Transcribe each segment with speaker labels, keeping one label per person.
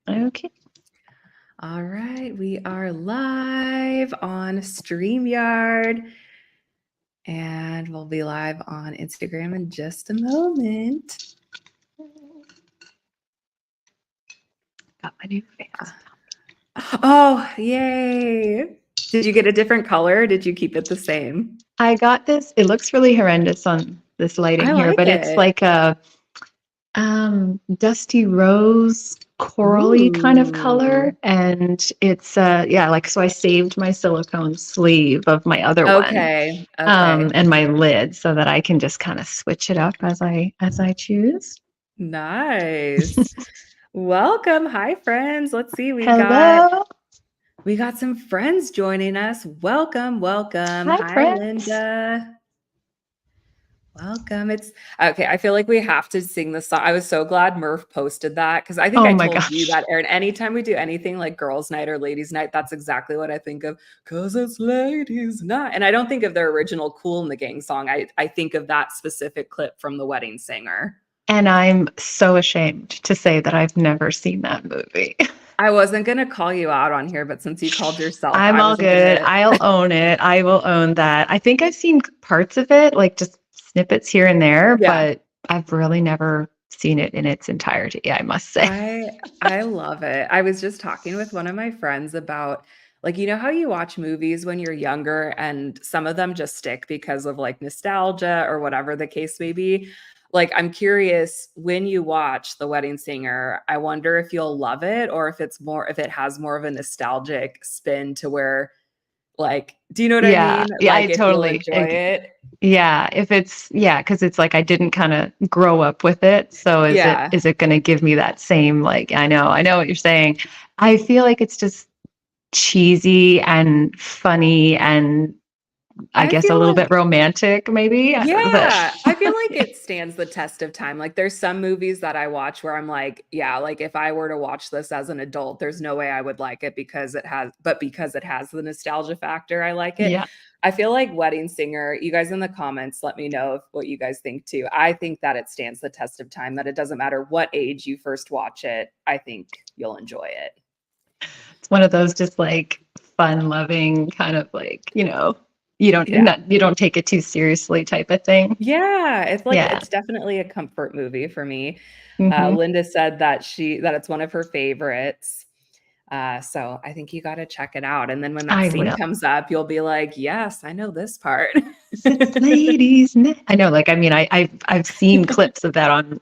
Speaker 1: Okay.
Speaker 2: All right, we are live on StreamYard and we'll be live on Instagram in just a moment.
Speaker 1: Got my new fans.
Speaker 2: Oh, yay. Did you get a different color? Or did you keep it the same?
Speaker 1: I got this. It looks really horrendous on this lighting
Speaker 2: I
Speaker 1: here,
Speaker 2: like
Speaker 1: but it's
Speaker 2: it.
Speaker 1: like a dusty rose corally kind of
Speaker 2: Ooh.
Speaker 1: color. And it's yeah, like so I saved my silicone sleeve of my other one
Speaker 2: Okay. Okay.
Speaker 1: and my lid so that I can just kind of switch it up as I choose.
Speaker 2: Nice. Welcome. Hi, friends. Let's see.
Speaker 1: Hello.
Speaker 2: We got some friends joining us. Welcome, welcome.
Speaker 1: Hi,
Speaker 2: Hi,
Speaker 1: friends.
Speaker 2: Linda. Welcome. It's okay. I feel like we have to sing the song. I was so glad Murph posted that because I think
Speaker 1: Oh
Speaker 2: I
Speaker 1: my
Speaker 2: told you
Speaker 1: gosh.
Speaker 2: that, Erin. Anytime we do anything like girls' night or ladies' night, that's exactly what I think of. Cause it's ladies' night. And I don't think of their original Cool in the Gang song. I think of that specific clip from The Wedding Singer.
Speaker 1: And I'm so ashamed to say that I've never seen that movie.
Speaker 2: I wasn't gonna call you out on here, but since you called yourself,
Speaker 1: I'm
Speaker 2: I
Speaker 1: all
Speaker 2: wasn't
Speaker 1: good.
Speaker 2: gonna.
Speaker 1: I'll own it. I will own that. I think I've seen parts of it, like just snippets here and there,
Speaker 2: Yeah.
Speaker 1: but I've really never seen it in its entirety, I must say.
Speaker 2: I I love it. I was just talking with one of my friends about like you know how you watch movies when you're younger and some of them just stick because of like nostalgia or whatever the case may be. Like I'm curious when you watch The Wedding Singer, I wonder if you'll love it or if it has more of a nostalgic spin to where like do you know what I
Speaker 1: Yeah.
Speaker 2: mean?
Speaker 1: Yeah, I
Speaker 2: Like if you'll
Speaker 1: totally.
Speaker 2: enjoy it.
Speaker 1: Yeah, if it's yeah, because it's like I didn't kind of grow up with it. So is it
Speaker 2: Yeah.
Speaker 1: is it going to give me that same like I know what you're saying. I feel like it's just cheesy and funny and I
Speaker 2: I
Speaker 1: guess a
Speaker 2: feel
Speaker 1: little bit
Speaker 2: like
Speaker 1: romantic, maybe. But
Speaker 2: yeah, I feel like it stands the test of time. Like there's some movies that I watch where I'm like, yeah, like if I were to watch this as an adult, there's no way I would like it because it has the nostalgia factor, I like it.
Speaker 1: yeah,
Speaker 2: I feel like Wedding Singer, you guys in the comments, let me know what you guys think too. I think that it stands the test of time, that it doesn't matter what age you first watch it. I think you'll enjoy it.
Speaker 1: it's one of those just like fun-loving kind of like
Speaker 2: Yeah.
Speaker 1: you don't take it too seriously type of thing.
Speaker 2: Yeah,
Speaker 1: Yeah.
Speaker 2: it's definitely a comfort movie for me.
Speaker 1: Hmm.
Speaker 2: Linda said that it's one of her favorites. So I think you got to check it out. And then when that
Speaker 1: I
Speaker 2: scene
Speaker 1: will.
Speaker 2: comes up, you'll be like, "Yes, I know this part."
Speaker 1: It's ladies' night. I know, like I mean, I've seen clips of that on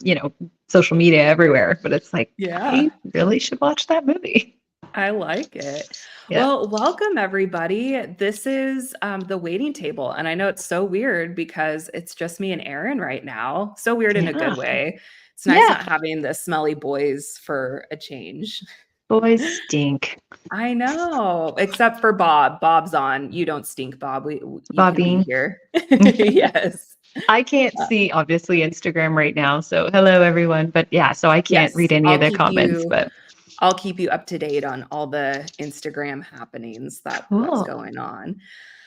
Speaker 1: social media everywhere, but it's like
Speaker 2: Yeah.
Speaker 1: I really should watch that movie.
Speaker 2: I like it.
Speaker 1: Yeah.
Speaker 2: Well, welcome everybody. This is the waiting table, and I know it's so weird because it's just me and Erin right now. So weird in a good
Speaker 1: Yeah.
Speaker 2: way. It's nice
Speaker 1: Yeah.
Speaker 2: not having the smelly boys for a change.
Speaker 1: Boys stink.
Speaker 2: I know, except for Bob. Bob's on. You don't stink, Bob. You can be
Speaker 1: Bobby.
Speaker 2: here. Yes.
Speaker 1: I can't
Speaker 2: Uh,
Speaker 1: see obviously Instagram right now, so hello everyone. But yeah, so I can't read
Speaker 2: yes,
Speaker 1: any of the comments, but
Speaker 2: I'll keep you up to date on all the Instagram happenings that's
Speaker 1: cool.
Speaker 2: going on.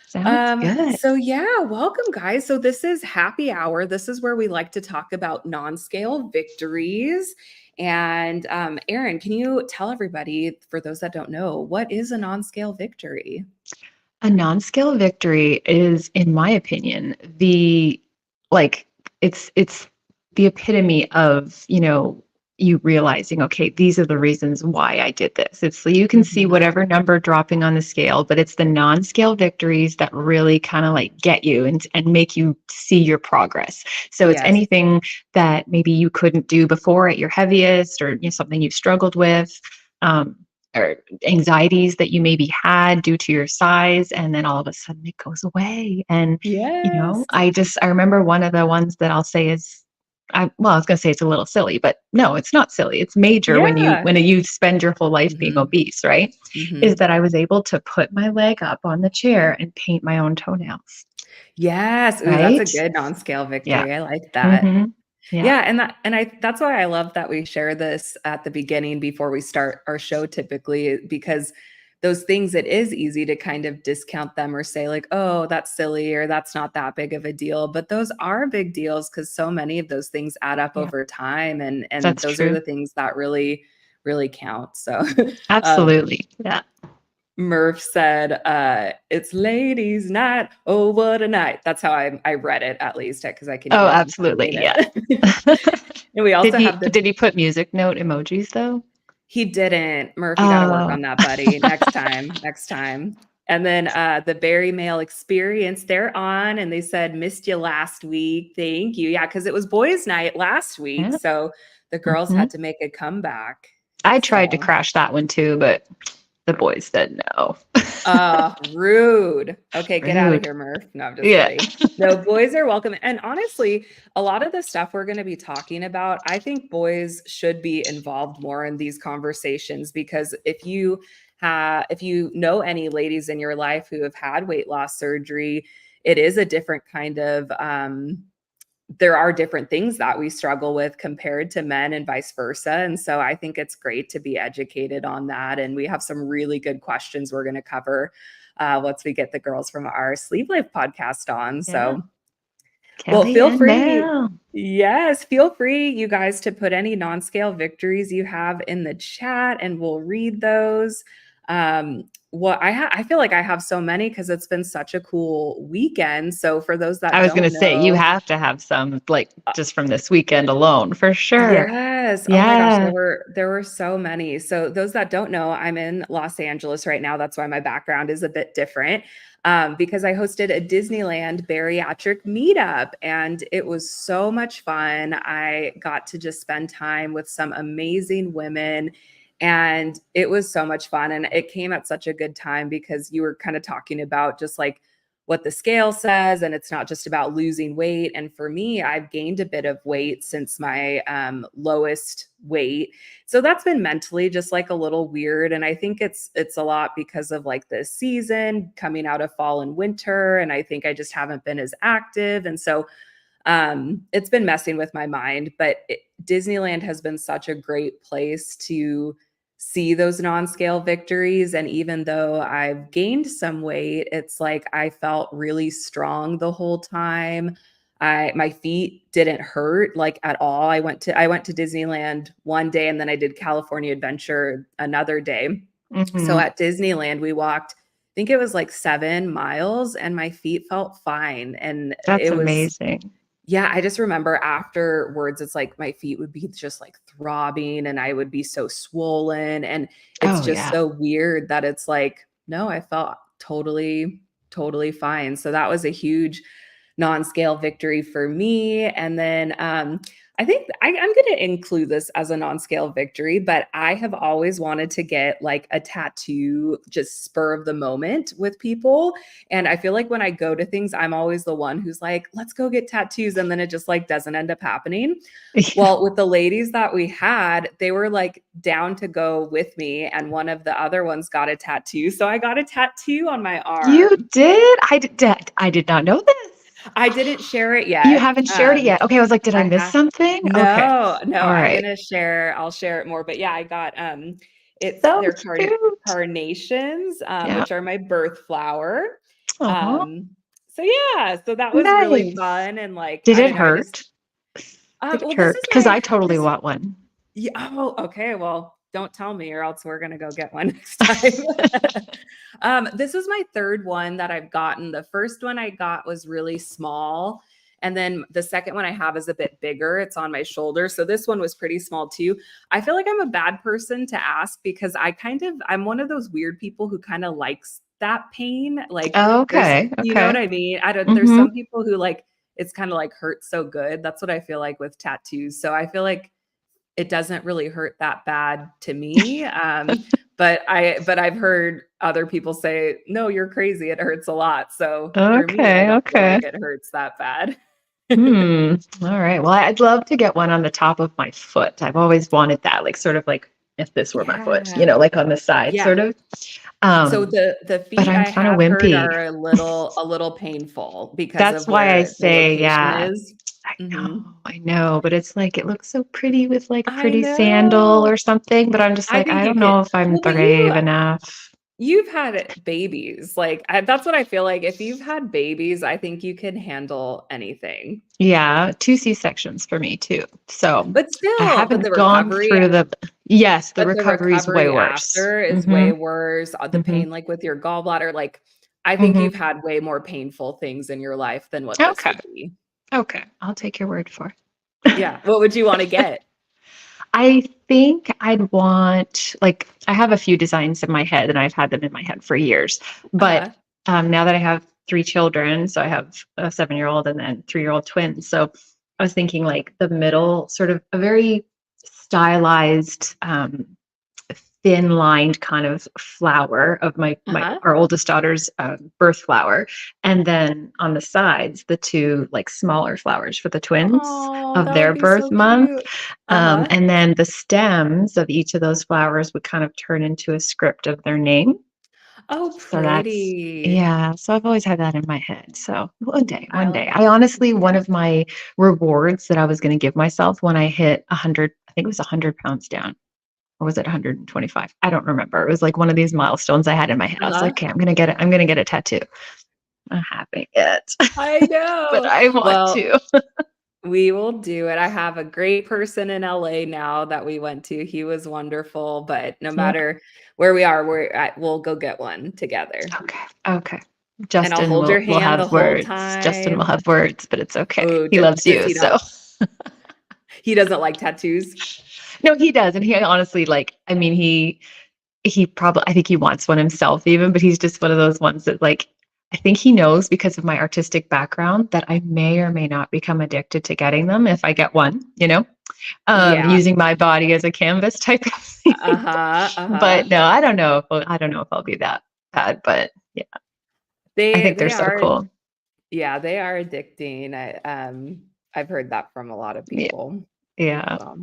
Speaker 1: Sounds good.
Speaker 2: So yeah, welcome guys. So this is happy hour. This is where we like to talk about non-scale victories. And Erin, can you tell everybody, for those that don't know, what is a non-scale victory?
Speaker 1: A non-scale victory is, in my opinion, the like it's the epitome of, you realizing, okay, these are the reasons why I did this. It's so you can see
Speaker 2: Mhm.
Speaker 1: whatever number dropping on the scale, but it's the non-scale victories that really kind of like get you and make you see your progress. So it's
Speaker 2: Yes.
Speaker 1: anything that maybe you couldn't do before at your heaviest or something you struggled with. Um, or anxieties that you maybe had due to your size, and then all of a sudden it goes away. And
Speaker 2: Yes.
Speaker 1: I remember one of the ones that I'll say is I was going to say it's a little silly, but no, it's not silly. It's major when you
Speaker 2: Yeah.
Speaker 1: when you spend your whole life being
Speaker 2: Mhm.
Speaker 1: obese, right? Is
Speaker 2: Mhm.
Speaker 1: that I was able to put my leg up on the chair and paint my own toenails,
Speaker 2: Yes. Ooh, that's a
Speaker 1: right?
Speaker 2: good non-scale
Speaker 1: Yeah.
Speaker 2: victory. I like that.
Speaker 1: Hmm. Yeah.
Speaker 2: Yeah, and I that's why I love that we share this at the beginning before we start our show typically because those things it is easy to kind of discount them or say like, "Oh, that's silly," or "That's not that big of a deal." But those are big deals because so many of those things add up
Speaker 1: Yeah.
Speaker 2: over time and
Speaker 1: That's
Speaker 2: those are
Speaker 1: true.
Speaker 2: the things that really really count. So um,
Speaker 1: Absolutely. Yeah.
Speaker 2: Murph said, it's ladies' night. Oh, what a night. That's how I read it, at least, because I can
Speaker 1: Oh,
Speaker 2: hear him
Speaker 1: absolutely.
Speaker 2: typing
Speaker 1: Yeah.
Speaker 2: it. And we
Speaker 1: Did
Speaker 2: also
Speaker 1: he
Speaker 2: have the
Speaker 1: did he put music note emojis though?
Speaker 2: he didn't. Murph, you gotta work
Speaker 1: Oh,
Speaker 2: on that, buddy. Next time, next time. And then the Berry Male Experience, they're on and they said, missed you last week. Thank you. Yeah, because it was boys' night last week.
Speaker 1: yeah.
Speaker 2: So the girls
Speaker 1: Hmm.
Speaker 2: had to make a comeback.
Speaker 1: I tried to
Speaker 2: So
Speaker 1: crash that one too, but the boys said no.
Speaker 2: rude. Okay, get out of
Speaker 1: Rude.
Speaker 2: here, Murph. No, I'm just
Speaker 1: Yeah.
Speaker 2: kidding. No, boys are welcome. And honestly, a lot of the stuff we're going to be talking about, I think boys should be involved more in these conversations, because if you know any ladies in your life who have had weight loss surgery, it is a different kind of there are different things that we struggle with compared to men and vice versa. And so I think it's great to be educated on that. And we have some really good questions we're going to cover once we get the girls from our Sleep Life podcast on.
Speaker 1: Yeah.
Speaker 2: So, well,
Speaker 1: Kelly
Speaker 2: feel
Speaker 1: and
Speaker 2: free.
Speaker 1: Mel.
Speaker 2: Yes, feel free, you guys, to put any non-scale victories you have in the chat and we'll read those. I feel like I have so many because it's been such a cool weekend. So for those
Speaker 1: I
Speaker 2: that
Speaker 1: was gonna
Speaker 2: don't
Speaker 1: say you
Speaker 2: know,
Speaker 1: have to have some like just from this weekend alone for sure.
Speaker 2: yes. Oh my gosh,
Speaker 1: Yeah.
Speaker 2: there were so many. So those that don't know, I'm in Los Angeles right now. That's why my background is a bit different. Because I hosted a Disneyland bariatric meetup and it was so much fun. I got to just spend time with some amazing women and it was so much fun. And it came at such a good time because you were kind of talking about just like what the scale says, and it's not just about losing weight. And for me, I've gained a bit of weight since my lowest weight, so that's been mentally just like a little weird. And I think it's a lot because of like the season coming out of fall and winter, and I think I just haven't been as active, and so it's been messing with my mind. But Disneyland has been such a great place to see those non-scale victories. And even though I've gained some weight, it's like I felt really strong the whole time. My feet didn't hurt like at all. I went to Disneyland one day and then I did California Adventure another day. So
Speaker 1: Hmm.
Speaker 2: at Disneyland we walked, I think it was like 7 miles, and my feet felt fine. And
Speaker 1: That's
Speaker 2: it was,
Speaker 1: amazing.
Speaker 2: yeah, I just remember afterwards, it's like my feet would be just like throbbing and I would be so swollen. And it's
Speaker 1: Oh
Speaker 2: just
Speaker 1: yeah.
Speaker 2: so weird that it's like, no, I felt totally, totally fine. So that was a huge non-scale victory for me. And then I think I'm going to include this as a non-scale victory, but I have always wanted to get like a tattoo, just spur of the moment with people. And I feel like when I go to things, I'm always the one who's like, let's go get tattoos. And then it just like doesn't end up happening.
Speaker 1: Yeah.
Speaker 2: Well, with the ladies that we had, they were like down to go with me. And one of the other ones got a tattoo. So I got a tattoo on my
Speaker 1: You
Speaker 2: arm.
Speaker 1: did? I did not know this.
Speaker 2: I didn't share it
Speaker 1: You
Speaker 2: yet.
Speaker 1: haven't shared it yet. Okay, I was like, did I
Speaker 2: I
Speaker 1: miss
Speaker 2: have
Speaker 1: something? Okay.
Speaker 2: no, no,
Speaker 1: All
Speaker 2: I'm
Speaker 1: right.
Speaker 2: gonna share, I'll share it more. But yeah, I got it's
Speaker 1: So
Speaker 2: their
Speaker 1: cute.
Speaker 2: carnations,
Speaker 1: Yeah.
Speaker 2: which are my birth flower.
Speaker 1: Oh,
Speaker 2: So yeah, so that was really
Speaker 1: nice.
Speaker 2: fun. And like,
Speaker 1: Did
Speaker 2: I
Speaker 1: it
Speaker 2: don't know, I just
Speaker 1: hurt? Did it
Speaker 2: well, this
Speaker 1: hurt?
Speaker 2: is
Speaker 1: Because
Speaker 2: my
Speaker 1: I totally
Speaker 2: this
Speaker 1: want one.
Speaker 2: yeah, oh, okay. Well, don't tell me, or else we're gonna go get one next time. This was my third one that I've gotten. The first one I got was really small. And then the second one I have is a bit bigger. It's on my shoulder. So this one was pretty small too. I feel like I'm a bad person to ask because I'm one of those weird people who kind of likes that pain. Like
Speaker 1: Okay.
Speaker 2: you know what
Speaker 1: Okay.
Speaker 2: I mean? There's
Speaker 1: Mm-hmm.
Speaker 2: some people who like, it's kind of like hurts so good. That's what I feel like with tattoos. So I feel like it doesn't really hurt that bad to me. But I've heard other people say, no, you're crazy. It hurts a lot. So for me, I
Speaker 1: Okay.
Speaker 2: don't feel
Speaker 1: Okay.
Speaker 2: like it hurts that bad.
Speaker 1: Hmm. All right. Well, I'd love to get one on the top of my foot. I've always wanted that, like sort of like if this were my foot,
Speaker 2: Yeah.
Speaker 1: like on the side,
Speaker 2: Yeah.
Speaker 1: sort of.
Speaker 2: So
Speaker 1: Um,
Speaker 2: the
Speaker 1: but
Speaker 2: feet
Speaker 1: I'm
Speaker 2: I
Speaker 1: kind of
Speaker 2: have heard
Speaker 1: wimpy.
Speaker 2: are a little painful because
Speaker 1: That's
Speaker 2: of
Speaker 1: why I
Speaker 2: where the
Speaker 1: say,
Speaker 2: location
Speaker 1: yeah.
Speaker 2: is. Mhm.
Speaker 1: I know, but it's like it looks so pretty with like a
Speaker 2: I
Speaker 1: pretty sandal
Speaker 2: know.
Speaker 1: or something. But I'm just
Speaker 2: I
Speaker 1: like,
Speaker 2: think
Speaker 1: I
Speaker 2: you
Speaker 1: don't
Speaker 2: could
Speaker 1: know if I'm
Speaker 2: well, but you
Speaker 1: brave enough.
Speaker 2: you've had babies. Like, that's what I feel like. If you've had babies, I think you can handle anything.
Speaker 1: Yeah, 2 C-sections for me too. So,
Speaker 2: But
Speaker 1: I
Speaker 2: still, but
Speaker 1: haven't gone through the yes, the
Speaker 2: the
Speaker 1: recovery's way
Speaker 2: recovery
Speaker 1: worse.
Speaker 2: after is way
Speaker 1: Mhm,
Speaker 2: worse. The
Speaker 1: mhm,
Speaker 2: pain, like with your gallbladder, like I think
Speaker 1: mhm.
Speaker 2: you've had way more painful things in your life than what this
Speaker 1: Okay,
Speaker 2: would be.
Speaker 1: okay, I'll take your word for it.
Speaker 2: Yeah. What would you wanna get?
Speaker 1: I think I'd want like, I have a few designs in my head, and I've had them in my head for years, but,
Speaker 2: Uh-huh.
Speaker 1: now that I have 3 children, so I have a 7-year-old and then 3-year-old twins, so I was thinking, like, the middle, sort of a very stylized, thin lined kind of flower of my
Speaker 2: Uh-huh.
Speaker 1: our oldest daughter's birth flower, and then on the sides the two like smaller flowers for the twins
Speaker 2: Oh,
Speaker 1: of
Speaker 2: that would
Speaker 1: their
Speaker 2: be
Speaker 1: birth
Speaker 2: so
Speaker 1: month.
Speaker 2: cute. Uh-huh.
Speaker 1: And then the stems of each of those flowers would kind of turn into a script of their name.
Speaker 2: Oh,
Speaker 1: So that's
Speaker 2: pretty.
Speaker 1: yeah. So I've always had that in my head. So one day,
Speaker 2: I
Speaker 1: one
Speaker 2: like
Speaker 1: day. I honestly, one
Speaker 2: yeah.
Speaker 1: of my rewards that I was going to give myself when I hit 100, I think it was 100 pounds down, or was it 125? I don't remember. It was like one of these milestones I had in my head. I was like,
Speaker 2: Uh-huh.
Speaker 1: okay, I'm gonna get it. I'm gonna get a tattoo. I haven't yet,
Speaker 2: I
Speaker 1: but
Speaker 2: know.
Speaker 1: I want
Speaker 2: Well,
Speaker 1: to.
Speaker 2: we will do it. I have a great person in LA now that we went to. He was wonderful, but no
Speaker 1: Okay.
Speaker 2: matter where we are, we'll go get one together.
Speaker 1: Okay. Okay.
Speaker 2: And I'll
Speaker 1: Justin
Speaker 2: hold your
Speaker 1: will
Speaker 2: hand the
Speaker 1: have
Speaker 2: whole
Speaker 1: words. Justin will
Speaker 2: time.
Speaker 1: have words, but it's okay.
Speaker 2: Oh,
Speaker 1: He loves
Speaker 2: does
Speaker 1: you,
Speaker 2: he not?
Speaker 1: so
Speaker 2: He doesn't like tattoos?
Speaker 1: no, he does, and he honestly like. I mean, he probably I think he wants one himself even, but he's just one of those ones that like I think he knows because of my artistic background that I may or may not become addicted to getting them if I get one,
Speaker 2: Yeah.
Speaker 1: using my body as a canvas type of thing.
Speaker 2: Uh-huh,
Speaker 1: But
Speaker 2: uh-huh.
Speaker 1: no, I don't know if I'll be that bad, but yeah, I think they're
Speaker 2: They
Speaker 1: so
Speaker 2: are
Speaker 1: cool.
Speaker 2: yeah, they are addicting. I've heard that from a lot of
Speaker 1: Yeah,
Speaker 2: people.
Speaker 1: yeah.
Speaker 2: So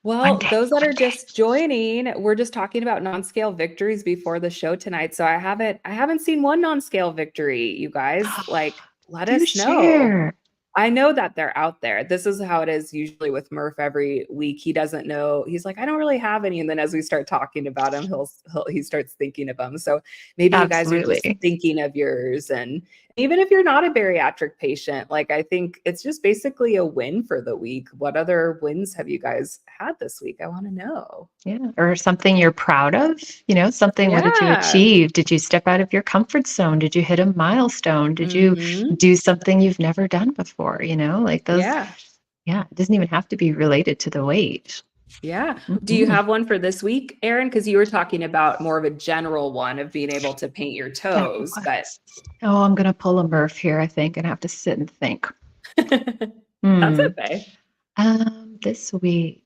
Speaker 1: One
Speaker 2: well,
Speaker 1: day,
Speaker 2: those that
Speaker 1: one
Speaker 2: are
Speaker 1: day.
Speaker 2: just joining, we're just talking about non-scale victories before the show tonight. So I haven't seen one non-scale victory, you guys. Like, let
Speaker 1: Do
Speaker 2: us know.
Speaker 1: share.
Speaker 2: I know that they're out there. This is how it is usually with Murph every week. He doesn't know. He's like, I don't really have any. And then as we start talking about him, he starts thinking of them. So maybe you guys are just
Speaker 1: Absolutely.
Speaker 2: thinking of yours. And even if you're not a bariatric patient, like I think it's just basically a win for the week. What other wins have you guys had this week? I want to know.
Speaker 1: Yeah. Or something you're proud of, something, what did you
Speaker 2: Yeah.
Speaker 1: achieve? Did you step out of your comfort zone? Did you hit a milestone? Did you
Speaker 2: Hmm.
Speaker 1: do something you've never done before? Like those,
Speaker 2: Yeah.
Speaker 1: yeah, it doesn't even have to be related to the weight.
Speaker 2: Yeah. Do you
Speaker 1: Mhm.
Speaker 2: have one for this week, Erin? Because you were talking about more of a general one of being able to paint your
Speaker 1: That
Speaker 2: toes, but
Speaker 1: was. Oh, I'm gonna pull a Murph here, I think, and have to sit and think.
Speaker 2: that's
Speaker 1: Hmm.
Speaker 2: okay.
Speaker 1: This week,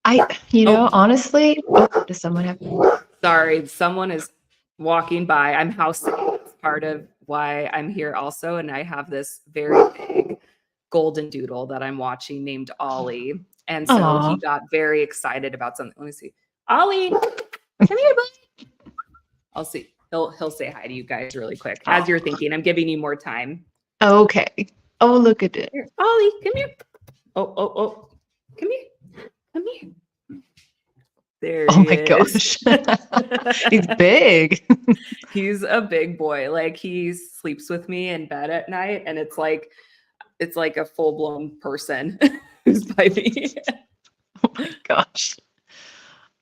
Speaker 2: Oh,
Speaker 1: honestly, oh, does someone have?
Speaker 2: sorry. Someone is walking by. I'm house sitting. That's part of why I'm here also. And I have this very big golden doodle that I'm watching named Ollie. And so he
Speaker 1: Oh,
Speaker 2: got very excited about something. Let me see. Ollie, come here, bud. I'll see. He'll say hi to you guys really quick. As you're
Speaker 1: oh,
Speaker 2: thinking, I'm giving you more time.
Speaker 1: okay. Oh, look at it.
Speaker 2: Here, Ollie, come here. Oh. Come here. Come here. There
Speaker 1: Oh
Speaker 2: he
Speaker 1: my
Speaker 2: is.
Speaker 1: gosh. He's big.
Speaker 2: He's a big boy. Like he sleeps with me in bed at night and it's like a full-blown person who's by me.
Speaker 1: Oh my gosh.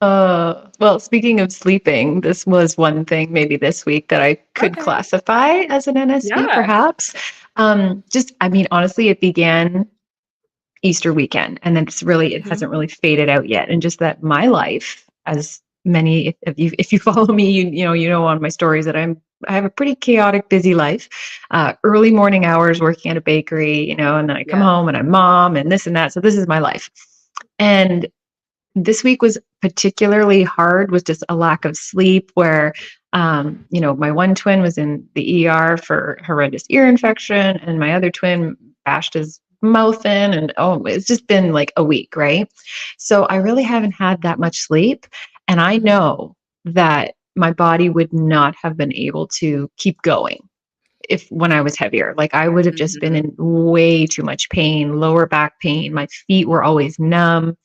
Speaker 1: Well, speaking of sleeping, this was one thing maybe this week that I could
Speaker 2: Okay.
Speaker 1: classify as an NSV,
Speaker 2: Yeah.
Speaker 1: perhaps. I mean, honestly, it began Easter weekend, and then it
Speaker 2: Mhm.
Speaker 1: hasn't really faded out yet. And just that my life, as many if you follow me, you know on my stories that I have a pretty chaotic, busy life. Early morning hours working at a bakery, and then I come
Speaker 2: Yeah.
Speaker 1: home and I'm mom and this and that. So this is my life. And this week was particularly hard with just a lack of sleep where my one twin was in the ER for horrendous ear infection and my other twin bashed his mouth in and it's just been like a week, right? So I really haven't had that much sleep and I
Speaker 2: Mhm.
Speaker 1: know that my body would not have been able to keep going if when I was heavier. Like I would have just been
Speaker 2: Mhm.
Speaker 1: in way too much pain, lower back pain, my feet were always numb,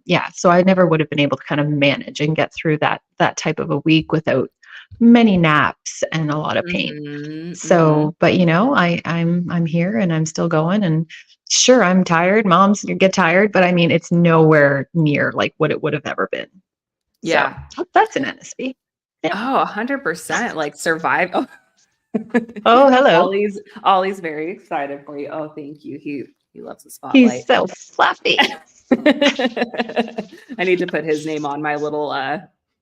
Speaker 1: Yeah, so I never would have been able to kind of manage and get through that type of a week without many naps and a lot of pain.
Speaker 2: Mhm, mhm.
Speaker 1: So, but I'm here and I'm still going, and sure, I'm tired. Moms get tired, but I mean, it's nowhere near like what it would have ever been. So
Speaker 2: Yeah.
Speaker 1: that's an NSV. Yeah.
Speaker 2: Oh, 100%, like, survive oh.
Speaker 1: Oh, hello.
Speaker 2: Ollie's very excited for you. Oh, thank you. He loves the
Speaker 1: He's
Speaker 2: spotlight.
Speaker 1: so fluffy.
Speaker 2: I need to put his name on my little,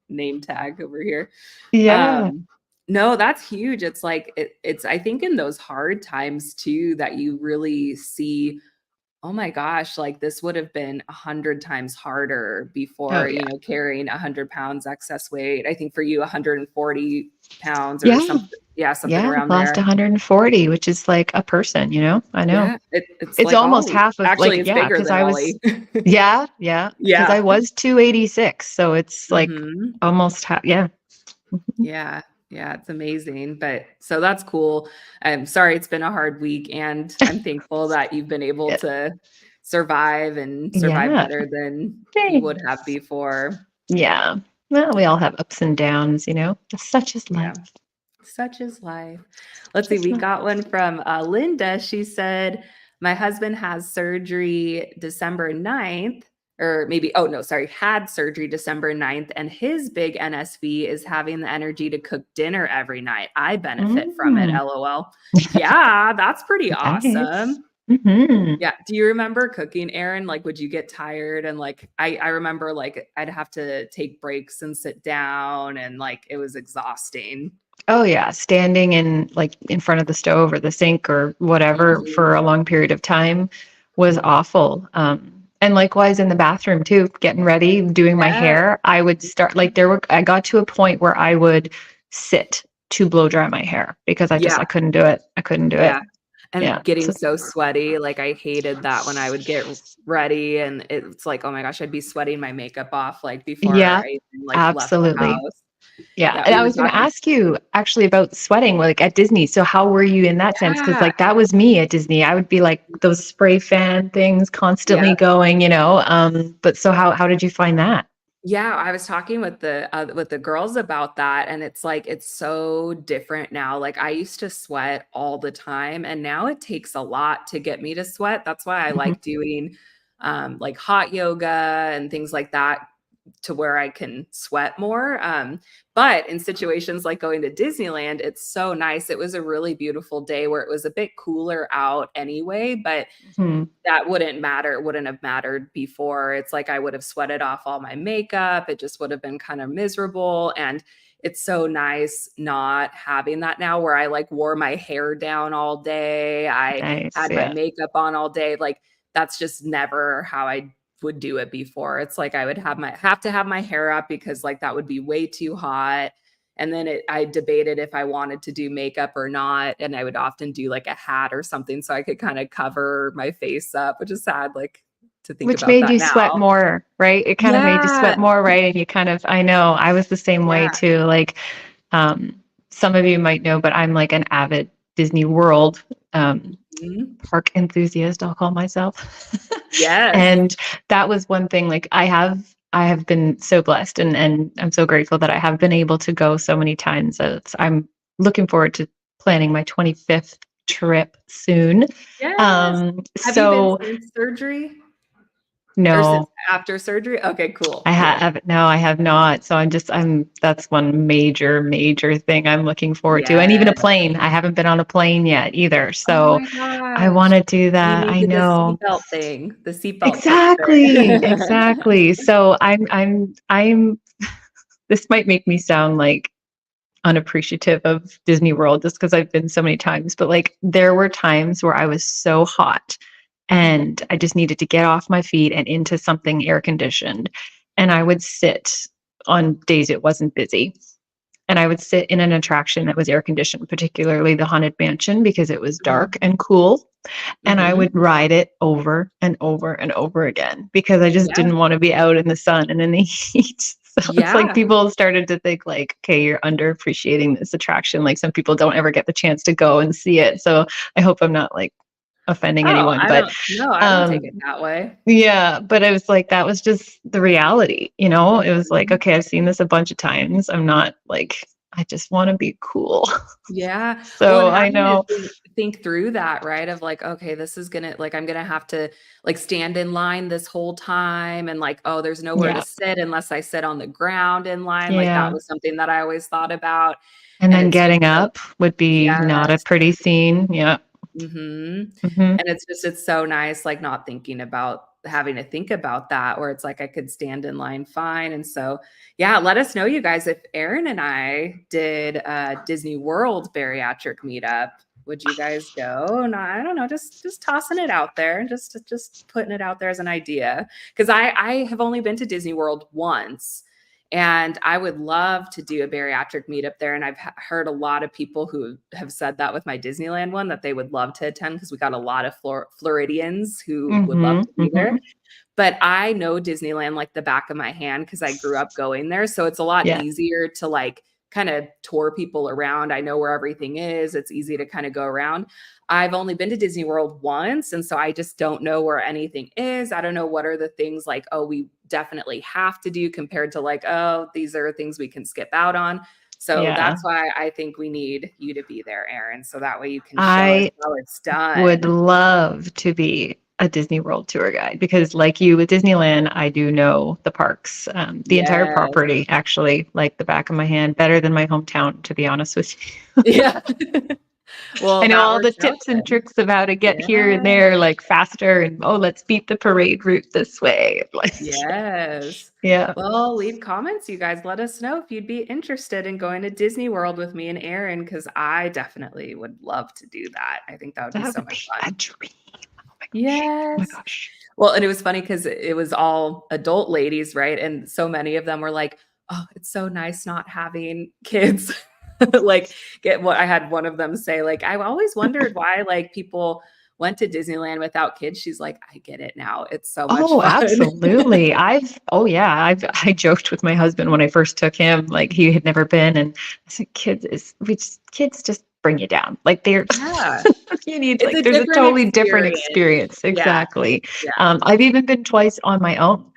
Speaker 2: name tag over here.
Speaker 1: Yeah.
Speaker 2: Um, no, that's huge. It's like it's I think in those hard times too that you really see, "Oh my gosh, like, this would have been 100 times harder
Speaker 1: Oh,
Speaker 2: before,
Speaker 1: yeah.
Speaker 2: carrying 100 pounds excess weight." I think for you, 140 pounds or
Speaker 1: Yeah.
Speaker 2: something, yeah, something
Speaker 1: Yeah.
Speaker 2: around
Speaker 1: Lost
Speaker 2: there.
Speaker 1: 140, which is like a person, I know.
Speaker 2: Yeah, it's
Speaker 1: It's
Speaker 2: like
Speaker 1: almost
Speaker 2: Ollie.
Speaker 1: half of
Speaker 2: Actually,
Speaker 1: like,
Speaker 2: it's
Speaker 1: yeah,
Speaker 2: bigger
Speaker 1: because
Speaker 2: than
Speaker 1: I was,
Speaker 2: Ollie.
Speaker 1: yeah, because I
Speaker 2: Yeah.
Speaker 1: was 286. So it's like
Speaker 2: Mhm.
Speaker 1: almost half. Yeah. Mhm.
Speaker 2: Yeah. Yeah, it's amazing, but so that's cool. I'm sorry it's been a hard week, and I'm thankful that you've been able
Speaker 1: Yeah.
Speaker 2: to survive and survive
Speaker 1: Yeah.
Speaker 2: better than you would have
Speaker 1: Thanks.
Speaker 2: before.
Speaker 1: Yeah. Well, we all have ups and downs. Such is life.
Speaker 2: Yeah. Such is life. Let's
Speaker 1: Such
Speaker 2: see,
Speaker 1: is
Speaker 2: we
Speaker 1: life.
Speaker 2: got one from, Linda. She said, "My husband has surgery December 9th," or maybe oh, no, sorry, had surgery December 9th, and his big NSV is having the energy to cook dinner every night. I benefit from it,
Speaker 1: Mm.
Speaker 2: LOL. Yeah, that's pretty
Speaker 1: Nice.
Speaker 2: awesome.
Speaker 1: Hmm.
Speaker 2: Yeah. Do you remember cooking, Erin? Like, would you get tired? And like, I remember like I'd have to take breaks and sit down, and like it was exhausting.
Speaker 1: Oh yeah, standing in like in front of the stove or the sink or whatever for a
Speaker 2: Mhm.
Speaker 1: long period of time was awful. And likewise in the bathroom too, getting ready, doing my
Speaker 2: Yeah.
Speaker 1: hair, I would start like I got to a point where I would sit to blow dry my hair because
Speaker 2: Yeah,
Speaker 1: I couldn't do it. I couldn't do it.
Speaker 2: yeah, and
Speaker 1: Yeah.
Speaker 2: getting
Speaker 1: So
Speaker 2: so sweaty, like, I hated that when I would get ready, and it's like, oh my gosh, I'd be sweating my makeup off, like, before
Speaker 1: yeah,
Speaker 2: I even, like, left the
Speaker 1: absolutely.
Speaker 2: house.
Speaker 1: Yeah,
Speaker 2: Yeah,
Speaker 1: and
Speaker 2: we
Speaker 1: I
Speaker 2: were
Speaker 1: was gonna
Speaker 2: talking.
Speaker 1: ask you actually about sweating, like, at Disney. So how were you in that sense? Because
Speaker 2: Yeah,
Speaker 1: like, that was me at Disney. I would be like those spray fan things constantly
Speaker 2: yep.
Speaker 1: going. But so how did you find that?
Speaker 2: Yeah, I was talking with the girls about that, and it's like, it's so different now. Like, I used to sweat all the time, and now it takes a lot to get me to sweat. That's why I
Speaker 1: Mhm,
Speaker 2: like doing, like, hot yoga and things like that to where I can sweat more. But in situations like going to Disneyland, it's so nice. It was a really beautiful day where it was a bit cooler out anyway, but
Speaker 1: mhm.
Speaker 2: that wouldn't matter. It wouldn't have mattered before. It's like I would have sweated off all my makeup. It just would have been kind of miserable. And it's so nice not having that now where I like wore my hair down all day. I
Speaker 1: Nice,
Speaker 2: had my
Speaker 1: yeah.
Speaker 2: makeup on all day. Like that's just never how I would do it before. It's like I would have to have my hair up because like that would be way too hot. And then I debated if I wanted to do makeup or not. And I would often do like a hat or something so I could kind of cover my face up, which is sad, like to think
Speaker 1: Which
Speaker 2: about
Speaker 1: made
Speaker 2: that
Speaker 1: you sweat
Speaker 2: now.
Speaker 1: more, right? It kind of made you
Speaker 2: Yeah.
Speaker 1: sweat more, right? And you kind of I know, I was the same way
Speaker 2: Yeah.
Speaker 1: too. Like, some of you might know, but I'm like an avid Disney World,
Speaker 2: Mhm.
Speaker 1: park enthusiast, I'll call myself.
Speaker 2: Yes.
Speaker 1: And that was one thing, like I have been so blessed and I'm so grateful that I have been able to go so many times. I'm looking forward to planning my 25th trip soon.
Speaker 2: Yes. Have you been
Speaker 1: So
Speaker 2: since surgery or since
Speaker 1: no,
Speaker 2: after surgery? Okay, cool, cool.
Speaker 1: I have not. So that's one major thing I'm looking forward to. And even a
Speaker 2: Yes.
Speaker 1: plane. I haven't been on a plane yet either.
Speaker 2: Oh
Speaker 1: So
Speaker 2: my
Speaker 1: I want
Speaker 2: gosh.
Speaker 1: to do
Speaker 2: You
Speaker 1: that.
Speaker 2: need
Speaker 1: I
Speaker 2: to the
Speaker 1: know.
Speaker 2: seatbelt thing, the seatbelt
Speaker 1: Exactly.
Speaker 2: picture.
Speaker 1: Exactly. So I'm this might make me sound like unappreciative of Disney World just because I've been so many times, but like there were times where I was so hot
Speaker 2: Mhm.
Speaker 1: and I just needed to get off my feet and into something air conditioned. And I would sit on days it wasn't busy. And I would sit in an attraction that was air conditioned, particularly the Haunted Mansion, because it was dark
Speaker 2: Mhm.
Speaker 1: and cool. And I
Speaker 2: Mhm.
Speaker 1: would ride it over and over and over again because I just
Speaker 2: Yeah.
Speaker 1: didn't want to be out in the sun and in the heat. So it's like
Speaker 2: Yeah.
Speaker 1: people started to think like, okay, you're underappreciating this attraction. Like some people don't ever get the chance to go and see it. So I hope I'm not like offending
Speaker 2: Oh,
Speaker 1: anyone, but
Speaker 2: I don't take it
Speaker 1: um
Speaker 2: that way.
Speaker 1: yeah, but it was like that was just the reality, you know? It was like,
Speaker 2: Mhm.
Speaker 1: okay, I've seen this a bunch of times. I'm not like I just want to be cool.
Speaker 2: Yeah. Well,
Speaker 1: So
Speaker 2: and
Speaker 1: I
Speaker 2: having to
Speaker 1: know.
Speaker 2: think through that, right? Of like, okay, this is gonna like I'm gonna have to like stand in line this whole time and like, oh, there's nowhere to
Speaker 1: Yeah.
Speaker 2: sit unless I sit on the ground in line. Like that
Speaker 1: Yeah.
Speaker 2: was something that I always thought about.
Speaker 1: And
Speaker 2: And
Speaker 1: then
Speaker 2: it's just
Speaker 1: getting
Speaker 2: so
Speaker 1: up would be not a
Speaker 2: yes.
Speaker 1: pretty scene. Yeah.
Speaker 2: Mhm.
Speaker 1: Mhm.
Speaker 2: And it's so nice, like, not thinking about having to think about that, where it's like I could stand in line fine, and so, yeah, let us know, you guys, if Erin and I did a Disney World bariatric meetup, would you guys go? No, I don't know, just tossing it out there, just putting it out there as an idea, 'cause I have only been to Disney World once, and I would love to do a bariatric meetup there. And I've heard a lot of people who have said that with my Disneyland one that they would love to attend because we got a lot of Floridians who would love
Speaker 1: Mhm.
Speaker 2: to be there.
Speaker 1: Mhm.
Speaker 2: But I know Disneyland like the back of my hand because I grew up going there. So it's a lot
Speaker 1: Yeah.
Speaker 2: easier to like kind of tour people around. I know where everything is. It's easy to kind of go around. I've only been to Disney World once, and so I just don't know where anything is. I don't know what are the things like, oh, we definitely have to do compared to like, oh, these are things we can skip out on. So
Speaker 1: Yeah.
Speaker 2: that's why I think we need you to be there, Erin, so that way you can show us
Speaker 1: I
Speaker 2: how it's
Speaker 1: would
Speaker 2: done.
Speaker 1: love to be a Disney World tour guide because, like you with Disneyland, I do know the parks, the entire
Speaker 2: Yes.
Speaker 1: property, actually, like the back of my hand, better than my hometown, to be honest with you.
Speaker 2: Yeah.
Speaker 1: I
Speaker 2: Well,
Speaker 1: know
Speaker 2: that
Speaker 1: all the
Speaker 2: works out
Speaker 1: tips and
Speaker 2: then.
Speaker 1: tricks of how to get here and
Speaker 2: Yeah.
Speaker 1: there, like faster, and oh, let's beat the parade route this way. Like,
Speaker 2: Yes.
Speaker 1: yeah,
Speaker 2: Well, leave comments, you guys. Let us know if you'd be interested in going to Disney World with me and Erin, because I definitely would love to do that. I think that would be
Speaker 1: that
Speaker 2: so
Speaker 1: would
Speaker 2: much
Speaker 1: be a
Speaker 2: fun.
Speaker 1: dream. Oh my gosh. Oh my
Speaker 2: Yes.
Speaker 1: gosh.
Speaker 2: Well, and it was funny because it was all adult ladies, right? And so many of them were like, "Oh, it's so nice not having kids." Like, get what I had one of them say, like, "I always wondered why, like, people went to Disneyland without kids." She's like, "I get it now. It's so much
Speaker 1: Oh,
Speaker 2: fun."
Speaker 1: absolutely. Oh yeah, I joked with my husband when I first took him, like he had never been, and I said, kids just bring you down. Like they're
Speaker 2: Yeah.
Speaker 1: you need
Speaker 2: It's
Speaker 1: like
Speaker 2: a
Speaker 1: there's a
Speaker 2: different
Speaker 1: totally different
Speaker 2: experience.
Speaker 1: experience.
Speaker 2: Yeah,
Speaker 1: Exactly.
Speaker 2: yeah.
Speaker 1: I've even been twice on my own,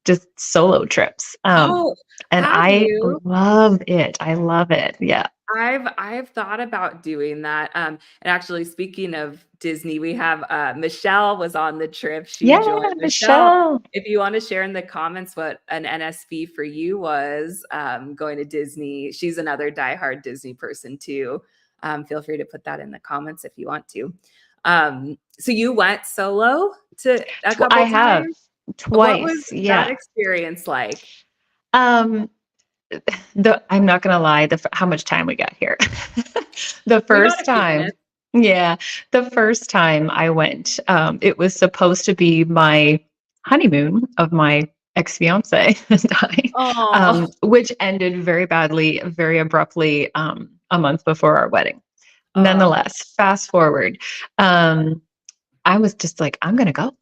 Speaker 1: just solo trips.
Speaker 2: Oh,
Speaker 1: And
Speaker 2: have
Speaker 1: I
Speaker 2: you?
Speaker 1: love it. I love it. Yeah.
Speaker 2: I've thought about doing that, and actually speaking of Disney, we have, Michelle was on the trip, she
Speaker 1: Yeah,
Speaker 2: joined. Michelle,
Speaker 1: Michelle.
Speaker 2: if you wanna share in the comments what an NSV for you was, going to Disney, she's another diehard Disney person too. Feel free to put that in the comments if you want to. So you went solo to a
Speaker 1: I
Speaker 2: couple
Speaker 1: have
Speaker 2: times? What was
Speaker 1: twice.
Speaker 2: that
Speaker 1: Yeah.
Speaker 2: experience like?
Speaker 1: Um, I'm not gonna lie, how much time we got here. The
Speaker 2: We got
Speaker 1: first
Speaker 2: a few
Speaker 1: time
Speaker 2: minutes.
Speaker 1: yeah, the first time I went, it was supposed to be my honeymoon of my ex-fiance and I,
Speaker 2: Oh,
Speaker 1: which ended very badly, very abruptly, a month before our wedding.
Speaker 2: oh,
Speaker 1: Nonetheless, fast forward, um, I was just like, "I'm gonna go.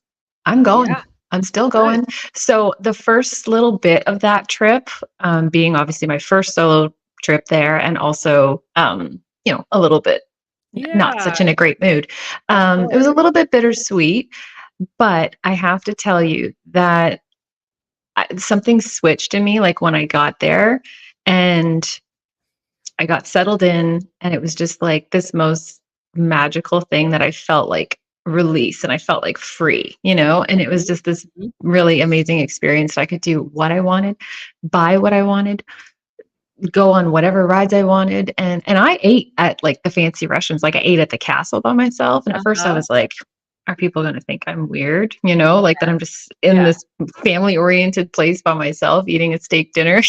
Speaker 1: I'm going.
Speaker 2: yeah,
Speaker 1: I'm still
Speaker 2: good.
Speaker 1: going." So the first little bit of that trip, being obviously my first solo trip there, and also, a little bit not
Speaker 2: Yeah,
Speaker 1: such in a great mood.
Speaker 2: of
Speaker 1: It was a
Speaker 2: course.
Speaker 1: little bit bittersweet, but I have to tell you that something switched in me, like when I got there, and I got settled in, and it was just like this most magical thing that I felt like release and I felt like free, and it was
Speaker 2: Mhm,
Speaker 1: just this
Speaker 2: mhm.
Speaker 1: really amazing experience. I could do what I wanted, buy what I wanted, go on whatever rides I wanted. And I ate at like the fancy restaurants. Like I ate at the castle by myself. And at first I
Speaker 2: Uh-huh.
Speaker 1: was like, are people going to think I'm weird? Like that I'm just in
Speaker 2: Yeah.
Speaker 1: this family oriented place by myself eating a steak dinner,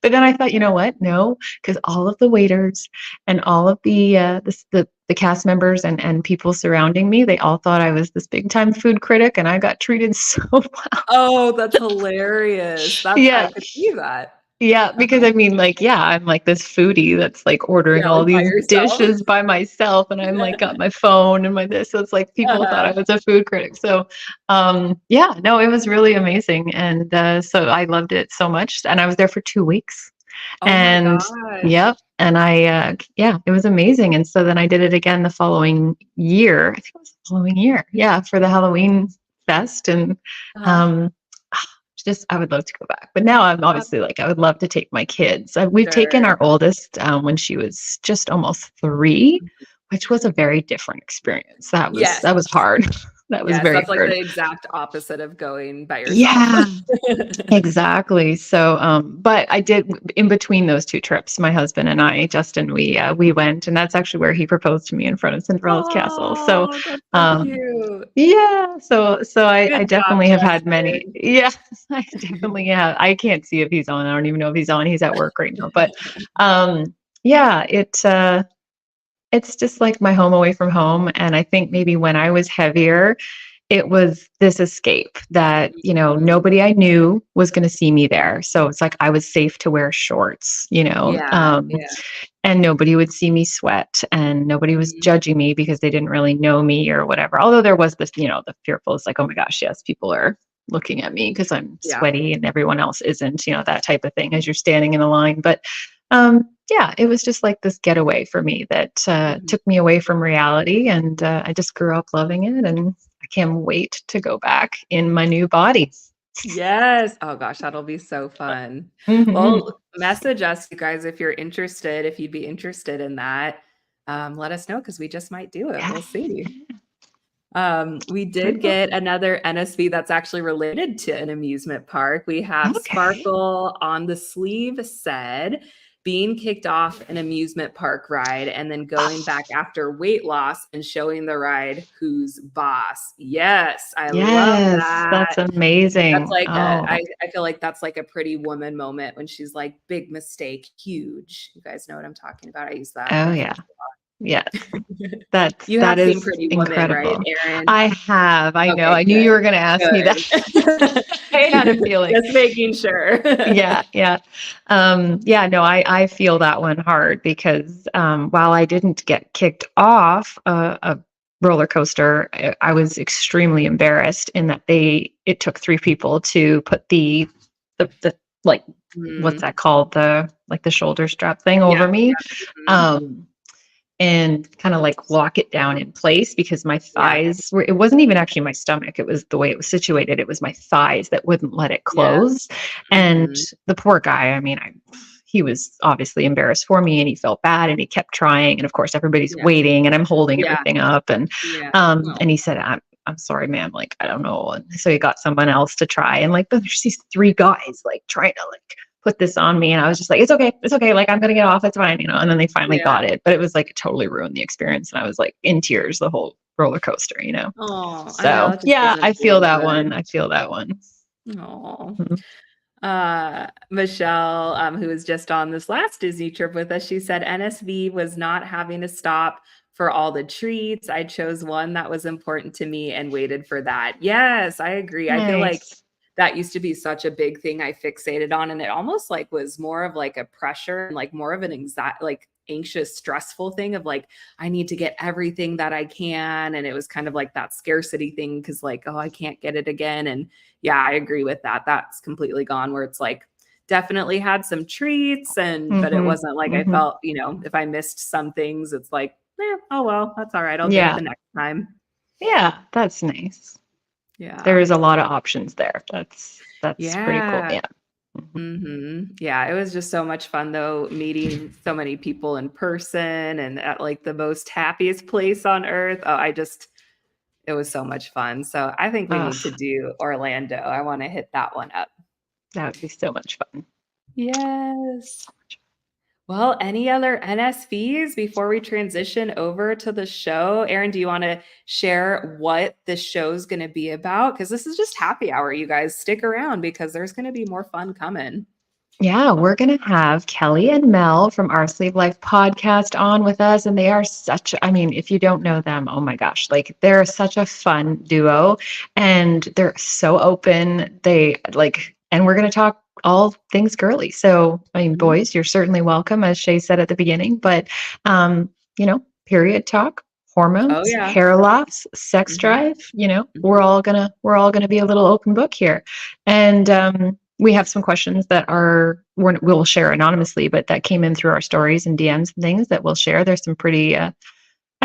Speaker 1: But then I thought, you know what? No, because all of the waiters and all of the cast members and people surrounding me, they all thought I was this big time food critic, and I got treated so well.
Speaker 2: Oh, that's hilarious. That's I
Speaker 1: Yeah.
Speaker 2: could see that.
Speaker 1: Yeah, because
Speaker 2: Uh-huh.
Speaker 1: I mean, like, yeah, I'm like this foodie that's like ordering
Speaker 2: Yeah,
Speaker 1: all
Speaker 2: like, by
Speaker 1: these
Speaker 2: yourself.
Speaker 1: dishes by myself, and I'm like got my phone and my this. So it's like people thought I
Speaker 2: Uh-huh.
Speaker 1: was a food critic. So, yeah, no, it was really amazing, and so I loved it so much. And I was there for 2 weeks,
Speaker 2: Oh my
Speaker 1: and
Speaker 2: gosh.
Speaker 1: yep, And yeah, it was amazing. And so then I did it again the following year. I think it was the following year. Yeah, for the Halloween fest. And
Speaker 2: Uh-huh.
Speaker 1: um, just, I would love to go back. But now I'm
Speaker 2: Uh,
Speaker 1: obviously like, I would love to take my kids. We've taken
Speaker 2: sure.
Speaker 1: our oldest when she was just almost 3, which was a very different experience.
Speaker 2: Yes.
Speaker 1: That was hard. That was
Speaker 2: Yes,
Speaker 1: very
Speaker 2: that's like
Speaker 1: hard.
Speaker 2: the exact opposite of going by yourself.
Speaker 1: Yeah. Exactly. So, but I did in between those 2 trips, my husband and I, Justin, we went, and that's actually where he proposed to me in front of Cinderella's castle. So,
Speaker 2: Oh, that's so
Speaker 1: um,
Speaker 2: cute.
Speaker 1: yeah, so I
Speaker 2: Good job,
Speaker 1: definitely have had many.
Speaker 2: Justin.
Speaker 1: Yeah, I definitely have. I can't see if he's on. I don't even know if he's on. He's at work right now. But, yeah, it's just like my home away from home. And I think maybe when I was heavier, it was this escape that,
Speaker 2: Mhm.
Speaker 1: nobody I knew was going to see me there. So it's like I was safe to wear shorts,
Speaker 2: Yeah, yeah.
Speaker 1: and nobody would see me sweat and nobody was
Speaker 2: Mhm.
Speaker 1: judging me because they didn't really know me or whatever. Although there was this, the fearful, it's like, oh my gosh, yes, people are looking at me because I'm
Speaker 2: Yeah.
Speaker 1: sweaty and everyone else isn't, that type of thing as you're standing in the line. But yeah, it was just like this getaway for me that
Speaker 2: Mhm.
Speaker 1: took me away from reality. And I just grew up loving it. And I can't wait to go back in my new body.
Speaker 2: Yes. Oh gosh, that'll be so fun.
Speaker 1: Hmm.
Speaker 2: Well, message us, you guys, if you're interested, if you'd be interested in that. Let us know because we just might do it.
Speaker 1: Yeah.
Speaker 2: We'll see. We
Speaker 1: Very
Speaker 2: did
Speaker 1: cool.
Speaker 2: get another NSV that's actually related to an amusement park. We have
Speaker 1: Okay.
Speaker 2: Sparkle on the sleeve said, being kicked off an amusement park ride and then going back after weight loss and showing the ride who's boss. Yes, I love
Speaker 1: Yes, that's
Speaker 2: that. That's
Speaker 1: amazing.
Speaker 2: like a
Speaker 1: Oh,
Speaker 2: I feel like that's like a pretty woman moment when she's like, "Big mistake, huge." You guys know what I'm talking about. I use that
Speaker 1: oh yeah.
Speaker 2: reference
Speaker 1: Yes.
Speaker 2: You
Speaker 1: That
Speaker 2: have seen
Speaker 1: is
Speaker 2: Pretty Woman, right,
Speaker 1: incredible.
Speaker 2: Erin?
Speaker 1: I have. I know.
Speaker 2: Okay,
Speaker 1: I knew you
Speaker 2: good,
Speaker 1: were going to ask me that.
Speaker 2: good.
Speaker 1: I had a feeling.
Speaker 2: Just making sure.
Speaker 1: Yeah, yeah. Yeah, no, I feel that one hard because while I didn't get kicked off a roller coaster, I was extremely embarrassed in that it took 3 people to put the like what's
Speaker 2: Mm,
Speaker 1: that called? The shoulder strap thing
Speaker 2: yeah,
Speaker 1: over me.
Speaker 2: yeah, mhm,
Speaker 1: Um and kind of like lock it down in place because my
Speaker 2: yeah,
Speaker 1: thighs were, it wasn't even actually my stomach, it was the way it was situated, it was my thighs that wouldn't let it
Speaker 2: yeah,
Speaker 1: close. And
Speaker 2: mhm,
Speaker 1: the poor guy, I mean, he was obviously embarrassed for me and he felt bad and he kept trying, and of course everybody's
Speaker 2: yeah,
Speaker 1: waiting and I'm holding
Speaker 2: yeah,
Speaker 1: everything up. And
Speaker 2: yeah.
Speaker 1: and
Speaker 2: Oh,
Speaker 1: he said, I'm sorry, ma'am, like I don't know. And so he got someone else to try, and like there's these 3 guys like trying to like put this on me, and I was just like, it's okay, like I'm gonna get off, it's fine, and then they finally
Speaker 2: yeah.
Speaker 1: got it, but it was like it totally ruined the experience, and I was like in tears the whole roller coaster.
Speaker 2: Oh, I know,
Speaker 1: So
Speaker 2: it just
Speaker 1: yeah,
Speaker 2: doesn't
Speaker 1: I feel
Speaker 2: feel
Speaker 1: that one.
Speaker 2: good.
Speaker 1: I feel that one.
Speaker 2: Oh.
Speaker 1: Mhm.
Speaker 2: Michelle, who was just on this last Disney trip with us, she said NSV was not having to stop for all the treats. I chose one that was important to me and waited for that. Yes, I agree. I feel like
Speaker 1: Nice.
Speaker 2: that used to be such a big thing I fixated on, and it almost like was more of like a pressure and like more of an anxiety, like anxious, stressful thing of like, I need to get everything that I can. And it was kind of like that scarcity thing because, like, oh, I can't get it again. And yeah, I agree with that. That's completely gone where it's like definitely had some treats and but it
Speaker 1: Hmm.
Speaker 2: wasn't like I
Speaker 1: Hmm.
Speaker 2: felt, if I missed some things, it's like, oh well, that's all right. I'll get it
Speaker 1: Yeah,
Speaker 2: the next time.
Speaker 1: yeah, that's nice. There
Speaker 2: Yeah.
Speaker 1: is a lot of options there. That's pretty cool.
Speaker 2: Yeah.
Speaker 1: Yeah. Mhm.
Speaker 2: Yeah, it was just so much fun though, meeting so many people in person and at like the most happiest place on earth. Oh, it was so much fun. So I think we need to
Speaker 1: Ugh,
Speaker 2: do Orlando. I want to hit that one up.
Speaker 1: that would be so much fun.
Speaker 2: Yes.
Speaker 1: So much
Speaker 2: Well, any other NSVs before we transition over to the show? Erin, do you want to share what the show's going to be about? Because this is just happy hour, you guys. Stick around because there's going to be more fun coming.
Speaker 1: Yeah, we're going to have Kelly and Mel from our Sleeve Life podcast on with us. And they are I mean, if you don't know them, oh my gosh, like they're such a fun duo and they're so open. And we're going to talk all things girly. So, I mean,
Speaker 2: Mhm.
Speaker 1: boys, you're certainly welcome, as Shay said at the beginning, but, period talk,
Speaker 2: Oh,
Speaker 1: hormones,
Speaker 2: yeah.
Speaker 1: hair loss, sex
Speaker 2: Mhm.
Speaker 1: drive,
Speaker 2: Mhm.
Speaker 1: we're all going to be a little open book here. And, we have some questions that we'll share anonymously, but that came in through our stories and DMs and things that we'll share. There's some pretty, I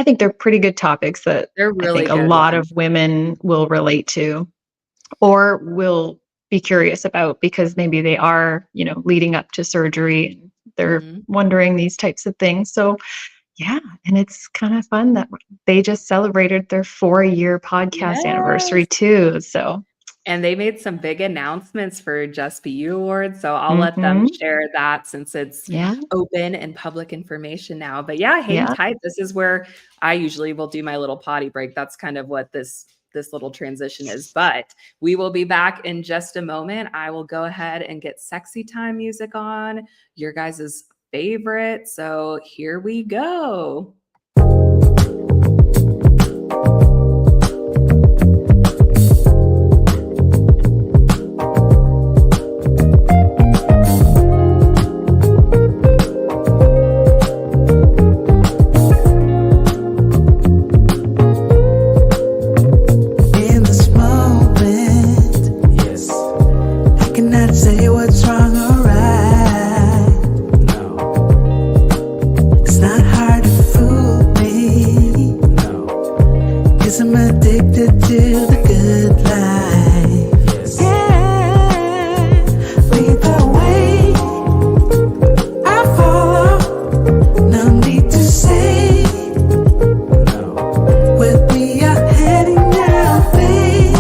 Speaker 1: think they're pretty good topics that
Speaker 2: They're
Speaker 1: I
Speaker 2: really
Speaker 1: think a
Speaker 2: good
Speaker 1: lot of
Speaker 2: ones.
Speaker 1: women will relate to or will be curious about because maybe they are, leading up to surgery and they're
Speaker 2: Mhm.
Speaker 1: wondering these types of things. So, yeah, and it's kind of fun that they just celebrated their 4-year podcast anniversary
Speaker 2: Yes.
Speaker 1: too. So,
Speaker 2: And they made some big announcements for Just Be You Awards, so I'll let them
Speaker 1: mhm.
Speaker 2: share that since it's
Speaker 1: Yeah,
Speaker 2: open and public information now. But yeah, hang
Speaker 1: yeah.
Speaker 2: tight. This is where I usually will do my little potty break. That's kind of what this little transition is. But we will be back in just a moment. I will go ahead and get sexy time music on, your guys' favorite. So here we go.
Speaker 3: In this moment, yes, I cannot say what's wrong or right. No, it's not hard to fool me. No, 'cause I'm addicted to the good life. Yes. Yeah, lead the way, I follow. No need to say. Where we are heading now, babe,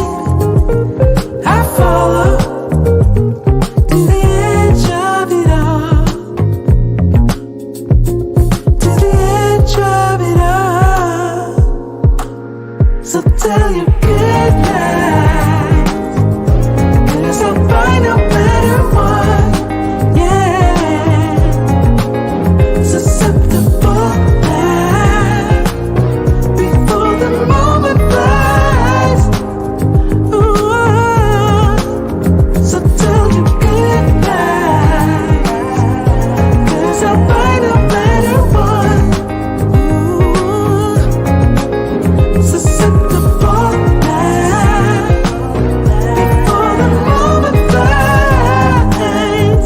Speaker 3: I follow to the edge of it all, to the edge of it all. So tell your good night, 'cause I'll find no better one, yeah. Susceptible now, before the moment flies. Ooh, so tell you good night, 'cause I'll find a better one. Ooh, susceptible now, before the moment flies.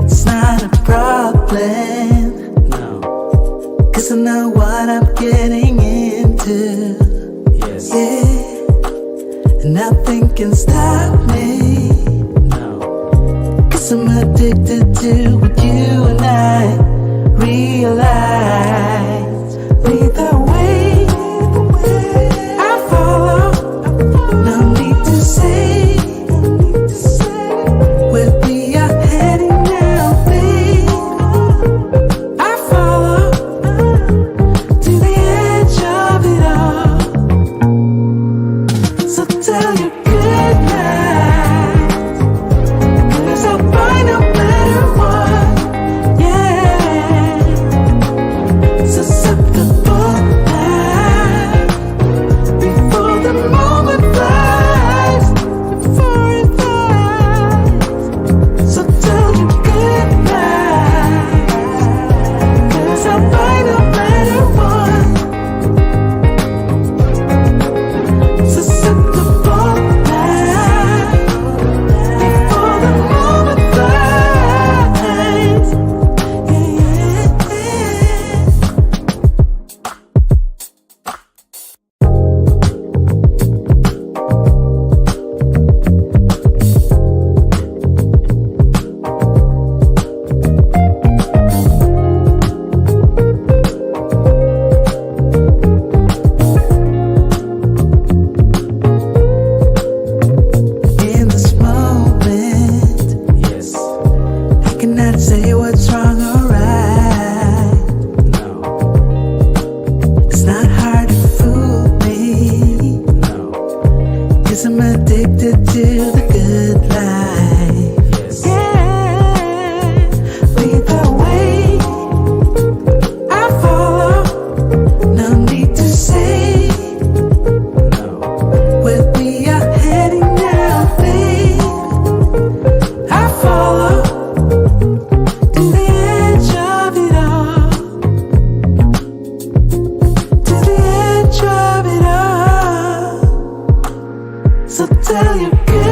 Speaker 3: It's not a problem, no, 'cause I know what I'm getting into. Yes. Yeah. And nothing can stop me. No. 'Cause I'm addicted to what you and I realize. Lead the way, I follow. No need to say. Where we are heading now, babe, I follow to the edge of it all. So tell your good night, 'cause I'll find a better one, yeah.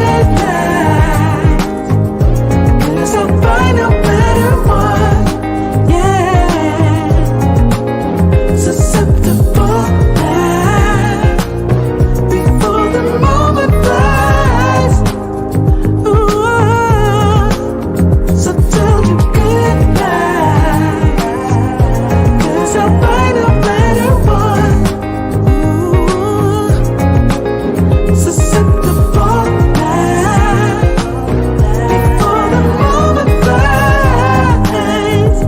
Speaker 3: good night. 'Cause I'll find a better one. Yeah. Susceptible now. Before the moment flies. Ooh. So tell you good night. 'Cause I'll find a better one. Ooh. Susceptible now. Before the moment flies.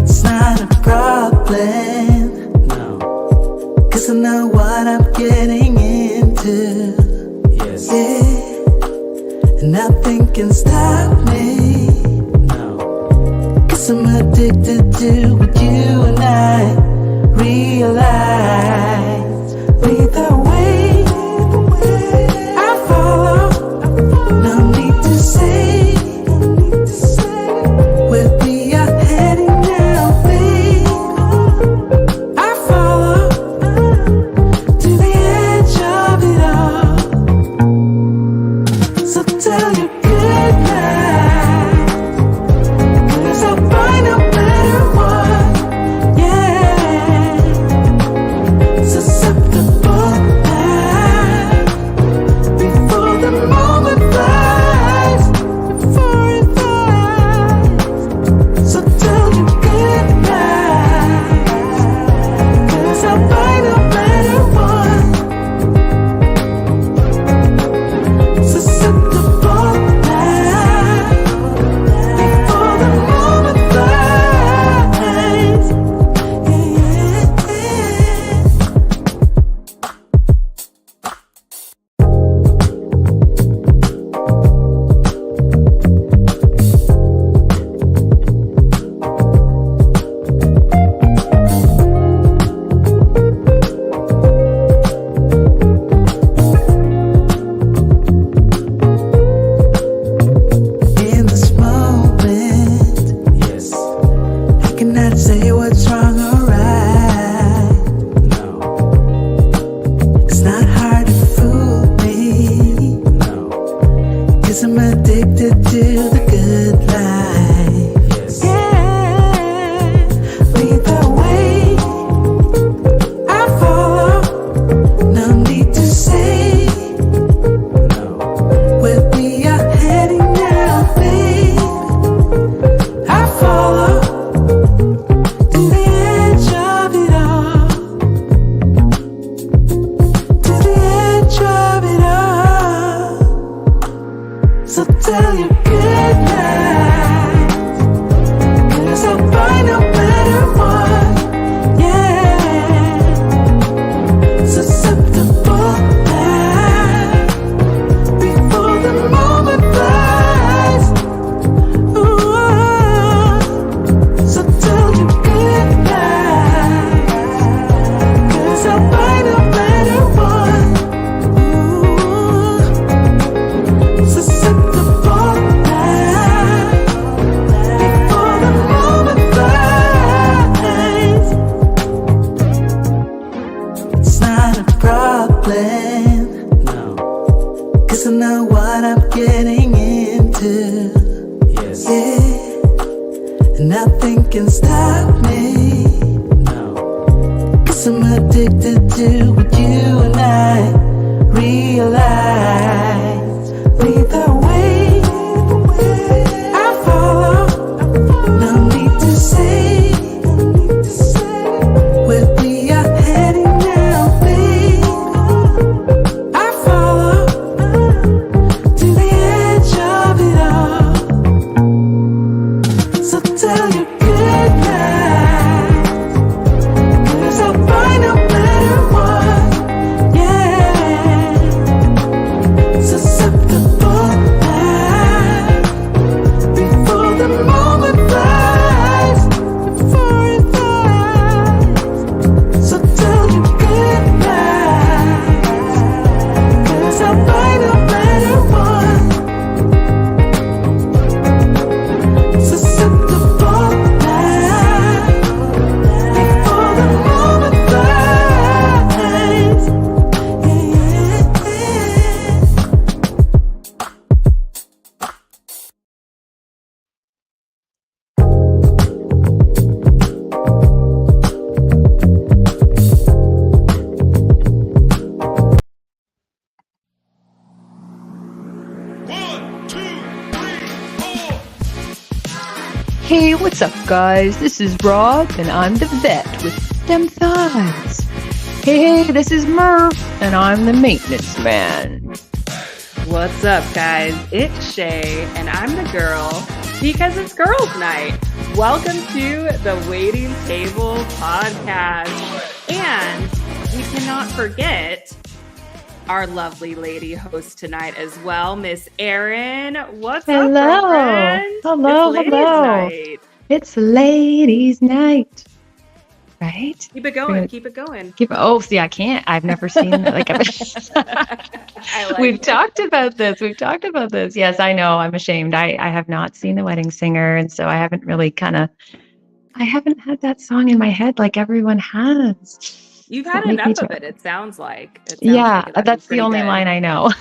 Speaker 3: It's not a problem, no. 'Cause I know what I'm getting into. Yes. Yeah. And nothing can stop me. No. 'Cause I'm addicted to what you and I realize. Lead the way, I follow. No need to say where we are heading now, babe. I follow to the edge of it all. So tell you good night. 'Cause I'll find a better one. Yeah. Susceptible now. Before the moment flies. Before it flies. So tell you good night. 'Cause I'll find a better one. Susceptible now. Before the moment flies. In this moment, yes, I cannot say what's wrong or right. No. It's not hard to fool me. No. 'Cause I'm addicted to the good life. Yes. Yeah. Lead the way, I follow. No need to say where we are heading now, babe. I follow to the edge of it all. To the edge of it all. So tell you good night. 'Cause I'll find a better one. Yeah. Susceptible now. Before the moment flies. Ooh. So tell you good night. 'Cause I'll find a better one. Ooh. Susceptible now. Before the moment flies. It's not a problem, no. 'Cause I know what I'm getting into. Yes. Yeah. And nothing can stop me. No. 'Cause I'm addicted to what you and I realize. Lead the way, I follow. No need to say where we are heading now, babe. I follow to the edge of it all. So tell you good night. 'Cause I'll find a better one. Yeah.
Speaker 1: Hey, what's up, guys? This is Rob, and I'm the vet with them thighs. Hey, this is Murph, and I'm the maintenance man.
Speaker 2: What's up, guys? It's Shea, and I'm the girl because it's girls' night. Welcome to the Waiting Table podcast. And we cannot forget our lovely lady host tonight as well, Miss Erin. What's up, girlfriend?
Speaker 1: Hello.
Speaker 2: Night.
Speaker 1: It's ladies' night. Right?
Speaker 2: Keep it going. Keep it going.
Speaker 1: I can't. I've never seen that. We've talked about this. Yes, I know. I'm ashamed. I have not seen The Wedding Singer, and so I haven't really I haven't had that song in my head like everyone has.
Speaker 2: You've had enough of it sounds like.
Speaker 1: That's the only line I know.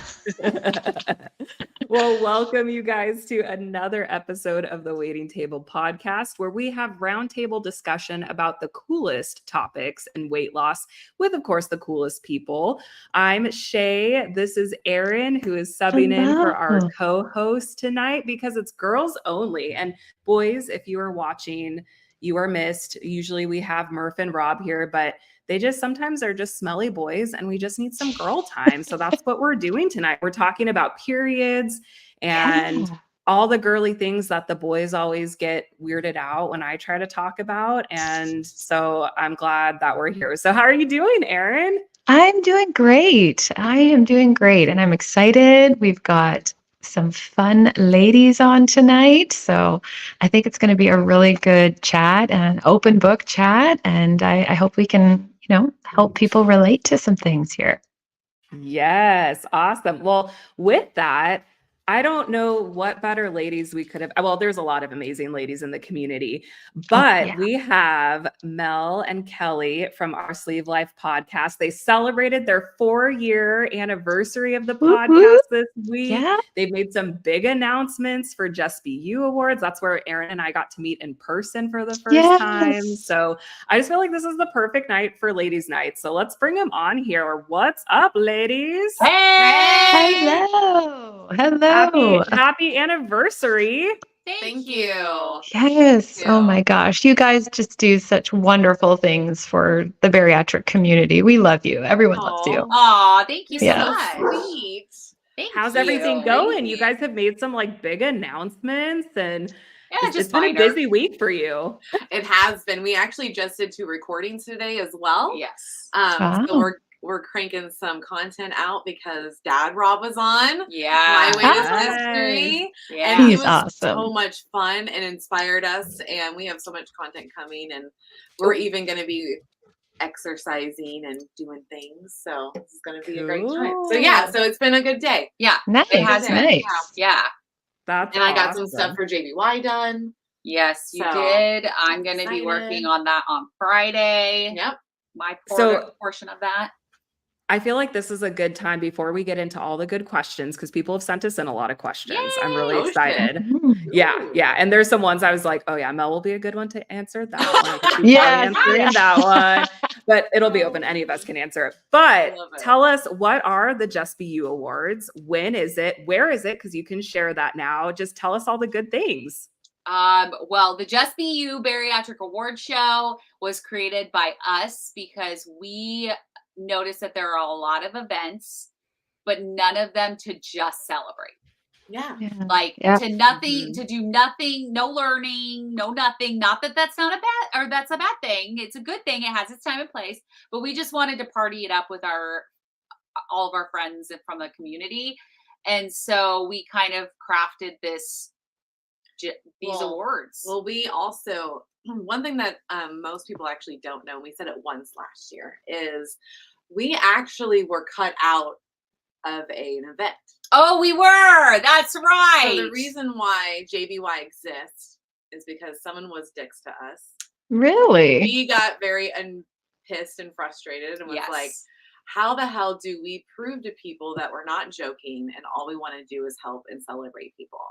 Speaker 2: Well, welcome you guys to another episode of the Waiting Table podcast, where we have roundtable discussion about the coolest topics in weight loss with, of course, the coolest people. I'm Shea. This is Erin, who is subbing in for our co-host tonight because it's girls only. And boys, if you are watching, you are missed. Usually we have Murph and Rob here, but they just sometimes are just smelly boys and we just need some girl time. So that's what we're doing tonight. We're talking about periods and all the girly things that the boys always get weirded out when I try to talk about. And so I'm glad that we're here. So how are you doing, Erin?
Speaker 1: I'm doing great. I am doing great. And I'm excited. We've got some fun ladies on tonight. So I think it's going to be a really good chat and an open book chat. And I hope we can, help people relate to some things here.
Speaker 2: Yes. Awesome. Well, with that, I don't know what better ladies we could have. Well, there's a lot of amazing ladies in the community, but we have Mel and Kellie from our Sleeve Life podcast. They celebrated their 4-year anniversary of the podcast this week. Yeah. They've made some big announcements for Just Be You Awards. That's where Erin and I got to meet in person for the first time. So I just feel like this is the perfect night for ladies' night. So let's bring them on here. What's up, ladies?
Speaker 1: Hey! Hello.
Speaker 2: Happy anniversary.
Speaker 4: Thank you.
Speaker 1: Yes. Thank you. Oh my gosh. You guys just do such wonderful things for the bariatric community. We love you. Everyone loves you.
Speaker 4: Aw, thank you so much. Sweet.
Speaker 2: How's everything going? You guys have made some big announcements and it's been a busy week for you.
Speaker 4: It has been. We actually just did 2 recordings today as well.
Speaker 2: Yes.
Speaker 4: So we're cranking some content out because Dad Rob was on.
Speaker 2: Yeah.
Speaker 4: My Latest History.
Speaker 2: Yeah.
Speaker 4: And he was
Speaker 1: awesome.
Speaker 4: So much fun and inspired us. And we have so much content coming. And we're even going to be exercising and doing things. So this is going to be a great time. So it's been a good day. Yeah.
Speaker 1: Nice.
Speaker 4: It has been.
Speaker 1: Nice.
Speaker 4: Yeah.
Speaker 2: That's
Speaker 4: I got some stuff for JBY done.
Speaker 5: Yes, you did. I'm going to be working on that on Friday.
Speaker 4: Yep.
Speaker 5: My portion of that.
Speaker 2: I feel like this is a good time before we get into all the good questions because people have sent us in a lot of questions.
Speaker 4: Yay!
Speaker 2: I'm really excited. Yeah. And there's some ones I was like, oh yeah, Mel will be a good one to answer that one. Answering that one. But it'll be open. Any of us can answer it. But tell us, what are the Just Be You Awards? When is it? Where is it? Because you can share that now. Just tell us all the good things.
Speaker 5: Well, the Just Be You Bariatric Award Show was created by us because we noticed that there are a lot of events, but none of them to just celebrate. To do nothing, no learning, no nothing. Not that that's not that's a bad thing. It's a good thing. It has its time and place, but we just wanted to party it up with all of our friends from the community. And so we kind of crafted these awards.
Speaker 4: Well, we also, one thing that most people actually don't know, and we said it once last year, is we actually were cut out of an event.
Speaker 5: Oh, we were. That's right.
Speaker 4: So the reason why JBY exists is because someone was dicks to us.
Speaker 1: Really?
Speaker 4: We got very pissed and frustrated and was like, how the hell do we prove to people that we're not joking and all we want to do is help and celebrate people?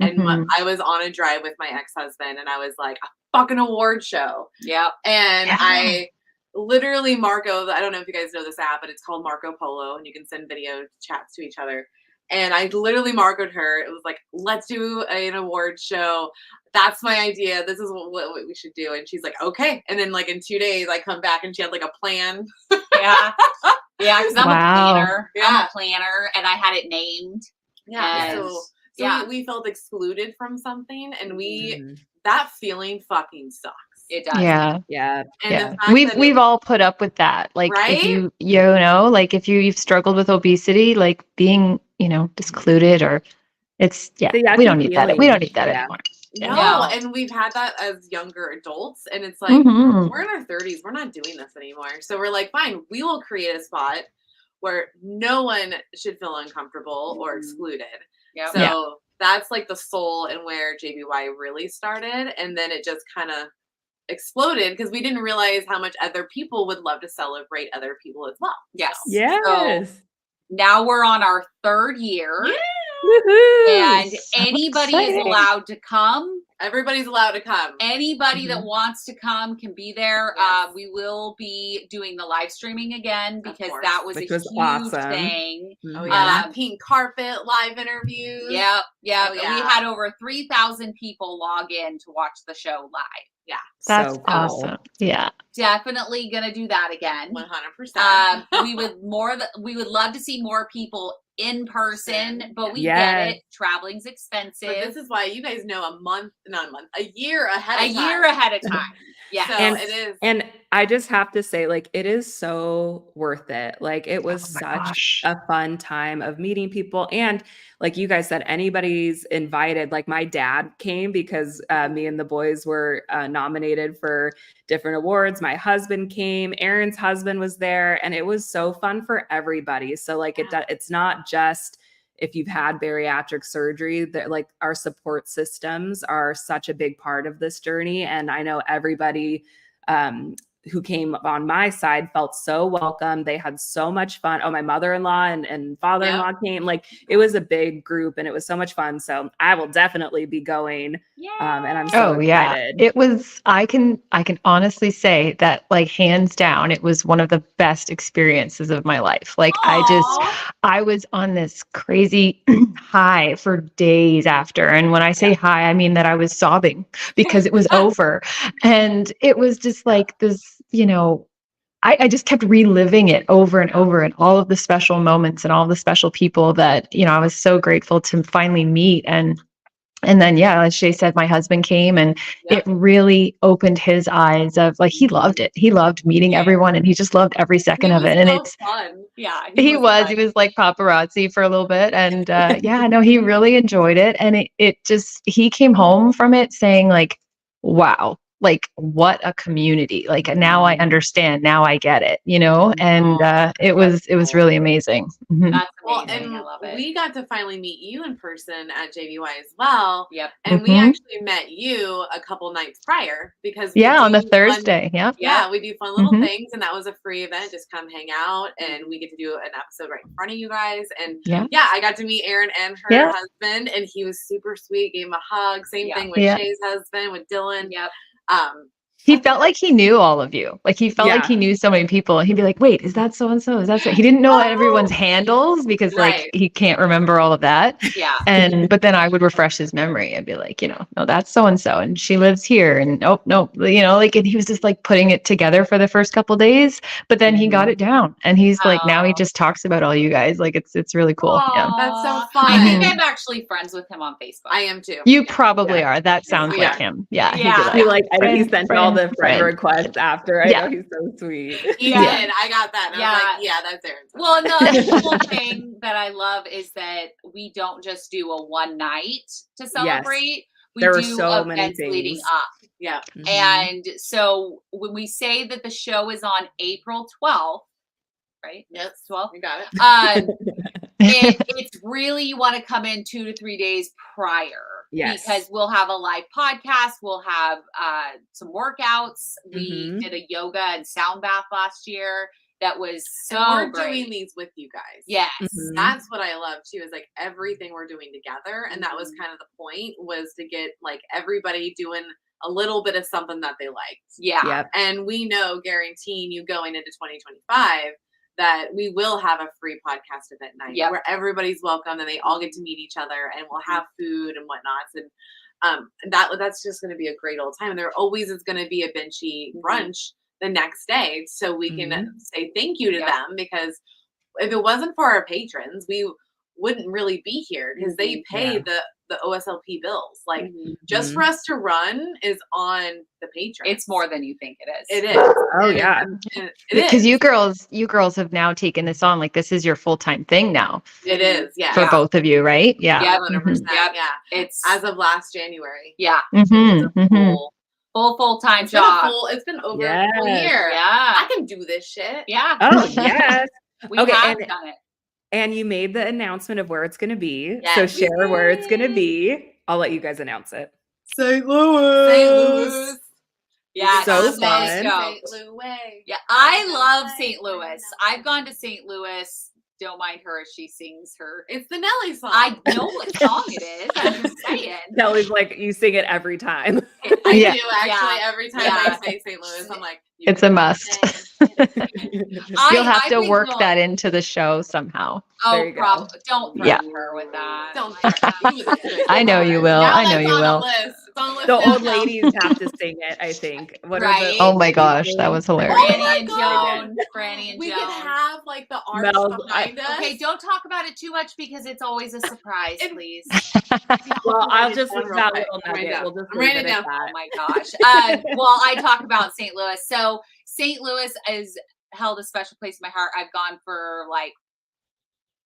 Speaker 4: And I was on a drive with my ex-husband and I was like, a fucking award show.
Speaker 5: Yep.
Speaker 4: And I literally I don't know if you guys know this app, but it's called Marco Polo and you can send video chats to each other. And I literally marked her. It was like, let's do an award show. That's my idea. This is what we should do. And she's like, okay. And then like in 2 days, I come back and she had like a plan.
Speaker 5: Yeah. Yeah, because I'm a planner.
Speaker 4: Yeah.
Speaker 5: I'm a planner, and I had it named.
Speaker 4: Yeah.
Speaker 5: And,
Speaker 4: so we felt excluded from something, and that feeling fucking sucks.
Speaker 5: It does.
Speaker 1: Yeah.
Speaker 2: Yeah.
Speaker 4: And
Speaker 1: we've all put up with that. Like if you know, like if you've struggled with obesity, like being, you know, discluded or it's we don't need that. We don't need that anymore.
Speaker 4: No, and we've had that as younger adults, and it's like we're in our 30s, we're not doing this anymore. So we're like, fine, we will create a spot where no one should feel uncomfortable or excluded. Yep. So that's like the soul and where JBY really started, and then it just kind of exploded because we didn't realize how much other people would love to celebrate other people as well.
Speaker 5: Yes.
Speaker 4: So.
Speaker 2: Yes.
Speaker 5: So now we're on our 3rd year.
Speaker 4: Yeah.
Speaker 5: And anybody is allowed to come.
Speaker 4: Everybody's allowed to come.
Speaker 5: Anybody that wants to come can be there.
Speaker 4: Yes.
Speaker 5: We will be doing the live streaming again because that was a huge
Speaker 2: awesome
Speaker 5: thing.
Speaker 4: Oh yeah, that pink carpet live interviews.
Speaker 5: Yep.
Speaker 4: Oh,
Speaker 5: We had over 3,000 people log in to watch the show live. Yeah.
Speaker 1: That's
Speaker 2: so cool.
Speaker 1: awesome. Yeah.
Speaker 5: Definitely gonna do that again.
Speaker 4: 100%.
Speaker 5: We would love to see more people in person, but we get it. Traveling's expensive.
Speaker 4: But this is why you guys know a year ahead of time.
Speaker 5: A year ahead of time. Yeah.
Speaker 4: So
Speaker 2: and,
Speaker 4: it is.
Speaker 2: And I just have to say, like, it is so worth it. Like, it was such a fun time of meeting people. And like you guys said, anybody's invited. Like my dad came because me and the boys were nominated for different awards. My husband came, Erin's husband was there, and it was so fun for everybody. So like it's not just if you've had bariatric surgery, that like our support systems are such a big part of this journey. And I know everybody who came on my side felt so welcome. They had so much fun. Oh, my mother-in-law and father-in-law came. Like it was a big group and it was so much fun. So I will definitely be going. And I'm so excited.
Speaker 1: It was, I can honestly say that like hands down, it was one of the best experiences of my life. Like I was on this crazy high for days after. And when I say high, I mean that I was sobbing because it was over. And it was just like this, you know, I just kept reliving it over and over and all of the special moments and all the special people that, you know, I was so grateful to finally meet. And then, as Shea said, my husband came and it really opened his eyes of like, he loved it. He loved meeting everyone and he just loved every second of it. And it's
Speaker 4: fun. Yeah.
Speaker 1: He was like paparazzi for a little bit. And he really enjoyed it. And he came home from it saying like, wow, like what a community. Like now I understand, now I get it, you know? And it was really amazing.
Speaker 5: Mm-hmm. That's
Speaker 4: well,
Speaker 5: amazing.
Speaker 4: and
Speaker 5: I love it.
Speaker 4: We got to finally meet you in person at JVY as well.
Speaker 5: Yep.
Speaker 4: And we actually met you a couple nights prior because
Speaker 1: on the Thursday.
Speaker 4: We do fun little things, and that was a free event. Just come hang out, and we get to do an episode right in front of you guys. And I got to meet Erin and her husband, and he was super sweet. Gave him a hug. Same thing with Shea's husband, with Dylan.
Speaker 5: Yep.
Speaker 1: He felt like he knew all of you. Like he felt like he knew so many people. He'd be like, wait, is that so-and-so? Is that so? He didn't know everyone's handles because like he can't remember all of that.
Speaker 5: Yeah.
Speaker 1: But then I would refresh his memory. I'd be like, you know, no, that's so-and-so. And she lives here. And nope. You know, like, and he was just like putting it together for the first couple of days, but then he got it down and he's like, now he just talks about all you guys. Like it's really cool.
Speaker 5: Yeah.
Speaker 4: That's so fun.
Speaker 5: I think I'm actually friends with him on Facebook.
Speaker 4: I am too.
Speaker 1: You probably are. That sounds like him. Yeah.
Speaker 2: I think he sent all the friend requests after. I know he's so sweet.
Speaker 4: He did. I got that. And I was like, that's Erin's.
Speaker 5: Well, and the cool thing that I love is that we don't just do a one night to celebrate. We
Speaker 2: there
Speaker 5: do
Speaker 2: were so many
Speaker 5: events
Speaker 2: things
Speaker 5: leading up.
Speaker 4: Yeah.
Speaker 5: Mm-hmm. And so when we say that the show is on April 12th, right?
Speaker 4: Yes,
Speaker 5: 12th.
Speaker 4: You got it.
Speaker 5: It's really, you want to come in 2 to 3 days prior.
Speaker 2: Yes.
Speaker 5: Because we'll have a live podcast. We'll have some workouts. We did a yoga and sound bath last year. That was so
Speaker 4: we're
Speaker 5: great.
Speaker 4: Doing these with you guys.
Speaker 5: Yes.
Speaker 4: Mm-hmm. That's what I love too, is like everything we're doing together. And that was kind of the point, was to get like everybody doing a little bit of something that they liked.
Speaker 5: Yeah.
Speaker 4: And we know, guaranteeing you going into 2025, that we will have a free podcast event night where everybody's welcome and they all get to meet each other, and we'll have food and whatnots. And that's just going to be a great old time. And there always is going to be a Benchy brunch the next day, so we can say thank you to them, because if it wasn't for our patrons, we wouldn't really be here, because they pay the OSLP bills. Like just for us to run is on the patrons.
Speaker 5: It's more than you think it is.
Speaker 4: It is.
Speaker 2: Oh yeah.
Speaker 1: Because you girls have now taken this on. Like, this is your full-time thing now.
Speaker 4: It is. Yeah.
Speaker 1: For both of you, right? Yeah.
Speaker 4: Yeah. 100%. Yeah.
Speaker 5: It's
Speaker 4: as of last January.
Speaker 5: Yeah. Full-time job.
Speaker 4: It's been over a full year.
Speaker 5: Yeah.
Speaker 4: I can do this shit.
Speaker 5: Yeah.
Speaker 2: Oh yes.
Speaker 5: We have done it.
Speaker 2: And you made the announcement of where it's going to be.
Speaker 5: Yes.
Speaker 2: So share where it's going to be. I'll let you guys announce it.
Speaker 4: St. Louis.
Speaker 5: Yeah.
Speaker 2: So
Speaker 5: fun.
Speaker 4: St. Louis.
Speaker 5: Yeah. I love St. Louis. I've gone to St. Louis. Don't mind her as she sings her.
Speaker 4: It's the Nelly song.
Speaker 5: I know what song it is. I'm just saying.
Speaker 2: Kelly's like, you sing it every time.
Speaker 4: I do actually every time I say St. Louis. I'm like,
Speaker 1: it's a must. You'll have to work that into the show somehow.
Speaker 5: Oh, probably. Don't threaten her with that.
Speaker 4: Don't.
Speaker 1: I know you will. I know you will.
Speaker 4: The
Speaker 2: old ladies have to sing it, I think.
Speaker 1: Oh my gosh, that was hilarious.
Speaker 5: Franny and Joan.
Speaker 4: We could have like the art behind us.
Speaker 5: Okay, don't talk about it too much because it's always a surprise, please.
Speaker 2: Well, I'll just leave that little nugget. We'll just leave it at that.
Speaker 5: Oh my gosh. Well, I talk about St. Louis. So St. Louis is held a special place in my heart. I've gone for like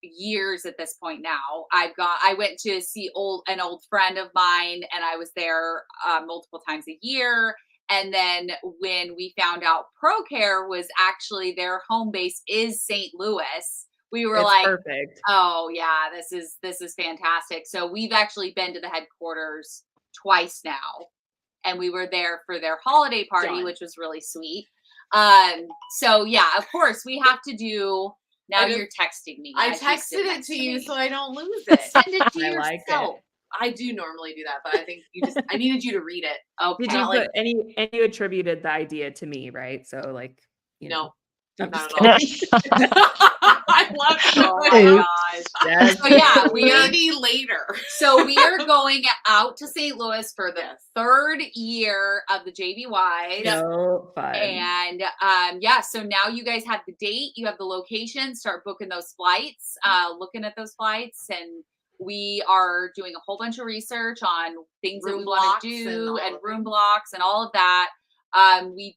Speaker 5: years at this point now. I went to see an old friend of mine, and I was there multiple times a year. And then when we found out ProCare was actually their home base is St. Louis, we were
Speaker 2: perfect.
Speaker 5: Oh yeah, this is fantastic. So we've actually been to the headquarters twice now, and we were there for their holiday party, which was really sweet. So yeah, of course we have to do. Now you're texting me.
Speaker 4: I texted it to you so I don't lose it.
Speaker 5: Send it to yourself.
Speaker 4: I do normally do that, but I think I needed you to read it.
Speaker 5: Oh,
Speaker 2: did you put and you attributed the idea to me, right? So like,
Speaker 4: no,
Speaker 2: I'm
Speaker 4: not
Speaker 2: just
Speaker 4: at all. I love it.
Speaker 5: Oh my gosh.
Speaker 2: Yes.
Speaker 5: So yeah,
Speaker 4: maybe later.
Speaker 5: So we are going out to St. Louis for the third year of the JVY.
Speaker 2: So fun.
Speaker 5: And so now you guys have the date, you have the location, start booking those flights, looking at those flights, and we are doing a whole bunch of research on things that we want to do and room blocks and all of that. We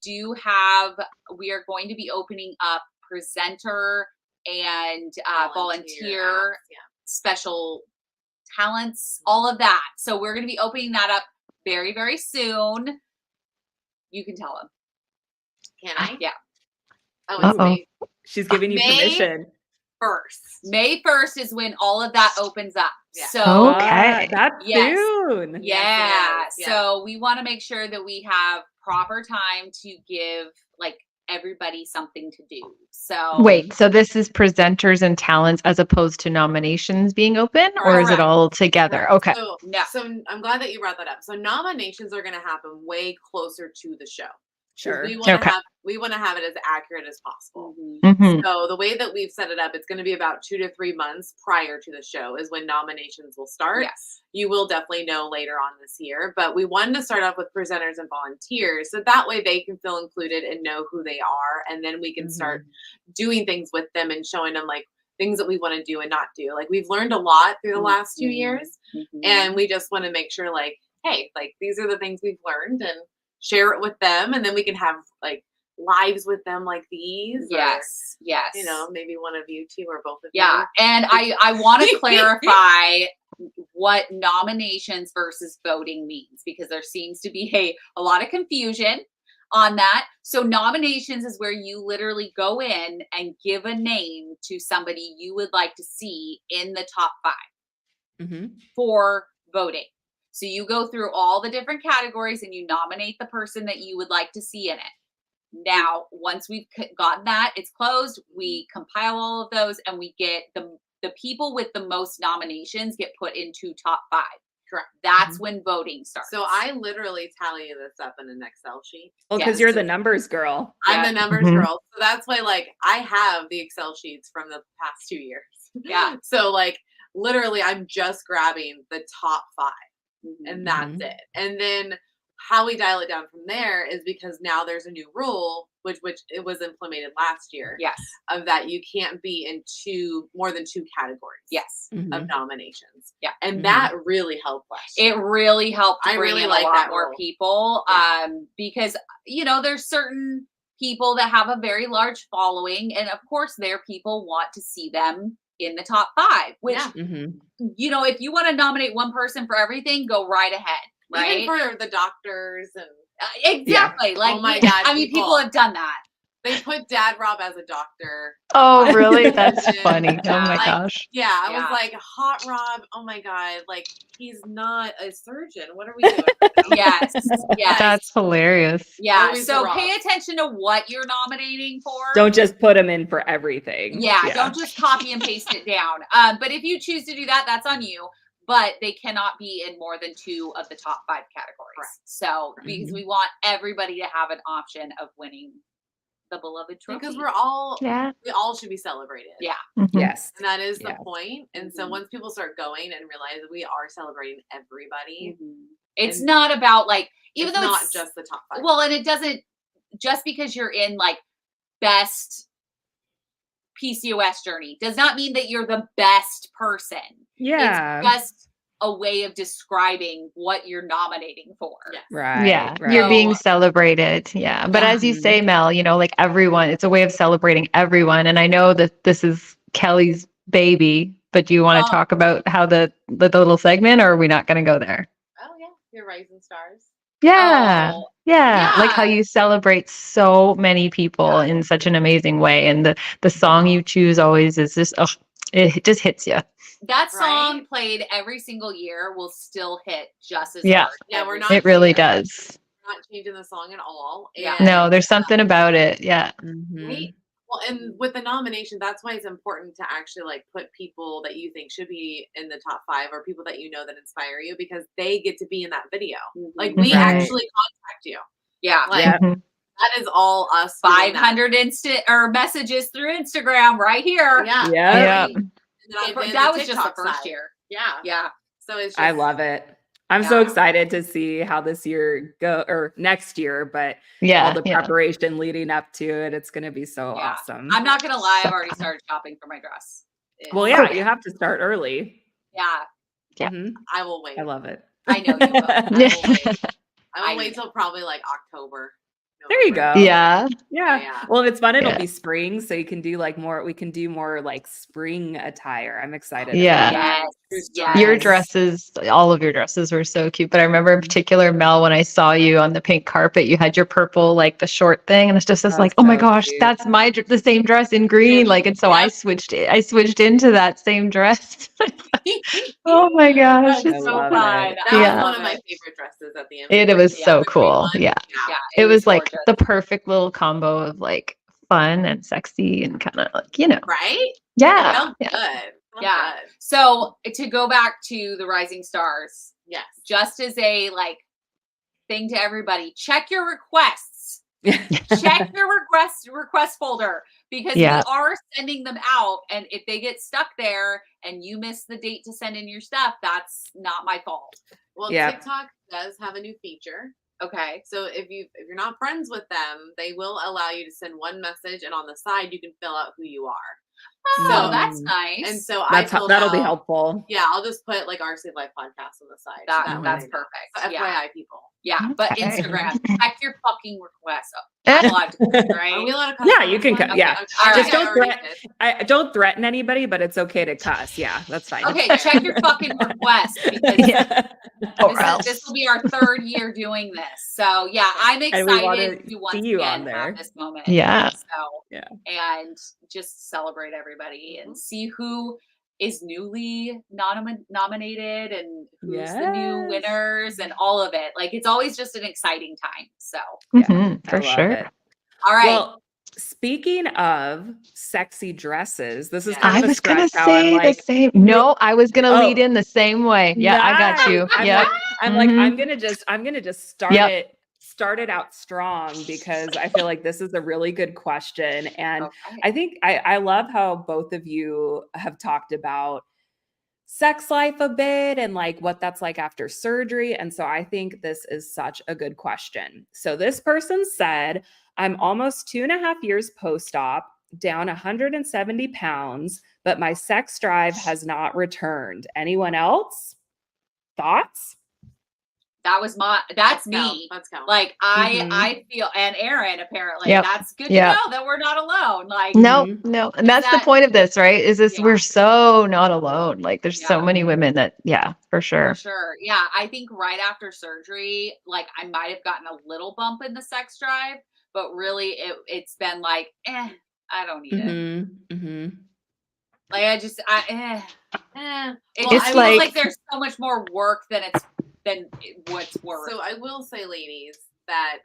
Speaker 5: are going to be opening up presenter and volunteer special talents, all of that. So we're going to be opening that up very, very soon. You can tell them.
Speaker 4: Can I?
Speaker 5: Yeah.
Speaker 4: Oh, it's me.
Speaker 2: She's giving you permission.
Speaker 5: May 1st is when all of that opens up. Yeah.
Speaker 1: So okay,
Speaker 2: that's soon.
Speaker 5: Yeah. So we want to make sure that we have proper time to give like everybody something to do. So
Speaker 1: wait, so this is presenters and talents as opposed to nominations being open, or is it all together? Okay.
Speaker 4: So I'm glad that you brought that up. So nominations are going to happen way closer to the show.
Speaker 2: Sure.
Speaker 4: We want to have it as accurate as possible.
Speaker 1: Mm-hmm.
Speaker 4: So the way that we've set it up, it's going to be about 2 to 3 months prior to the show is when nominations will start.
Speaker 5: Yes.
Speaker 4: You will definitely know later on this year, but we wanted to start off with presenters and volunteers. So that way they can feel included and know who they are. And then we can start doing things with them and showing them like things that we want to do and not do. Like we've learned a lot through the last 2 years. And we just want to make sure like, hey, like these are the things we've learned and share it with them, and then we can have like lives with them like these.
Speaker 5: Yes.
Speaker 4: You know, maybe one of you two or both of you.
Speaker 5: Yeah. And I want to clarify what nominations versus voting means, because there seems to be a lot of confusion on that. So nominations is where you literally go in and give a name to somebody you would like to see in the top 5 for voting. So you go through all the different categories and you nominate the person that you would like to see in it. Now, once we've gotten that, it's closed. We compile all of those and we get the people with the most nominations get put into top 5.
Speaker 4: Correct.
Speaker 5: That's when voting starts.
Speaker 4: So I literally tally this up in an Excel sheet.
Speaker 2: Well, because you're the numbers girl.
Speaker 4: I'm the numbers girl. So that's why, like, I have the Excel sheets from the past 2 years.
Speaker 5: Yeah.
Speaker 4: So, like, literally, I'm just grabbing the top 5, and that's it. And then how we dial it down from there is because now there's a new rule, which it was implemented last year.
Speaker 5: Yes.
Speaker 4: Of that you can't be in more than 2 categories.
Speaker 5: Yes.
Speaker 4: Of nominations.
Speaker 5: Yeah.
Speaker 4: And that really helped last year.
Speaker 5: It really helped
Speaker 4: I
Speaker 5: bring
Speaker 4: really
Speaker 5: in
Speaker 4: like
Speaker 5: a lot
Speaker 4: that
Speaker 5: more
Speaker 4: rule.
Speaker 5: people. Because, you know, there's certain people that have a very large following, and of course their people want to see them in the top 5, which, you know, if you want to nominate one person for everything, go right ahead. Right?
Speaker 4: Even for the doctors and
Speaker 5: exactly. Like,
Speaker 4: oh my God,
Speaker 5: I mean, people have done that.
Speaker 4: They put Dad Rob as a doctor.
Speaker 1: Oh, really? That's funny. Oh my gosh.
Speaker 4: Yeah, I was like, Hot Rob. Oh my God, like he's not a surgeon. What are we doing?
Speaker 5: Yes.
Speaker 1: That's hilarious.
Speaker 5: Yeah. So pay attention to what you're nominating for.
Speaker 2: Don't just put them in for everything.
Speaker 5: Yeah. Don't just copy and paste it down. But if you choose to do that, that's on you. But they cannot be in more than 2 of the top 5 categories. Right. So because we want everybody to have an option of winning the beloved trophy.
Speaker 4: Because we all should be celebrated.
Speaker 5: Yeah.
Speaker 2: Yes.
Speaker 4: And that is the point. And so once people start going and realize that we are celebrating everybody,
Speaker 5: it's not about like, even though
Speaker 4: it's not just the top 5.
Speaker 5: Well, and it doesn't, just because you're in like best PCOS journey does not mean that you're the best person.
Speaker 2: Yeah.
Speaker 5: It's just a way of describing what you're nominating for.
Speaker 4: Yes.
Speaker 2: Right.
Speaker 1: Yeah.
Speaker 2: Right.
Speaker 1: You're being celebrated. Yeah. But as you say, Mel, you know, like everyone, it's a way of celebrating everyone. And I know that this is Kelly's baby, but do you want to talk about how the little segment, or are we not going to go there?
Speaker 4: Oh yeah. Your rising stars.
Speaker 1: Yeah. Yeah. Like how you celebrate so many people in such an amazing way. And the song you choose always is just, it just hits you.
Speaker 5: That song played every single year will still hit just as
Speaker 1: Yeah.
Speaker 5: hard.
Speaker 4: Yeah, we're not.
Speaker 1: It really does.
Speaker 4: We're not changing the song at all.
Speaker 5: Yeah.
Speaker 1: No, there's something about it. Yeah.
Speaker 4: Right? Well, and with the nomination, that's why it's important to actually like put people that you think should be in the top 5 or people that you know that inspire you, because they get to be in that video. Like we actually contact you.
Speaker 5: Yeah.
Speaker 4: Like that is all us.
Speaker 5: 500 instant or messages through Instagram right here.
Speaker 4: Yeah.
Speaker 1: Yeah.
Speaker 5: That was just the first year.
Speaker 4: Yeah.
Speaker 5: Yeah.
Speaker 4: So it's just,
Speaker 2: I love it. I'm so excited to see how this year or next year, but all the preparation leading up to it, it's going to be so awesome.
Speaker 5: I'm not going to lie. I've already started shopping for my dress.
Speaker 2: Well, yeah, you have to start early.
Speaker 5: Yeah.
Speaker 1: Yeah.
Speaker 4: I will wait.
Speaker 2: I love it.
Speaker 5: I know you will.
Speaker 4: I will wait till probably like October.
Speaker 2: There you go.
Speaker 1: Yeah.
Speaker 2: Well, if it's fun, it'll be spring, so you can do like more. We can do more like spring attire. I'm excited.
Speaker 1: Yeah. Your dresses, all of your dresses were so cute. But I remember in particular, Mel, when I saw you on the pink carpet, you had your purple, like the short thing, and it's just like, oh my gosh, cute. That's the same dress in green. Like, and so I switched into that same dress. Oh my gosh,
Speaker 5: it's so fun.
Speaker 4: That was one of my favorite dresses at the end.
Speaker 1: It was so cool. Yeah. It was like the perfect little combo of like fun and sexy and kind of like, you know.
Speaker 4: Right?
Speaker 1: Yeah.
Speaker 4: It felt good.
Speaker 5: Yeah. So to go back to the Rising Stars.
Speaker 4: Yes.
Speaker 5: Just as a like thing to everybody, check your requests. Check your request folder, because we are sending them out, and if they get stuck there and you miss the date to send in your stuff, that's not my fault.
Speaker 4: Well, TikTok does have a new feature.
Speaker 5: Okay.
Speaker 4: So if you're not friends with them, they will allow you to send one message, and on the side you can fill out who you are.
Speaker 5: Oh, so that's nice.
Speaker 4: And so
Speaker 2: that'll be helpful.
Speaker 4: Yeah, I'll just put like our Save Life podcast on the side.
Speaker 5: That's perfect.
Speaker 4: So FYI, people.
Speaker 5: Yeah, but Instagram, check your fucking requests. I'm allowed to cuss, right?
Speaker 4: Are we allowed to cuss?
Speaker 2: Yeah, you can cuss. Yeah.
Speaker 4: Just
Speaker 2: don't threaten anybody, but it's okay to cuss. Yeah, that's fine.
Speaker 5: Okay, check your fucking requests, because this will be our 3rd year doing this. So yeah, I'm excited to once again have this moment.
Speaker 1: Yeah.
Speaker 5: So and just celebrate everybody and see who is newly nominated and who's the new winners and all of it. Like, it's always just an exciting time. So
Speaker 1: for sure.
Speaker 5: All right.
Speaker 2: Well, speaking of sexy dresses, this is
Speaker 4: Yeah.
Speaker 2: kind
Speaker 1: I
Speaker 2: of a
Speaker 1: was gonna
Speaker 2: stretch how I'm
Speaker 1: say the
Speaker 2: like,
Speaker 1: same. No, I was gonna lead
Speaker 2: oh,
Speaker 1: in the same way. Yeah, I got
Speaker 2: nice.
Speaker 1: you.
Speaker 2: I'm
Speaker 1: Yep.
Speaker 2: like, I'm gonna just
Speaker 1: Yep.
Speaker 2: start it out strong because I feel like this is a really good question. And
Speaker 5: Okay.
Speaker 2: I think I love how both of you have talked about sex life a bit and like what that's like after surgery. And so I think this is such a good question. So this person said, I'm almost 2.5 years post-op, down 170 pounds, but my sex drive has not returned. Anyone else? Thoughts?
Speaker 5: That's me.
Speaker 4: Let's go.
Speaker 5: Like
Speaker 2: Mhm.
Speaker 5: I feel, and Erin, apparently,
Speaker 1: Yep.
Speaker 5: that's good to
Speaker 1: Yep.
Speaker 5: know that we're not alone. Like,
Speaker 1: No,
Speaker 2: Mhm.
Speaker 1: no. And that's the
Speaker 5: that-
Speaker 1: point of this, right? Is this
Speaker 5: Yeah.
Speaker 1: we're so not alone. Like there's so
Speaker 5: Yeah.
Speaker 1: many women that, yeah, for
Speaker 5: for
Speaker 1: sure.
Speaker 5: sure. Yeah. I think right after surgery, like I might have gotten a little bump in the sex drive, but really it's been like, I don't need it.
Speaker 2: Mhm. Mhm.
Speaker 5: Like I just, it
Speaker 4: Well,
Speaker 5: just
Speaker 1: It's
Speaker 5: feels like
Speaker 1: like-
Speaker 5: there's so much more work than what's worth.
Speaker 4: So I will say, ladies, that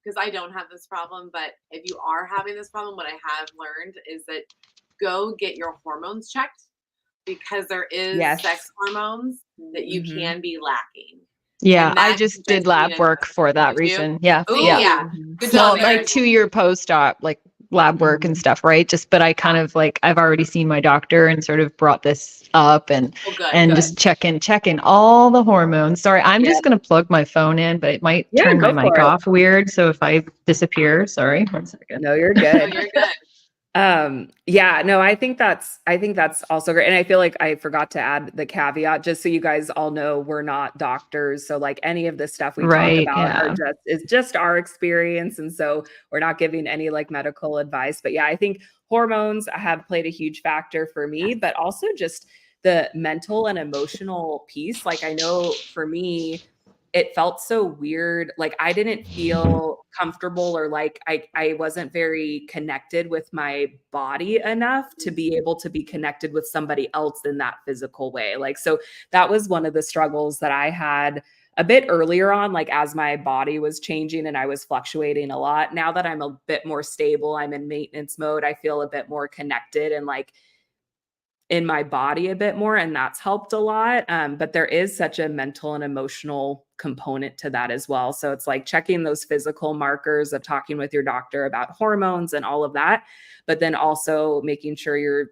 Speaker 4: because I don't have this problem, but if you are having this problem, what I have learned is that go get your hormones checked because there is
Speaker 2: Yes.
Speaker 4: sex hormones that you
Speaker 2: Mhm.
Speaker 4: can be lacking.
Speaker 1: Yeah,
Speaker 4: And
Speaker 1: I
Speaker 4: that
Speaker 1: just
Speaker 4: can
Speaker 1: did
Speaker 4: be
Speaker 1: lab
Speaker 4: an
Speaker 1: work for that
Speaker 4: Did you?
Speaker 1: reason. Yeah.
Speaker 5: Ooh,
Speaker 1: Yeah.
Speaker 4: Yeah.
Speaker 2: Mhm.
Speaker 5: Good
Speaker 1: Well,
Speaker 5: job,
Speaker 1: like
Speaker 5: Erin.
Speaker 1: 2-year post-op, like lab work and stuff, right? Just, but I kind of like, I've already seen my doctor and sort of brought this up and
Speaker 4: Well, good.
Speaker 1: and
Speaker 4: good.
Speaker 1: just checking all the hormones. Sorry, I'm just gonna plug my phone in, but it might
Speaker 2: Yeah,
Speaker 1: turn my
Speaker 2: go
Speaker 1: mic
Speaker 2: for it.
Speaker 1: off weird. So if I disappear, sorry, 1 second.
Speaker 2: No, you're
Speaker 4: Oh,
Speaker 2: good.
Speaker 4: you're good.
Speaker 2: Yeah, no, I think that's also great. And I feel like I forgot to add the caveat, just so you guys all know we're not doctors. So like any of this stuff we talk
Speaker 1: Right,
Speaker 2: about
Speaker 1: yeah.
Speaker 2: is just our experience. And so we're not giving any like medical advice. But yeah, I think hormones have played a huge factor for me, but also just the mental and emotional piece. Like I know for me, it felt so weird. Like I didn't feel comfortable or like I wasn't very connected with my body enough to be able to be connected with somebody else in that physical way. Like, so that was one of the struggles that I had a bit earlier on, like as my body was changing and I was fluctuating a lot. Now that I'm a bit more stable, I'm in maintenance mode, I feel a bit more connected and like in my body a bit more, and that's helped a lot. But there is such a mental and emotional component to that as well. So it's like checking those physical markers of talking with your doctor about hormones and all of that, but then also making sure you're,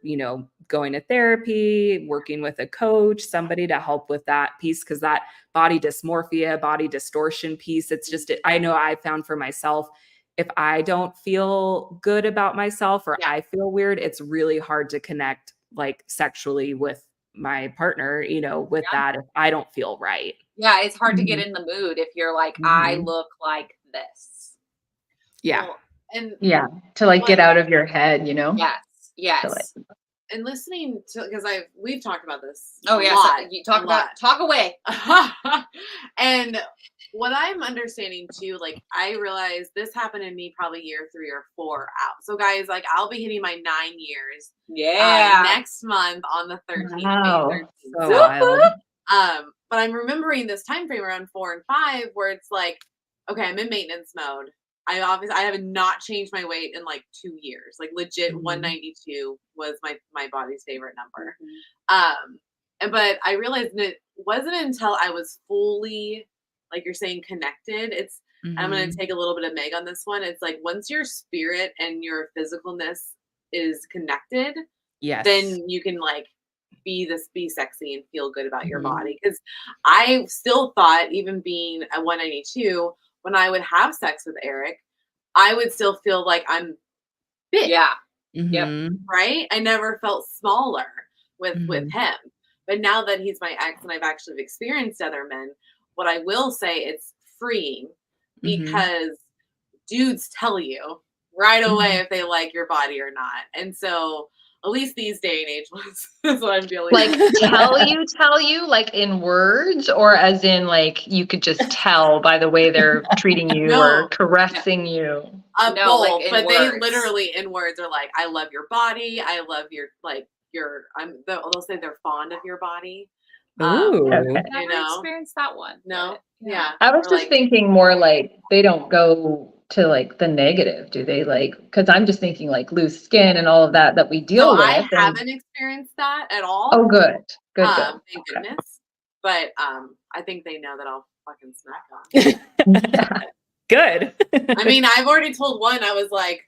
Speaker 2: going to therapy, working with a coach, somebody to help with that piece, because that body dysmorphia, body distortion piece, it's just, I know I found for myself, if I don't feel good about myself or I feel weird, it's really hard to connect like sexually with my partner, with that if I don't feel right.
Speaker 5: Yeah, it's hard to get in the mood if you're like, I
Speaker 2: Mhm.
Speaker 5: look like this.
Speaker 2: Yeah.
Speaker 4: Well, and
Speaker 1: Yeah. To like get out of your head,
Speaker 5: Yes.
Speaker 1: To, like,
Speaker 5: Yes.
Speaker 4: and listening to because we've talked about this.
Speaker 5: Oh
Speaker 4: a
Speaker 5: yeah.
Speaker 4: lot,
Speaker 5: So you talk
Speaker 4: a
Speaker 5: about talk away.
Speaker 4: lot. And what I'm understanding too, like I realized this happened in me probably year 3 or 4 out. So guys, like I'll be hitting my 9 years
Speaker 5: Yeah.
Speaker 4: next month on the 13th.
Speaker 1: Wow.
Speaker 4: May 13th.
Speaker 2: So wild.
Speaker 4: But I'm remembering this time frame around 4 and 5 where it's like, okay, I'm in maintenance mode. I have not changed my weight in like 2 years. Like legit, 192 was my body's favorite number. But I realized that it wasn't until I was fully, like you're saying, connected. I'm going to take a little bit of Meg on this one. It's like once your spirit and your physicalness is connected,
Speaker 2: Yes.
Speaker 4: then you can like be sexy and feel good about your body. Because I still thought, even being at 192, when I would have sex with Eric, I would still feel like I'm big.
Speaker 5: Yeah.
Speaker 2: Mhm.
Speaker 4: Right? I never felt smaller with him. But now that he's my ex and I've actually experienced other men, what I will say, it's freeing because dudes tell you right away if they like your body or not. And so at least these day and age is what I'm feeling.
Speaker 1: like tell you like in words, or as in like you could just tell by the way they're treating you or caressing you.
Speaker 5: No,
Speaker 4: both,
Speaker 5: like in
Speaker 4: but
Speaker 5: words.
Speaker 4: they literally in words are like, I love your body. I love your they'll say they're fond of your body.
Speaker 2: Ooh.
Speaker 1: Okay.
Speaker 5: Never experienced that one.
Speaker 4: No.
Speaker 5: but,
Speaker 4: Yeah.
Speaker 1: I was
Speaker 4: Or
Speaker 1: just
Speaker 4: like,
Speaker 1: thinking more like they don't go to like the negative? Do they like, because I'm just thinking like loose skin and all of that we deal with.
Speaker 4: I haven't experienced that at all.
Speaker 1: Oh, good.
Speaker 4: Thank goodness. But I think they know that I'll fucking smack on.
Speaker 2: Good.
Speaker 4: I mean, I've already told one, I was like,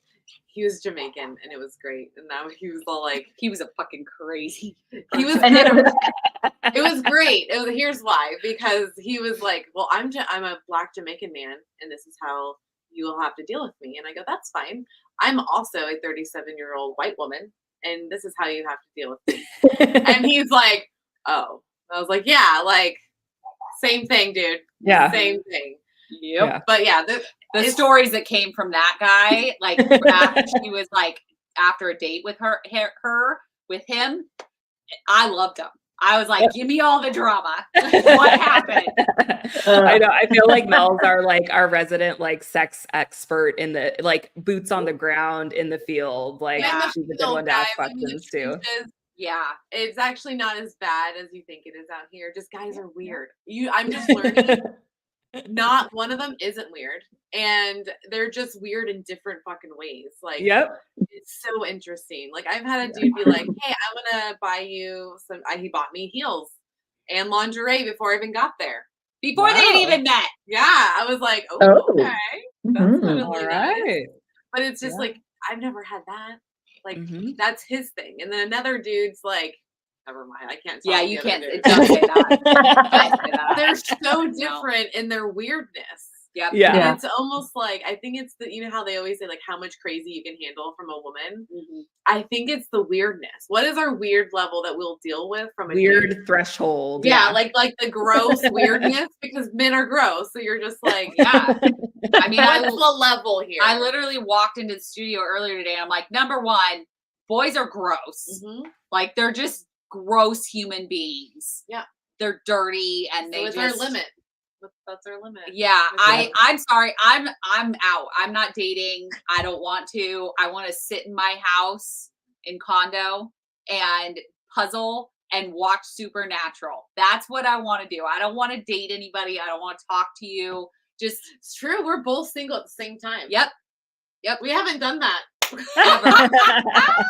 Speaker 4: he was Jamaican and it was great. And now he was all like,
Speaker 5: he was a fucking crazy.
Speaker 4: He was it was great. Here's why. Because he was like, well, I'm a Black Jamaican man and this is how you will have to deal with me. And I go, that's fine. I'm also a 37-year-old white woman and this is how you have to deal with me. And he's like, oh. I was like, yeah, like same thing, dude.
Speaker 2: Yeah.
Speaker 4: Same thing.
Speaker 5: Yep.
Speaker 2: Yeah.
Speaker 4: But yeah,
Speaker 5: the stories that came from that guy, like after she was like after a date with her with him, I loved him. I was like, give me all the drama. What happened?
Speaker 2: I know. I feel like Mel's our resident like sex expert in the like boots on the ground in the field. Like she's a good one to ask questions too.
Speaker 4: Yeah, it's actually not as bad as you think it is out here. Just guys are weird. I'm just learning. Not one of them isn't weird, and they're just weird in different fucking ways. Like, it's so interesting. Like, I've had a dude be like, "Hey, I'm gonna buy you some." He bought me heels and lingerie before I even got there.
Speaker 5: Before they had even met.
Speaker 4: Yeah, I was like, "Oh, okay, that's
Speaker 2: all right."
Speaker 4: Nice. But it's just like I've never had that. Like, that's his thing. And then another dude's like, never mind, I can't tell.
Speaker 5: Yeah, you can't. It does say that.
Speaker 4: They're so different in their weirdness.
Speaker 5: Yep.
Speaker 2: Yeah.
Speaker 4: And it's almost like, I think it's you know how they always say like how much crazy you can handle from a woman? Mm-hmm. I think it's the weirdness. What is our weird level that we'll deal with from a
Speaker 2: weird threshold?
Speaker 4: Yeah, like the gross weirdness, because men are gross. So you're just like,
Speaker 5: yeah. I mean,
Speaker 4: what's the level here?
Speaker 5: I literally walked into the studio earlier today. I'm like, number one, boys are gross. Mm-hmm. Like they're just gross human beings.
Speaker 4: Yeah.
Speaker 5: They're dirty and
Speaker 4: so
Speaker 5: they
Speaker 4: just our limit. That's our limit.
Speaker 5: Yeah, I'm sorry. I'm out. I'm not dating. I don't want to. I want to sit in my house in condo and puzzle and watch Supernatural. That's what I want to do. I don't want to date anybody. I don't want to talk to you. Just
Speaker 4: it's true. We're both single at the same time.
Speaker 5: Yep.
Speaker 4: We haven't done that.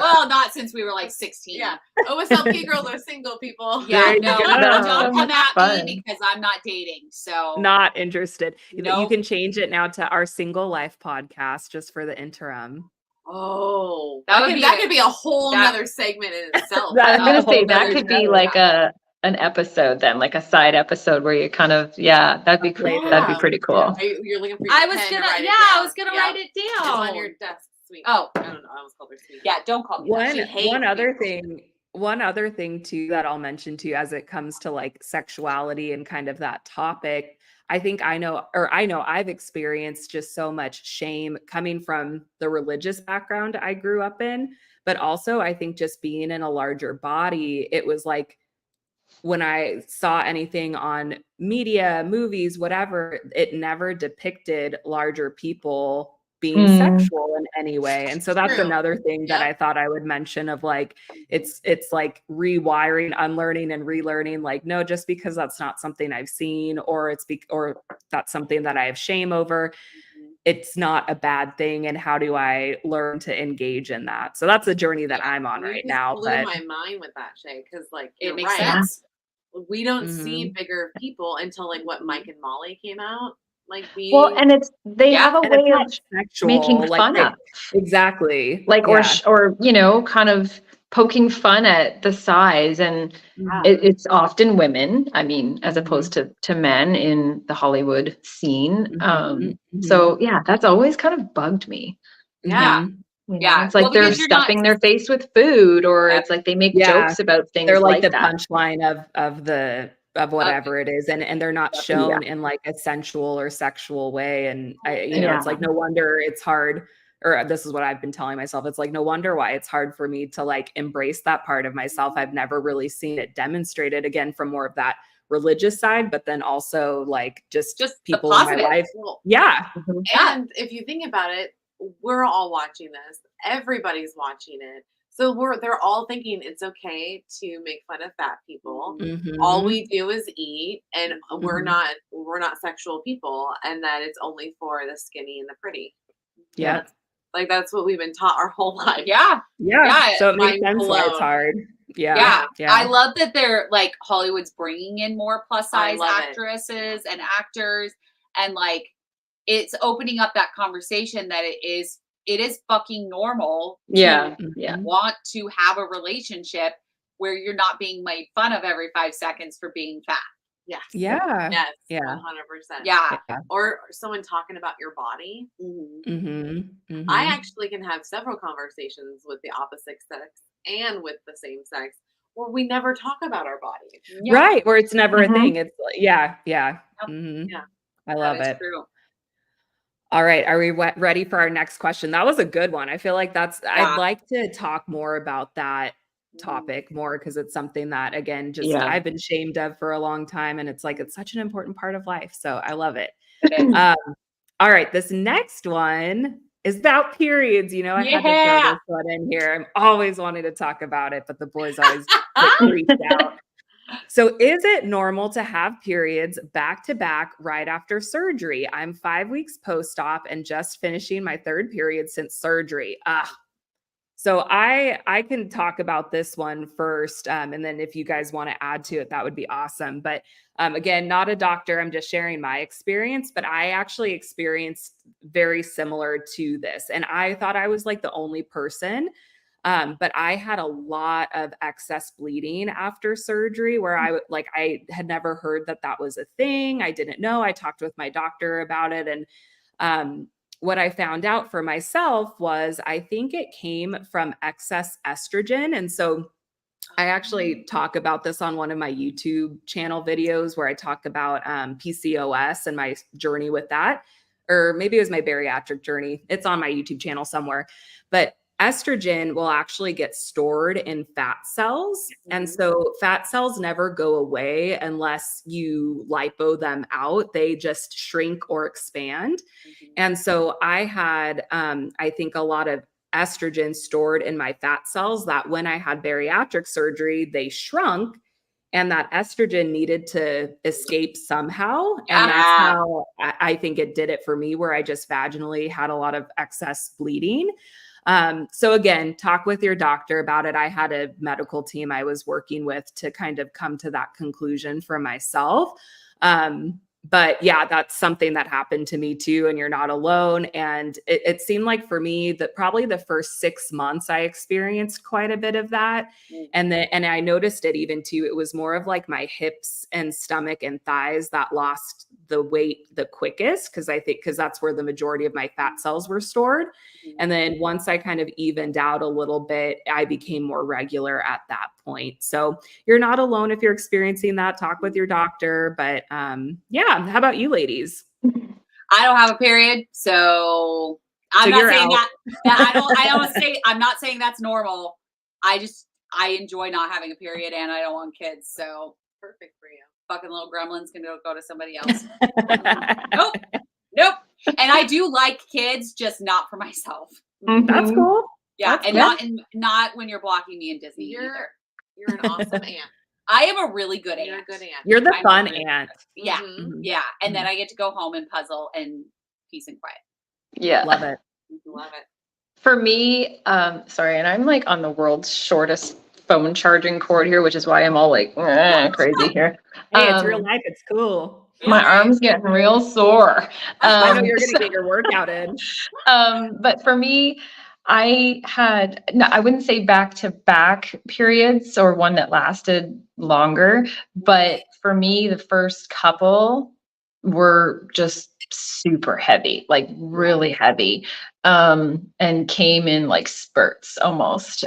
Speaker 5: Well, not since we were like 16.
Speaker 4: Yeah. OSLP girls are single people.
Speaker 5: Yeah, no, don't come at me because I'm not dating. So
Speaker 2: not interested. You can change it now to our Single Life podcast just for the interim.
Speaker 4: Oh, that could be a whole nother segment in itself.
Speaker 1: I was gonna say that could be like an episode then, like a side episode where you kind of that'd be cool. That'd be pretty cool.
Speaker 4: You're looking for your
Speaker 5: I was gonna write it down.
Speaker 4: It's on your desk. Sweet.
Speaker 5: Oh,
Speaker 4: I don't know. I almost called her sweet.
Speaker 5: Yeah, don't call me.
Speaker 2: One other thing too that I'll mention too, as it comes to like sexuality and kind of that topic, I think I know I've experienced just so much shame coming from the religious background I grew up in, but also I think just being in a larger body, it was like when I saw anything on media, movies, whatever, it never depicted larger people being sexual in any way. And so that's another thing that I thought I would mention of like, it's like rewiring, unlearning and relearning, like, no, just because that's not something I've seen, or or that's something that I have shame over, it's not a bad thing. And how do I learn to engage in that? So that's a journey that I'm on right now.
Speaker 4: Blew my mind with that, Shea, because like
Speaker 5: it makes sense.
Speaker 4: We don't see bigger people until like what Mike and Molly came out. Like
Speaker 1: and they have a way of making fun of
Speaker 2: exactly,
Speaker 1: like or kind of poking fun at the size, and it's often women. I mean, as opposed to men in the Hollywood scene. So that's always kind of bugged me.
Speaker 5: Yeah.
Speaker 1: It's like they're stuffing their face with food, or it's like they make jokes about things.
Speaker 2: They're like the
Speaker 1: that.
Speaker 2: punchline of whatever it is, and they're not shown in like a sensual or sexual way. And it's like no wonder it's hard, or this is what I've been telling myself. It's like no wonder why it's hard for me to like embrace that part of myself. I've never really seen it demonstrated, again, from more of that religious side, but then also like just people in my life. Yeah.
Speaker 4: And if you think about it, we're all watching this. Everybody's watching it. So they're all thinking it's okay to make fun of fat people.
Speaker 2: Mhm.
Speaker 4: All we do is eat, and we're
Speaker 2: Mhm.
Speaker 4: not sexual people, and that it's only for the skinny and the pretty.
Speaker 2: Yep.
Speaker 4: That's what we've been taught our whole life.
Speaker 5: Yeah.
Speaker 2: Yeah.
Speaker 5: Yeah.
Speaker 2: So it makes
Speaker 4: Mind
Speaker 2: sense why it's
Speaker 4: blown.
Speaker 2: hard. Yeah.
Speaker 5: Yeah.
Speaker 2: Yeah.
Speaker 5: I love that they're like Hollywood's bringing in more plus
Speaker 4: I
Speaker 5: size
Speaker 4: love it.
Speaker 5: actresses and actors, and like it's opening up that conversation that it is fucking normal
Speaker 1: Yeah.
Speaker 5: to
Speaker 1: Yeah.
Speaker 2: Mhm.
Speaker 5: want to have a relationship where you're not being made fun of every 5 seconds for being fat.
Speaker 4: Yes.
Speaker 2: Yeah.
Speaker 4: Yes.
Speaker 2: Yeah.
Speaker 4: 100%.
Speaker 5: Yeah.
Speaker 2: Yeah.
Speaker 4: Or someone talking about your body.
Speaker 2: Mhm. Mhm.
Speaker 4: I actually can have several conversations with the opposite sex and with the same sex where we never talk about our bodies.
Speaker 5: Yeah.
Speaker 2: Right, where it's never a
Speaker 1: Mhm.
Speaker 2: thing. It's like yeah.
Speaker 5: Yep.
Speaker 2: Mhm.
Speaker 4: Yeah.
Speaker 2: I
Speaker 5: That
Speaker 2: love
Speaker 5: is
Speaker 2: it.
Speaker 5: true.
Speaker 2: All right, are we ready for our next question? That was a good one. I feel like I'd
Speaker 5: Yeah.
Speaker 2: like to talk more about that topic more because it's something that again, just
Speaker 1: Yeah.
Speaker 2: I've been shamed of for a long time, and it's like it's such an important part of life. So I love it.
Speaker 5: It is.
Speaker 2: All right, this next one is about periods. You know, I had to throw
Speaker 5: Yeah.
Speaker 2: this one in here. I'm always wanting to talk about it, but the boys always get freaked out. So, is it normal to have periods back to back right after surgery? I'm 5 weeks post-op and just finishing my third period since surgery. So I can talk about this one first, and then if you guys want to add to it, that would be awesome. But again, not a doctor. I'm just sharing my experience, but I actually experienced very similar to this, and I thought I was like the only person. But I had a lot of excess bleeding after surgery where I had never heard that that was a thing. I didn't know. I talked with my doctor about it. And what I found out for myself was I think it came from excess estrogen. And so I actually talk about this on one of my YouTube channel videos where I talk about PCOS and my journey with that. Or maybe it was my bariatric journey. It's on my YouTube channel somewhere. But estrogen will actually get stored in fat cells. And so fat cells never go away unless you lipo them out. They just shrink or expand. And so I had, I think, a lot of estrogen stored in my fat cells that when I had bariatric surgery, they shrunk and that estrogen needed to escape somehow. And that's
Speaker 5: Yeah.
Speaker 2: how I think it did it for me, where I just vaginally had a lot of excess bleeding. So again, talk with your doctor about it. I had a medical team I was working with to kind of come to that conclusion for myself. But yeah, that's something that happened to me too. And you're not alone. And it seemed like for me that probably the first 6 months I experienced quite a bit of that. And I noticed it even too. It was more of like my hips and stomach and thighs that lost the weight the quickest. Cause that's where the majority of my fat cells were stored. And then once I kind of evened out a little bit, I became more regular at that point. So you're not alone if you're experiencing that. Talk with your doctor. But yeah, how about you ladies?
Speaker 5: I don't have a period, so I'm not saying
Speaker 2: out.
Speaker 5: I'm not saying that's normal. I enjoy not having a period and I don't want kids. So
Speaker 4: Perfect for you.
Speaker 5: fucking little gremlins can go to somebody else. Nope. And I do like kids, just not for myself.
Speaker 2: That's cool.
Speaker 5: Yeah,
Speaker 2: That's
Speaker 5: and not when you're blocking me in Disney.
Speaker 4: You're an awesome aunt.
Speaker 5: I am a really good
Speaker 4: You're a
Speaker 5: aunt.
Speaker 4: good aunt.
Speaker 2: You're the
Speaker 5: I'm
Speaker 2: fun
Speaker 5: really
Speaker 2: aunt.
Speaker 5: Yeah,
Speaker 4: Mhm.
Speaker 5: yeah. And then I get to go home and puzzle and peace and quiet.
Speaker 1: Yeah.
Speaker 2: Love it.
Speaker 4: Love it.
Speaker 1: For me, sorry, and I'm like on the world's shortest phone charging cord here, which is why I'm all like crazy here.
Speaker 2: Hey, it's real life. It's cool.
Speaker 1: My arm's getting real sore.
Speaker 2: I know you're going to get your workout in.
Speaker 1: But for me, I wouldn't say back to back periods or one that lasted longer, but for me, the first couple were just super heavy, like really heavy, and came in like spurts almost,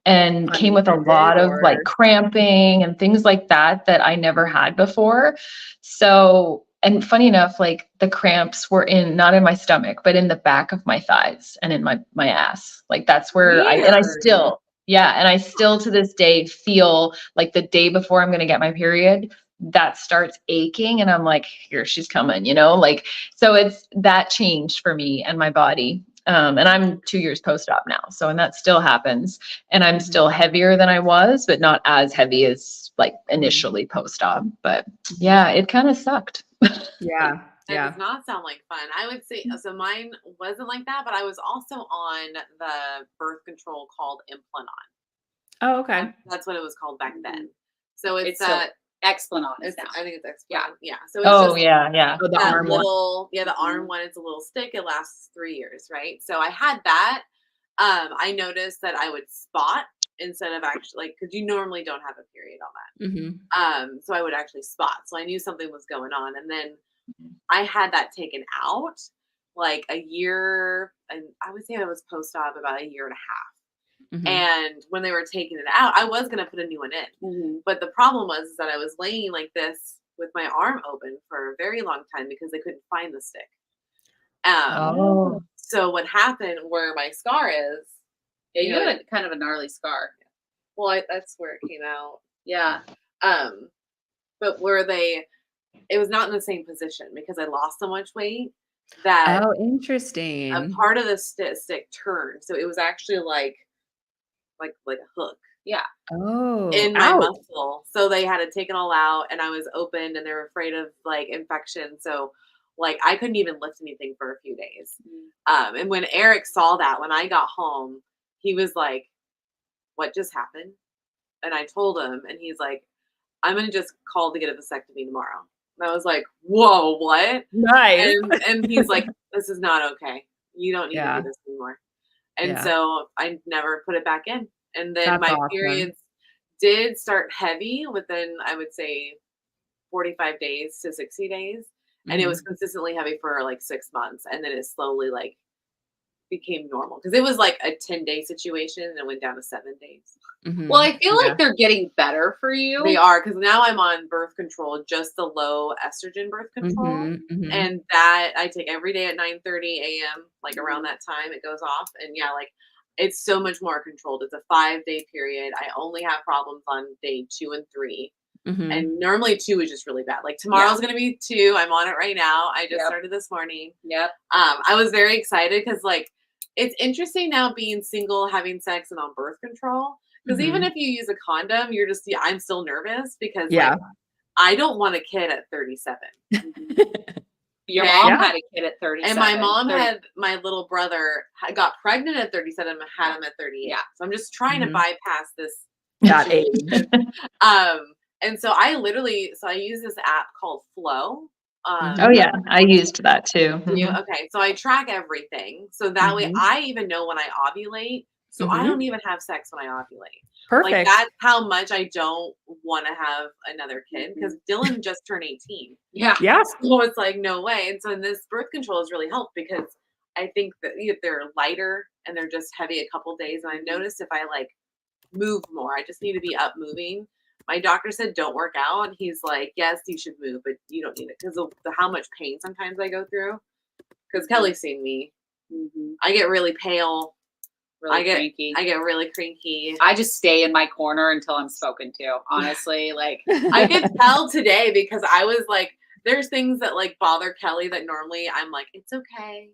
Speaker 1: and came with a lot of like cramping and things like that I never had before. So, and funny enough, like the cramps were not in my stomach, but in the back of my thighs and in my ass. Like that's where and I still to this day feel like the day before I'm going to get my period, that starts aching. And I'm like, here she's coming, like, so it's that changed for me and my body. And I'm 2 years post-op now. So, and that still happens. And I'm still heavier than I was, but not as heavy as like initially post-op. But yeah, it kind of sucked.
Speaker 2: Yeah.
Speaker 4: That does not sound like fun. I would say, so mine wasn't like that, but I was also on the birth control called Implanon.
Speaker 2: Oh, okay.
Speaker 4: That's what it was called back then. So it's
Speaker 5: Explanon
Speaker 4: it's,
Speaker 5: now.
Speaker 4: I think it's Explanon.
Speaker 5: Yeah.
Speaker 4: Yeah. So it's just
Speaker 1: yeah.
Speaker 2: Oh, the
Speaker 4: that
Speaker 2: arm one.
Speaker 4: little, the arm one. It's a little stick. It lasts 3 years, right? So I had that. I noticed that I would spot instead of actually, like, because you normally don't have a period on that.
Speaker 2: Mm-hmm.
Speaker 4: So I would actually spot. So I knew something was going on. And then I had that taken out like a year, and I would say I was post-op about a year and a half.
Speaker 2: Mm-hmm.
Speaker 4: And when they were taking it out, I was going to put a new one in. But the problem was that I was laying like this with my arm open for a very long time because they couldn't find the stick. So what happened where my scar is,
Speaker 5: Yeah, you have kind of a gnarly scar.
Speaker 4: well, that's where it came out.
Speaker 5: Yeah.
Speaker 4: But where it was not in the same position because I lost so much weight that
Speaker 2: Oh, interesting.
Speaker 4: a part of the stick turned. So it was actually like a hook.
Speaker 5: Yeah.
Speaker 2: Oh,
Speaker 4: In my muscle. So they had to take it all out, and I was open, and they were afraid of like infection. So like I couldn't even lift anything for a few days. And when Eric saw that, when I got home, he was like, "What just happened?" And I told him, and he's like, "I'm gonna just call to get a vasectomy tomorrow." And I was like, "Whoa, what?"
Speaker 2: Nice.
Speaker 4: And he's like, "This is not okay. You don't need to do this anymore." And so I never put it back in. And then
Speaker 2: That's
Speaker 4: my
Speaker 2: awesome.
Speaker 4: periods did start heavy within, I would say, 45 days to 60 days. And it was consistently heavy for like 6 months. And then it slowly like became normal because it was like a 10-day situation and it went down to 7 days.
Speaker 5: Well, I feel like they're getting better for you.
Speaker 4: They are, because now I'm on birth control, just the low estrogen birth control. And that I take every day at 9:30 a.m. Like around that time it goes off. And yeah, like it's so much more controlled. It's a 5-day period. I only have problems on day 2 and 3. And normally 2 is just really bad. Like tomorrow's going to be 2. I'm on it right now. I just started this morning. I was very excited because like it's interesting now being single, having sex, and on birth control. Because even if you use a condom, you're just, I'm still nervous because like, I don't want a kid at 37.
Speaker 5: Your mom had a kid at 37.
Speaker 4: And my mom had my little brother got pregnant at 37 and had him at 38.
Speaker 5: Yeah.
Speaker 4: So I'm just trying to bypass this.
Speaker 2: That age.
Speaker 4: And so I use this app called Flow.
Speaker 1: I used that too.
Speaker 4: Okay, so I track everything. So that way I even know when I ovulate. So I don't even have sex when I ovulate.
Speaker 2: Perfect.
Speaker 4: Like that's how much I don't want to have another kid because Dylan just turned 18.
Speaker 2: Yeah.
Speaker 4: So it's like, no way. And so this birth control has really helped because I think that they're lighter and they're just heavy a couple days. And I noticed if I like move more, I just need to be up moving. My doctor said, don't work out. And he's like, yes, you should move, but you don't need it because of how much pain sometimes I go through. Because Kelly's seen me. I get really pale.
Speaker 5: Cranky.
Speaker 4: I get really cranky.
Speaker 5: I just stay in my corner until I'm spoken to. Honestly, like
Speaker 4: I could tell today because I was like, there's things that like bother Kelly that normally I'm like, it's okay,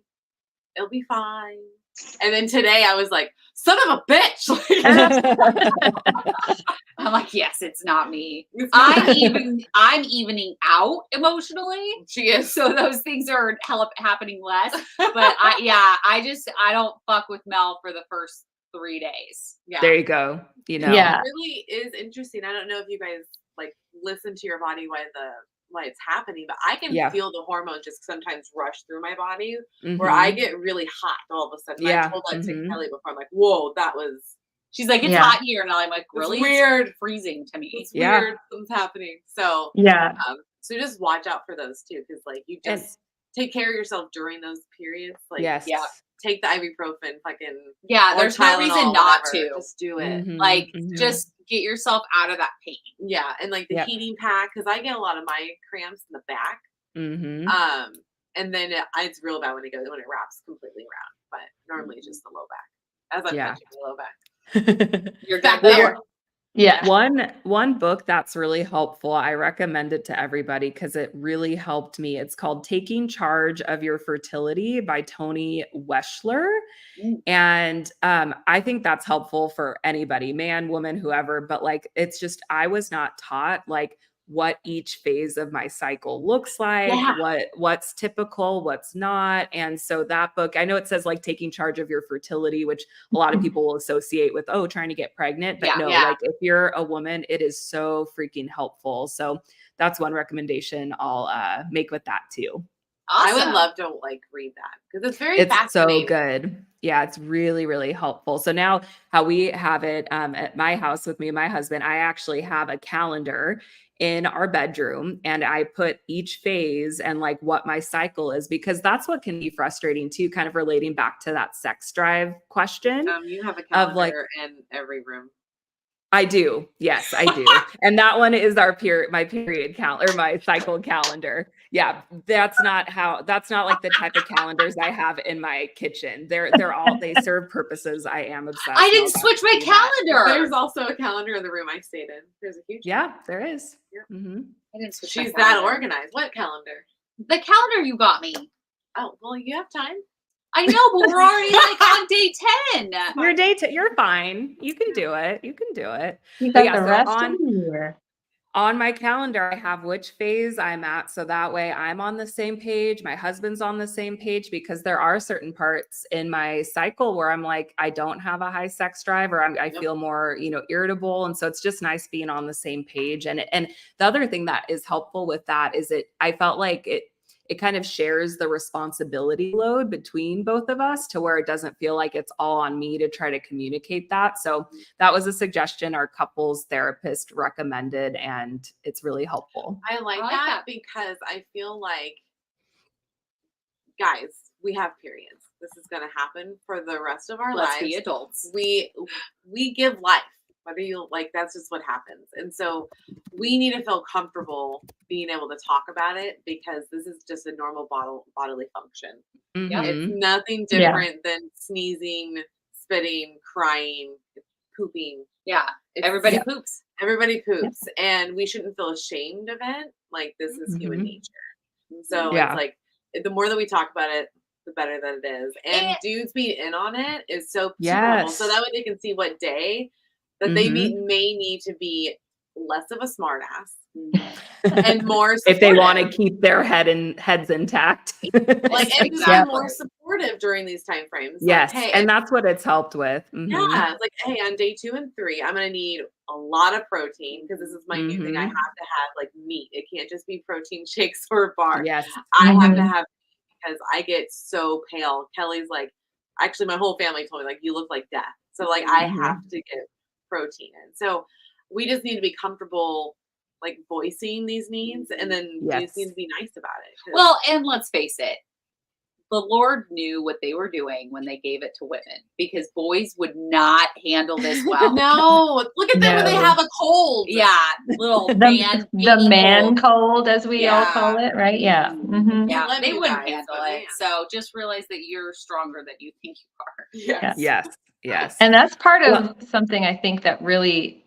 Speaker 4: it'll be fine. And then today I was like, son of a bitch.
Speaker 5: I'm like, yes, it's not me. I'm evening out emotionally.
Speaker 4: She is.
Speaker 5: So those things are happening less. But I don't fuck with Mel for the first 3 days.
Speaker 2: Yeah. There you go. You know.
Speaker 4: It really is interesting. I don't know if you guys like listen to your body why it's happening, but I can feel the hormones just sometimes rush through my body where I get really hot all of a sudden. I told that to Kelly before. I'm like, whoa, that was.
Speaker 5: She's like, it's hot here, and I'm like, really?
Speaker 4: It's weird.
Speaker 5: It's freezing to me.
Speaker 4: It's weird. Something's happening. So so just watch out for those too, because like you just take care of yourself during those periods. Like take the ibuprofen, fucking
Speaker 5: there's no reason not to.
Speaker 4: Just do it.
Speaker 5: Just get yourself out of that pain.
Speaker 4: Yeah, and like the heating pack, because I get a lot of my cramps in the back. And then it's real bad when it wraps completely around, but normally it's just the low back. As I'm touching the low back.
Speaker 5: You're back there.
Speaker 1: Yeah.
Speaker 2: One book that's really helpful, I recommend it to everybody because it really helped me. It's called Taking Charge of Your Fertility by Toni Weschler. And I think that's helpful for anybody, man, woman, whoever. But like, it's just, I was not taught like what each phase of my cycle looks like, what's typical, what's not. And so that book, I know it says like taking charge of your fertility, which a lot of people will associate with, oh, trying to get pregnant. But like if you're a woman, it is so freaking helpful. So that's one recommendation I'll make with that too.
Speaker 4: Awesome. I would love to like read that because it's very
Speaker 2: So
Speaker 4: fascinating.
Speaker 2: good. Yeah, it's really, really helpful. So now how we have it at my house with me and my husband, I actually have a calendar in our bedroom and I put each phase and like what my cycle is, because that's what can be frustrating too, kind of relating back to that sex drive question.
Speaker 4: You have a calendar in every room.
Speaker 2: I do. Yes, I do. And that one is my period calendar, my cycle calendar. Yeah. That's not like the type of calendars I have in my kitchen. They serve purposes. I am obsessed.
Speaker 5: I didn't switch my calendar.
Speaker 4: There's also a calendar in the room I stayed in. There's a huge
Speaker 2: calendar. There is.
Speaker 4: Yeah.
Speaker 2: Mm-hmm.
Speaker 5: I didn't switch.
Speaker 4: She's that organized. What calendar?
Speaker 5: The calendar you got me.
Speaker 4: Oh, well, you have time.
Speaker 5: I know, but we're already like on day 10.
Speaker 2: You're fine. You can do it. You
Speaker 1: got the rest of the year.
Speaker 2: On my calendar, I have which phase I'm at. So that way I'm on the same page. My husband's on the same page, because there are certain parts in my cycle where I'm like, I don't have a high sex drive, or I feel more, irritable. And so it's just nice being on the same page. And the other thing that is helpful with that is I felt like it kind of shares the responsibility load between both of us, to where it doesn't feel like it's all on me to try to communicate that. So that was a suggestion our couples therapist recommended, and it's really helpful.
Speaker 4: I like that because I feel like, guys, we have periods. This is going to happen for the rest of our lives.
Speaker 5: Let's be adults.
Speaker 4: We give life. Whether you like, that's just what happens. And so we need to feel comfortable being able to talk about it, because this is just a normal bodily function.
Speaker 2: Mm-hmm.
Speaker 4: It's nothing different than sneezing, spitting, crying, pooping.
Speaker 5: Yeah. Everybody poops.
Speaker 4: Everybody poops. And we shouldn't feel ashamed of it. Like, this is human nature. So it's like, the more that we talk about it, the better that it is. And dudes being in on it is so super normal. So that way they can see what day that they may need to be less of a smart ass and more supportive.
Speaker 2: If they want to keep their heads intact.
Speaker 4: And just be more supportive during these time frames.
Speaker 2: Yes. Like, hey, and that's what it's helped with. Mm-hmm.
Speaker 4: Yeah. It's like, hey, on day 2 and 3, I'm going to need a lot of protein, because this is my new thing. I have to have like meat. It can't just be protein shakes or bar.
Speaker 2: Yes.
Speaker 4: I have to have meat, because I get so pale. Kelly's like, actually, my whole family told me, like, you look like death. So like, I have to get protein in. So we just need to be comfortable like voicing these needs, and then you just need to be nice about it.
Speaker 5: Well, and let's face it, the Lord knew what they were doing when they gave it to women, because boys would not handle this well.
Speaker 4: No, look at them when they have a cold.
Speaker 5: Yeah, little
Speaker 1: the man cold, as we all call it, right? Yeah. Mm-hmm.
Speaker 5: Yeah, they wouldn't handle it. So just realize that you're stronger than you think you are.
Speaker 2: Yes.
Speaker 1: And that's part of something I think that really,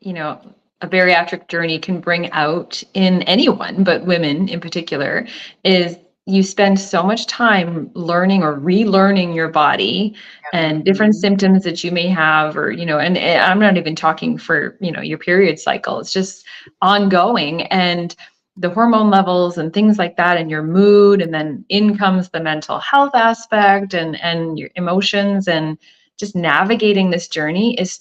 Speaker 1: a bariatric journey can bring out in anyone, but women in particular, is you spend so much time learning or relearning your body and different symptoms that you may have, or, and I'm not even talking for, your period cycle. It's just ongoing, and the hormone levels and things like that, and your mood, and then in comes the mental health aspect and your emotions, and just navigating this journey is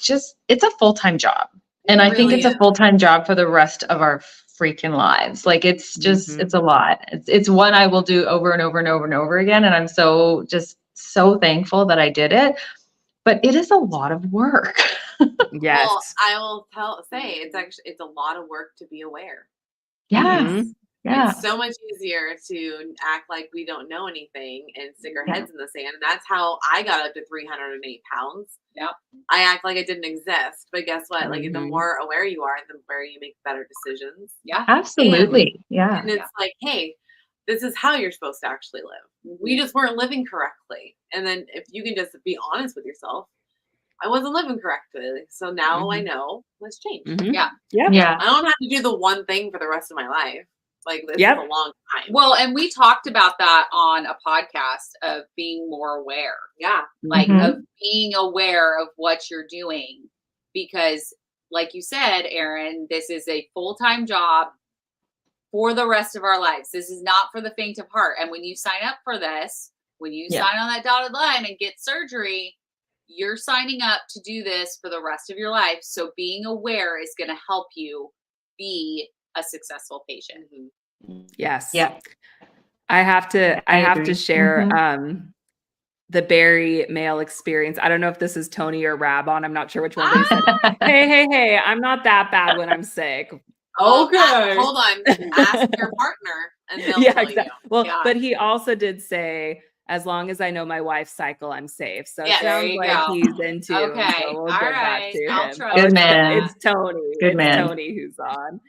Speaker 1: it's a full-time job. And I think it's a full-time job for the rest of our freaking lives. Like, it's just, it's a lot. It's one I will do over and over and over and over again. And I'm so thankful that I did it, but it is a lot of work.
Speaker 2: Yes.
Speaker 4: Well, I will say it's a lot of work to be aware.
Speaker 1: Yes. Yeah.
Speaker 4: It's so much easier to act like we don't know anything and stick our heads in the sand. And that's how I got up to 308 pounds.
Speaker 5: Yep.
Speaker 4: I act like it didn't exist. But guess what? Like, the more aware you are, the more you make better decisions.
Speaker 5: Yeah.
Speaker 1: Absolutely.
Speaker 4: And it's like, hey, this is how you're supposed to actually live. We just weren't living correctly. And then if you can just be honest with yourself, I wasn't living correctly. So now I know let's change.
Speaker 5: Yeah.
Speaker 4: I don't have to do the one thing for the rest of my life. Like this is a long time.
Speaker 5: Well, and we talked about that on a podcast of being more aware.
Speaker 4: Yeah.
Speaker 5: Like of being aware of what you're doing. Because like you said, Erin, this is a full-time job for the rest of our lives. This is not for the faint of heart. And when you sign up for this, when you sign on that dotted line and get surgery, you're signing up to do this for the rest of your life. So being aware is going to help you be a successful patient.
Speaker 2: Yes.
Speaker 1: Yeah.
Speaker 2: I have to share the Barry male experience. I don't know if this is Tony or Rabon. I'm not sure which one. But he said, hey, I'm not that bad when I'm sick.
Speaker 4: Okay. Hold on. Ask your partner and they'll tell you.
Speaker 2: Well, but he also did say, as long as I know my wife's cycle, I'm safe. So it sounds like he's into.
Speaker 5: Okay.
Speaker 2: So we'll give that to him.
Speaker 1: Good man.
Speaker 2: It's Tony.
Speaker 1: Good man.
Speaker 2: Tony who's on.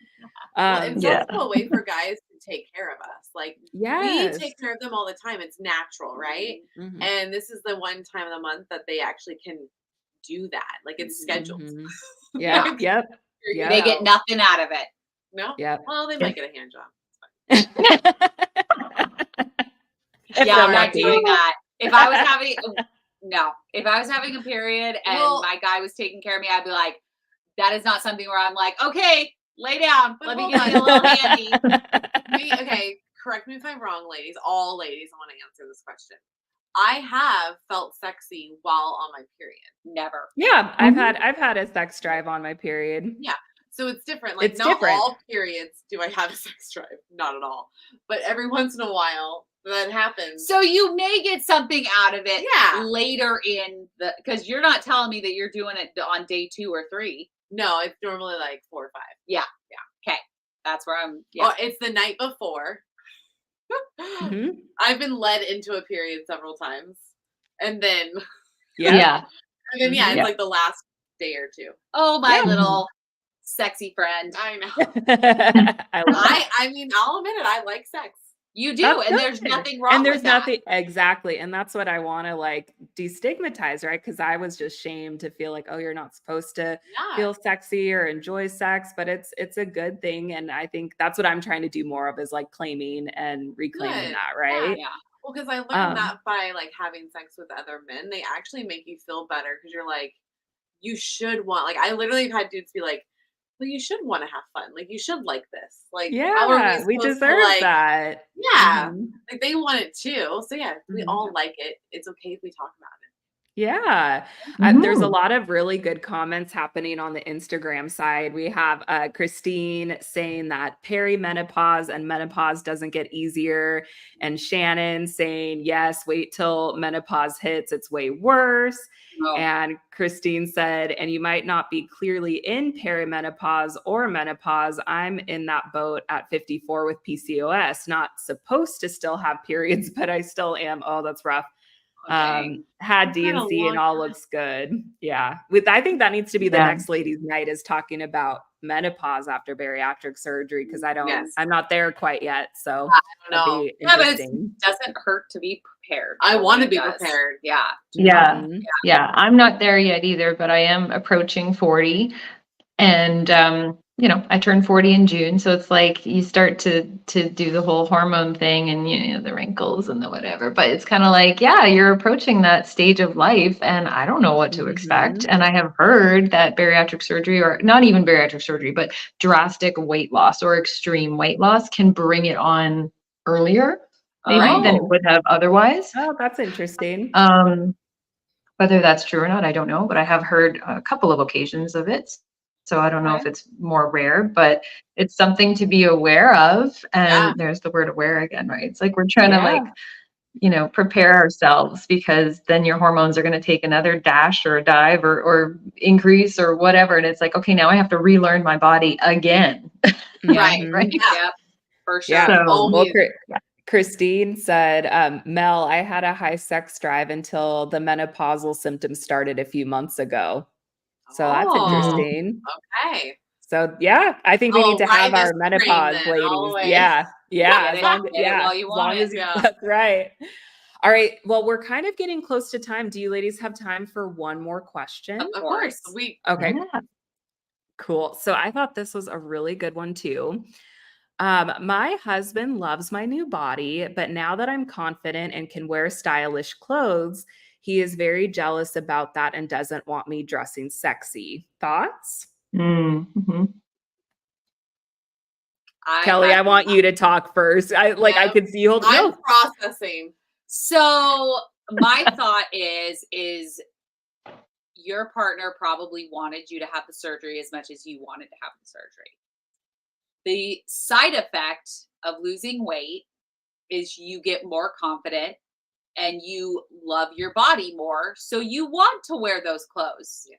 Speaker 4: Well, it's also a way for guys to take care of us. Like we take care of them all the time. It's natural, right? And this is the one time of the month that they actually can do that. Like it's scheduled.
Speaker 2: Yeah.
Speaker 5: They get nothing out of it.
Speaker 4: No.
Speaker 2: Yeah.
Speaker 4: Well, they might get a hand job.
Speaker 5: I'm not doing that. If I was having a period and my guy was taking care of me, I'd be like, that is not something where I'm like, okay, lay down. Let me get you a little handy.
Speaker 4: Okay, correct me if I'm wrong, ladies. All ladies, I want to answer this question. I have felt sexy while on my period.
Speaker 5: Never.
Speaker 2: Yeah, I've had a sex drive on my period.
Speaker 4: Yeah. So it's different. Like not all periods do I have a sex drive. Not at all. But every once in a while that happens.
Speaker 5: So you may get something out of it later in because you're not telling me that you're doing it on day 2 or 3.
Speaker 4: No, it's normally like 4 or 5.
Speaker 5: Yeah. Okay. That's where I'm.
Speaker 4: Or it's the night before. I've been led into a period several times. And then it's like the last day or 2.
Speaker 5: Oh, my little sexy friend.
Speaker 4: I know. I mean, I'll admit it, I like sex.
Speaker 5: You do, and there's nothing wrong with that.
Speaker 2: Exactly. And that's what I want to like destigmatize, right? Because I was just shamed to feel like, oh, you're not supposed to feel sexy or enjoy sex, but it's a good thing. And I think that's what I'm trying to do more of is like claiming and reclaiming that, right?
Speaker 4: Yeah. Well, because I learned that by like having sex with other men, they actually make you feel better because you're like, you should want, like, I literally have had dudes be like, well, you should want to have fun. Like, you should like this. Like, how are we
Speaker 2: deserve that.
Speaker 4: Yeah. Like, they want it too. So, we all like it. It's okay if we talk about it.
Speaker 2: Yeah. There's a lot of really good comments happening on the Instagram side. We have Christine saying that perimenopause and menopause doesn't get easier. And Shannon saying, yes, wait till menopause hits. It's way worse. Oh. And Christine said, and you might not be clearly in perimenopause or menopause. I'm in that boat at 54 with PCOS, not supposed to still have periods, but I still am. Oh, that's rough. Had D&C and all looks good. Yeah. I think that needs to be the next ladies' night is talking about menopause after bariatric surgery. Cause I'm not there quite yet. So
Speaker 5: I don't know. Yeah, but it doesn't hurt to be prepared.
Speaker 4: I want to be prepared.
Speaker 5: Yeah.
Speaker 1: Yeah. I'm not there yet either, but I am approaching 40 and, I turned 40 in June. So it's like you start to do the whole hormone thing and, the wrinkles and the whatever, but it's kind of like, you're approaching that stage of life and I don't know what to expect. And I have heard that bariatric surgery or not even bariatric surgery, but drastic weight loss or extreme weight loss can bring it on earlier maybe than it would have otherwise.
Speaker 2: Oh, that's interesting.
Speaker 1: Whether that's true or not, I don't know, but I have heard a couple of occasions of it. So I don't know if it's more rare, but it's something to be aware of. And there's the word aware again, right? It's like we're trying to prepare ourselves because then your hormones are going to take another dash or a dive or increase or whatever. And it's like, okay, now I have to relearn my body again.
Speaker 5: Right.
Speaker 4: Yeah.
Speaker 5: For sure.
Speaker 2: Yeah. Christine said, Mel, I had a high sex drive until the menopausal symptoms started a few months ago. So that's interesting.
Speaker 4: Okay.
Speaker 2: So I think we need to have our menopause ladies. Yeah. As long as that's right. All right. Well, we're kind of getting close to time. Do you ladies have time for one more question?
Speaker 5: Of course.
Speaker 2: Okay.
Speaker 1: Yeah.
Speaker 2: Cool. So I thought this was a really good one too. My husband loves my new body, but now that I'm confident and can wear stylish clothes, he is very jealous about that and doesn't want me dressing sexy. Thoughts?
Speaker 1: Mm-hmm.
Speaker 2: Kelly, I want you to talk first. I could see you holding.
Speaker 4: I'm processing.
Speaker 5: So my thought is your partner probably wanted you to have the surgery as much as you wanted to have the surgery. The side effect of losing weight is you get more confident and you love your body more. So you want to wear those clothes.
Speaker 4: Yeah.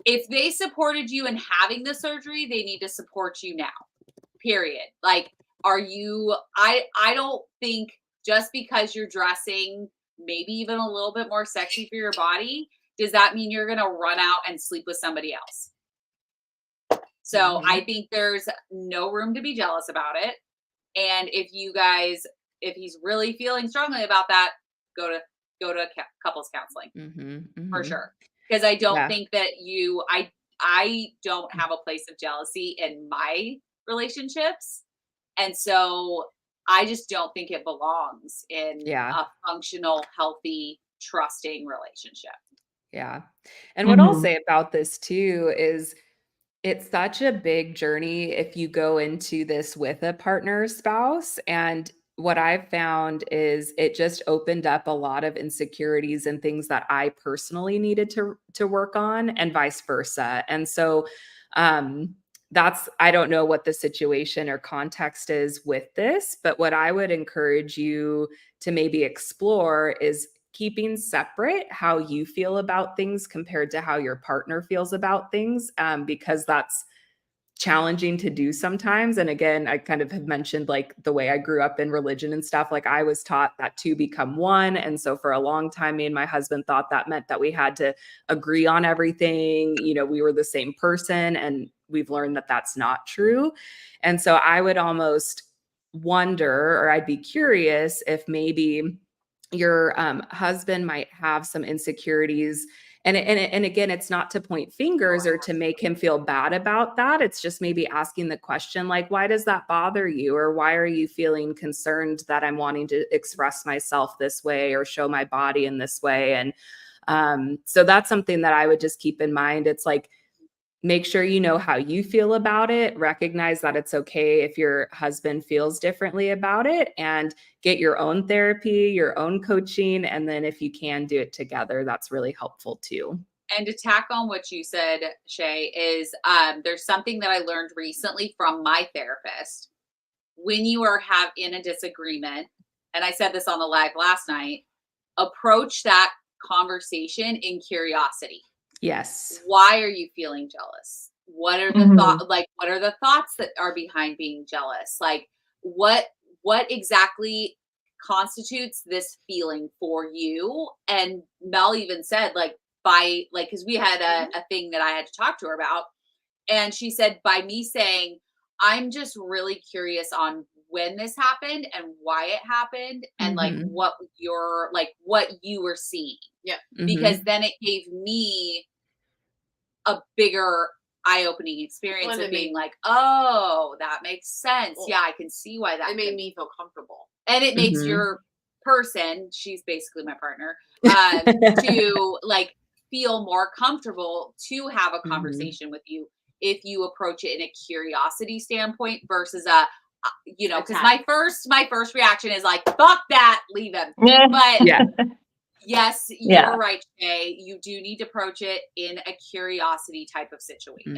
Speaker 5: If they supported you in having the surgery, they need to support you now. Period. Like, I don't think just because you're dressing maybe even a little bit more sexy for your body, does that mean you're going to run out and sleep with somebody else? So I think there's no room to be jealous about it. And if he's really feeling strongly about that, go to couples counseling for sure. Because I don't think that I don't have a place of jealousy in my relationships. And so I just don't think it belongs in a functional, healthy, trusting relationship.
Speaker 2: Yeah. And what I'll say about this too is it's such a big journey if you go into this with a partner or spouse. And what I've found is it just opened up a lot of insecurities and things that I personally needed to work on, and vice versa. And so I don't know what the situation or context is with this, but what I would encourage you to maybe explore is keeping separate how you feel about things compared to how your partner feels about things, because that's challenging to do sometimes. And again, I kind of have mentioned like the way I grew up in religion and stuff. Like I was taught that two become one. And so for a long time, me and my husband thought that meant that we had to agree on everything. You know, we were the same person, and we've learned that that's not true. And so I would almost wonder, or I'd be curious if maybe your husband might have some insecurities. And again, it's not to point fingers or to make him feel bad about that. It's just maybe asking the question, like, why does that bother you? Or why are you feeling concerned that I'm wanting to express myself this way or show my body in this way? And so that's something that I would just keep in mind. It's like, make sure you know how you feel about it, recognize that it's okay if your husband feels differently about it, and get your own therapy, your own coaching. And then if you can do it together, that's really helpful too.
Speaker 5: And to tack on what you said, Shea, is there's something that I learned recently from my therapist. When you are in a disagreement, and I said this on the live last night, approach that conversation in curiosity.
Speaker 2: Yes.
Speaker 5: Why are you feeling jealous? What are the thoughts? Like, what are the thoughts that are behind being jealous? Like, what exactly constitutes this feeling for you? And Mel even said, because we had a thing that I had to talk to her about, and she said, by me saying, I'm just really curious on when this happened and why it happened, and what you were seeing.
Speaker 4: Yeah.
Speaker 5: Because then it gave me a bigger eye-opening experience of being like, oh, that makes sense. Well, yeah, I can see why that.
Speaker 4: It made me feel comfortable.
Speaker 5: And it makes your person, she's basically my partner, to like feel more comfortable to have a conversation with you if you approach it in a curiosity standpoint versus because my first reaction is like, fuck that, leave him. But yes, you're right, Shea. You do need to approach it in a curiosity type of situation,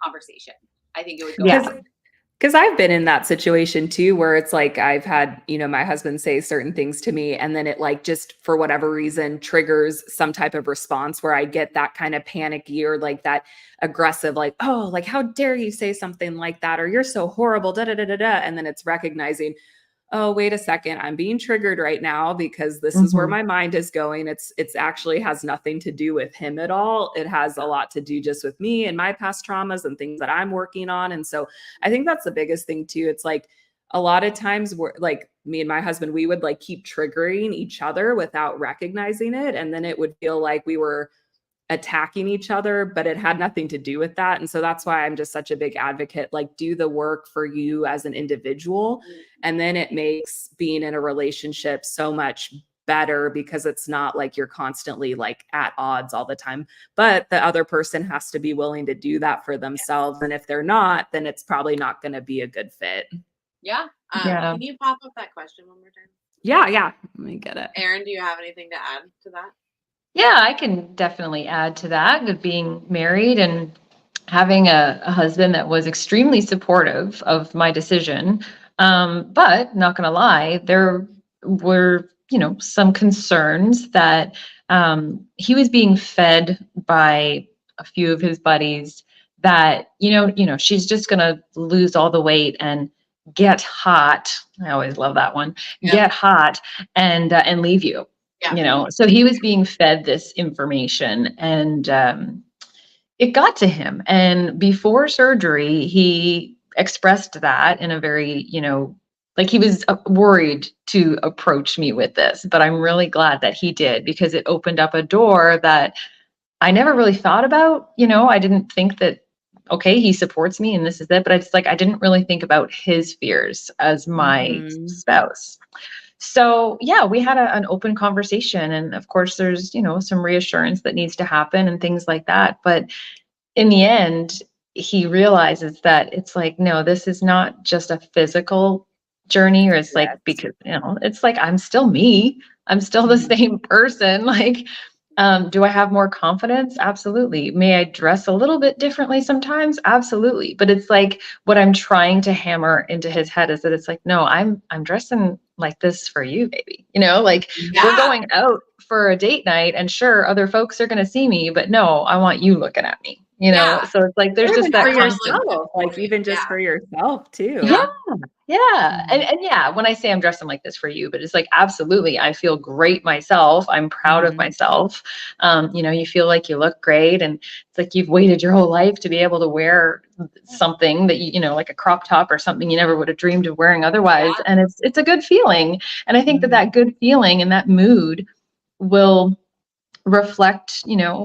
Speaker 5: conversation. I think it would go.
Speaker 2: Because I've been in that situation too, where it's like I've had, my husband say certain things to me, and then it like just for whatever reason triggers some type of response where I get that kind of panicky or like that aggressive, like, oh, like how dare you say something like that, or you're so horrible, da da da da da. And then it's recognizing, oh, wait a second, I'm being triggered right now because this is where my mind is going. It's actually has nothing to do with him at all. It has a lot to do just with me and my past traumas and things that I'm working on. And so I think that's the biggest thing too. It's like, a lot of times we're like, me and my husband, we would like keep triggering each other without recognizing it. And then it would feel like we were attacking each other, but it had nothing to do with that. And so that's why I'm just such a big advocate, like do the work for you as an individual. And then it makes being in a relationship so much better because it's not like you're constantly like at odds all the time, but the other person has to be willing to do that for themselves. And if they're not, then it's probably not going to be a good fit.
Speaker 5: Yeah.
Speaker 4: Can you pop up that question one more time?
Speaker 2: Yeah. Let me get it.
Speaker 4: Erin, do you have anything to add to that?
Speaker 1: Yeah, I can definitely add to that, of being married and having a husband that was extremely supportive of my decision. But not going to lie, there were, some concerns that he was being fed by a few of his buddies that, she's just going to lose all the weight and get hot. I always love that one. Yeah. Get hot and leave you. Yeah. So he was being fed this information, and it got to him. And before surgery, he expressed that in a very, like he was worried to approach me with this, but I'm really glad that he did, because it opened up a door that I never really thought about. I didn't think that, okay, he supports me and this is it, but I didn't really think about his fears as my spouse. So yeah, we had an open conversation, and of course there's, some reassurance that needs to happen and things like that. But in the end, he realizes that it's like, no, this is not just a physical journey, or it's like, because, it's like, I'm still me. I'm still the same person. Like, do I have more confidence? Absolutely. May I dress a little bit differently sometimes? Absolutely. But it's like, what I'm trying to hammer into his head is that it's like, no, I'm dressing like this for you, baby. We're going out for a date night, and sure, other folks are going to see me, but no, I want you looking at me, So it's like, there's just that
Speaker 2: for yourself, like even just for yourself too.
Speaker 1: Yeah. And yeah, when I say I'm dressing like this for you, but it's like, absolutely, I feel great myself. I'm proud of myself. You feel like you look great, and it's like you've waited your whole life to be able to wear something that like a crop top or something you never would have dreamed of wearing otherwise. And it's a good feeling. And I think that good feeling and that mood will reflect,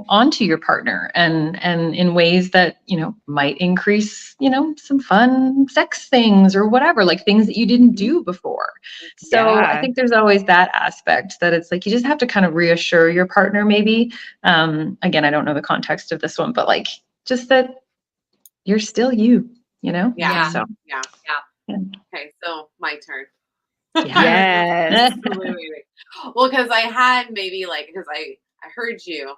Speaker 1: onto your partner, and in ways that, might increase, some fun sex things or whatever, like things that you didn't do before. So I think there's always that aspect that it's like, you just have to kind of reassure your partner, maybe. Again, I don't know the context of this one, but like, just that you're still you,
Speaker 5: Yeah.
Speaker 1: So
Speaker 4: yeah. Okay, so my turn.
Speaker 2: Yes.
Speaker 4: Well, because I had because I heard you,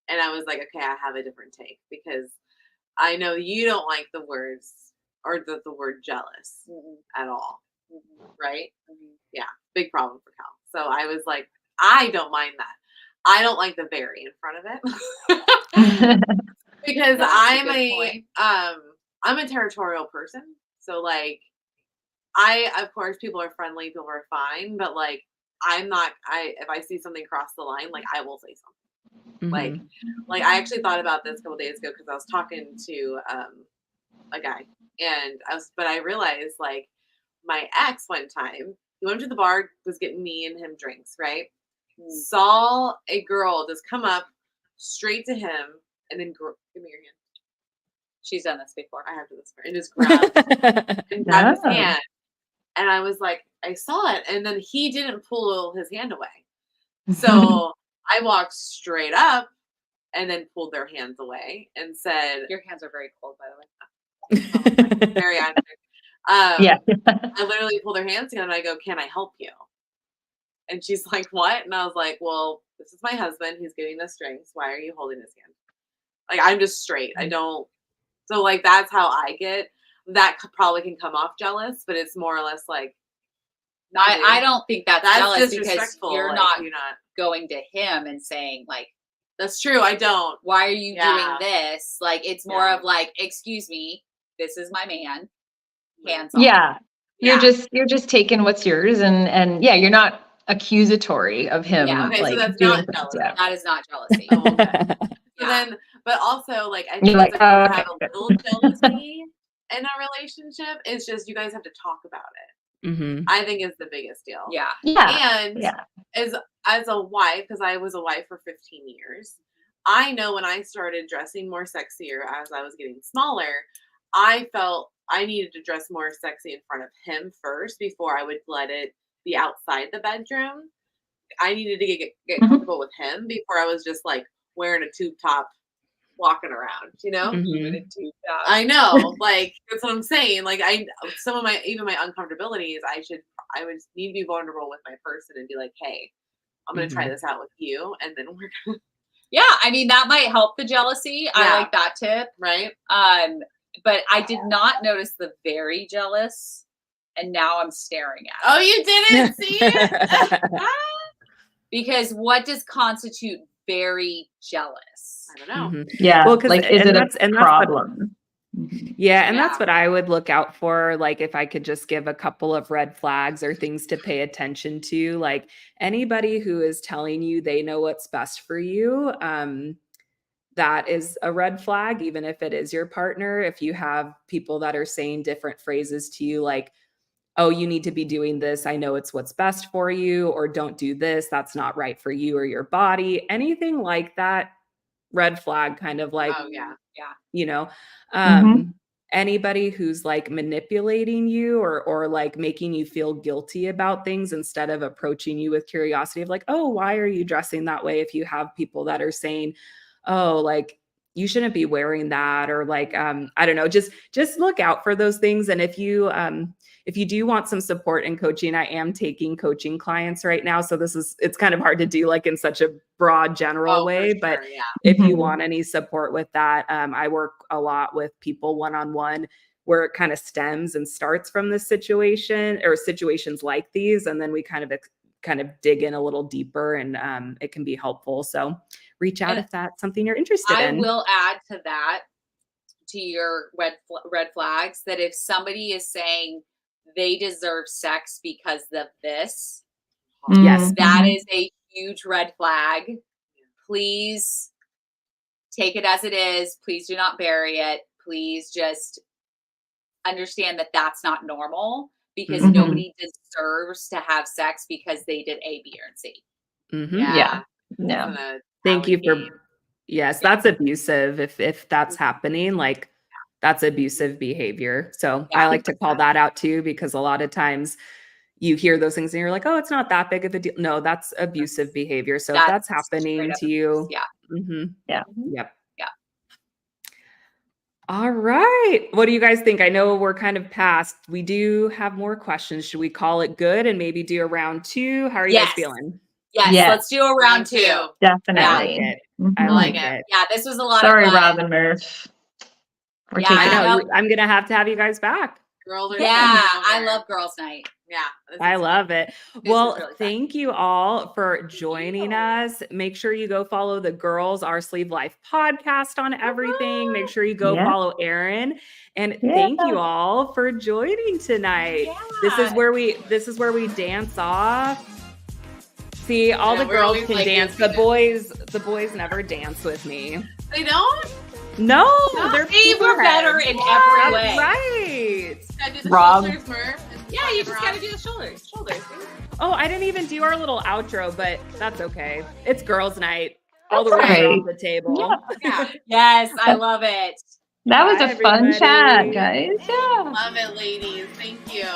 Speaker 4: and I was like, okay, I have a different take, because I know you don't like the words or the word jealous at all, right? Yeah, big problem for Cal. So I was like, I don't mind that. I don't like the very in front of it because I'm a territorial person. So like, of course, people are friendly, people are fine, but like, if I see something cross the line, like I will say something. Like I actually thought about this a couple days ago, because I was talking to a guy, and I realized, like, my ex one time, he went to the bar, was getting me and him drinks, right? Saw a girl just come up straight to him and then give me your hand.
Speaker 5: She's done this before.
Speaker 4: I have to this, and just grabbed his hand. And I was like, I saw it, and then he didn't pull his hand away. So I walked straight up and then pulled their hands away and said,
Speaker 5: "Your hands are very cold, by the way."
Speaker 4: Very active. I literally pulled their hands together and I go, "Can I help you?" And she's like, "What?" And I was like, "Well, this is my husband. He's getting us drinks. Why are you holding his hand?" Like, I'm just straight. I don't. So like, that's how I get. That probably can come off jealous, but it's more or less like,
Speaker 5: I don't think that's jealous, because you're not going to him and saying like,
Speaker 4: that's true. I don't.
Speaker 5: Why are you doing this? Like, it's more of like, excuse me, this is my man. Hands off.
Speaker 1: Yeah. You're just taking what's yours, and you're not accusatory of him.
Speaker 5: Yeah.
Speaker 4: Okay,
Speaker 1: like,
Speaker 4: so that's not jealousy.
Speaker 5: Yeah. That is not jealousy.
Speaker 4: So then, but also like, I think it's like, have a little jealousy, in a relationship is just you guys have to talk about it.
Speaker 2: Mm-hmm.
Speaker 4: I think is the biggest deal.
Speaker 5: Yeah.
Speaker 4: And as a wife, because I was a wife for 15 years, I know when I started dressing more sexier as I was getting smaller, I felt I needed to dress more sexy in front of him first before I would let it be outside the bedroom. I needed to get comfortable with him before I was just like wearing a tube top walking around, you know?
Speaker 2: Mm-hmm.
Speaker 4: I know, like that's what I'm saying. Like some of my even my uncomfortabilities, I would need to be vulnerable with my person and be like, hey, I'm gonna try this out with you, and then we're gonna.
Speaker 5: Yeah, I mean that might help the jealousy. I like that tip,
Speaker 4: right?
Speaker 5: But I did not notice the very jealous, and now I'm staring at it.
Speaker 4: Oh, you didn't see it?
Speaker 5: Because what does constitute very jealous?
Speaker 4: I don't know.
Speaker 2: Mm-hmm.
Speaker 1: Yeah.
Speaker 2: Well,
Speaker 1: like, is it a problem?
Speaker 2: And that's what I would look out for. Like, if I could just give a couple of red flags or things to pay attention to, like anybody who is telling you they know what's best for you, that is a red flag, even if it is your partner. If you have people that are saying different phrases to you, like, oh, you need to be doing this, I know it's what's best for you, or don't do this, that's not right for you or your body, anything like that, red flag, kind of like,
Speaker 4: oh yeah,
Speaker 2: you know, anybody who's like manipulating you or like making you feel guilty about things instead of approaching you with curiosity of like, oh, why are you dressing that way? If you have people that are saying, oh, like you shouldn't be wearing that, or like, I don't know, just look out for those things. And if you do want some support and coaching, I am taking coaching clients right now. So it's kind of hard to do like in such a broad general way, but if you want any support with that, I work a lot with people one-on-one where it kind of stems and starts from this situation or situations like these. And then we kind of dig in a little deeper, and it can be helpful. So reach out if that's something you're interested in.
Speaker 5: I will add to that, to your red flags, that if somebody is saying they deserve sex because of this,
Speaker 2: yes,
Speaker 5: that is a huge red flag. Please take it as it is. Please do not bury it. Please just understand that that's not normal, because nobody deserves to have sex because they did A, B, or C.
Speaker 1: No.
Speaker 2: Thank you for, yes, that's abusive. If that's happening, like that's abusive behavior. So I like to call that out too, because a lot of times you hear those things and you're like, oh, it's not that big of a deal. No, that's abusive behavior. So if that's happening to you. Yep. All right. What do you guys think? I know we're kind of past. We do have more questions. Should we call it good and maybe do a round 2? How are you guys feeling?
Speaker 5: Yes, let's do a round 2.
Speaker 1: Definitely.
Speaker 2: I like it.
Speaker 5: Yeah, this was a lot
Speaker 1: Sorry,
Speaker 5: of fun.
Speaker 1: Robin Murph.
Speaker 2: I know. I'm going to have you guys back.
Speaker 5: I love girls' night.
Speaker 2: I love it. Well, really thank you all for joining us. Make sure you go follow the Girls Our Sleeve Life podcast on everything. Make sure you go follow Erin. And thank you all for joining tonight. This is where we dance off. See, all the girls can dance. The boys never dance with me.
Speaker 4: They don't?
Speaker 2: No,
Speaker 5: we're better in every way.
Speaker 2: Right.
Speaker 1: Rob.
Speaker 5: Yeah, you just gotta do the shoulders.
Speaker 2: Oh, I didn't even do our little outro, but that's okay. It's girls' night. All the rules are on the table.
Speaker 5: Yes, I love it.
Speaker 1: That was a fun chat, guys.
Speaker 4: Love it, ladies. Thank you.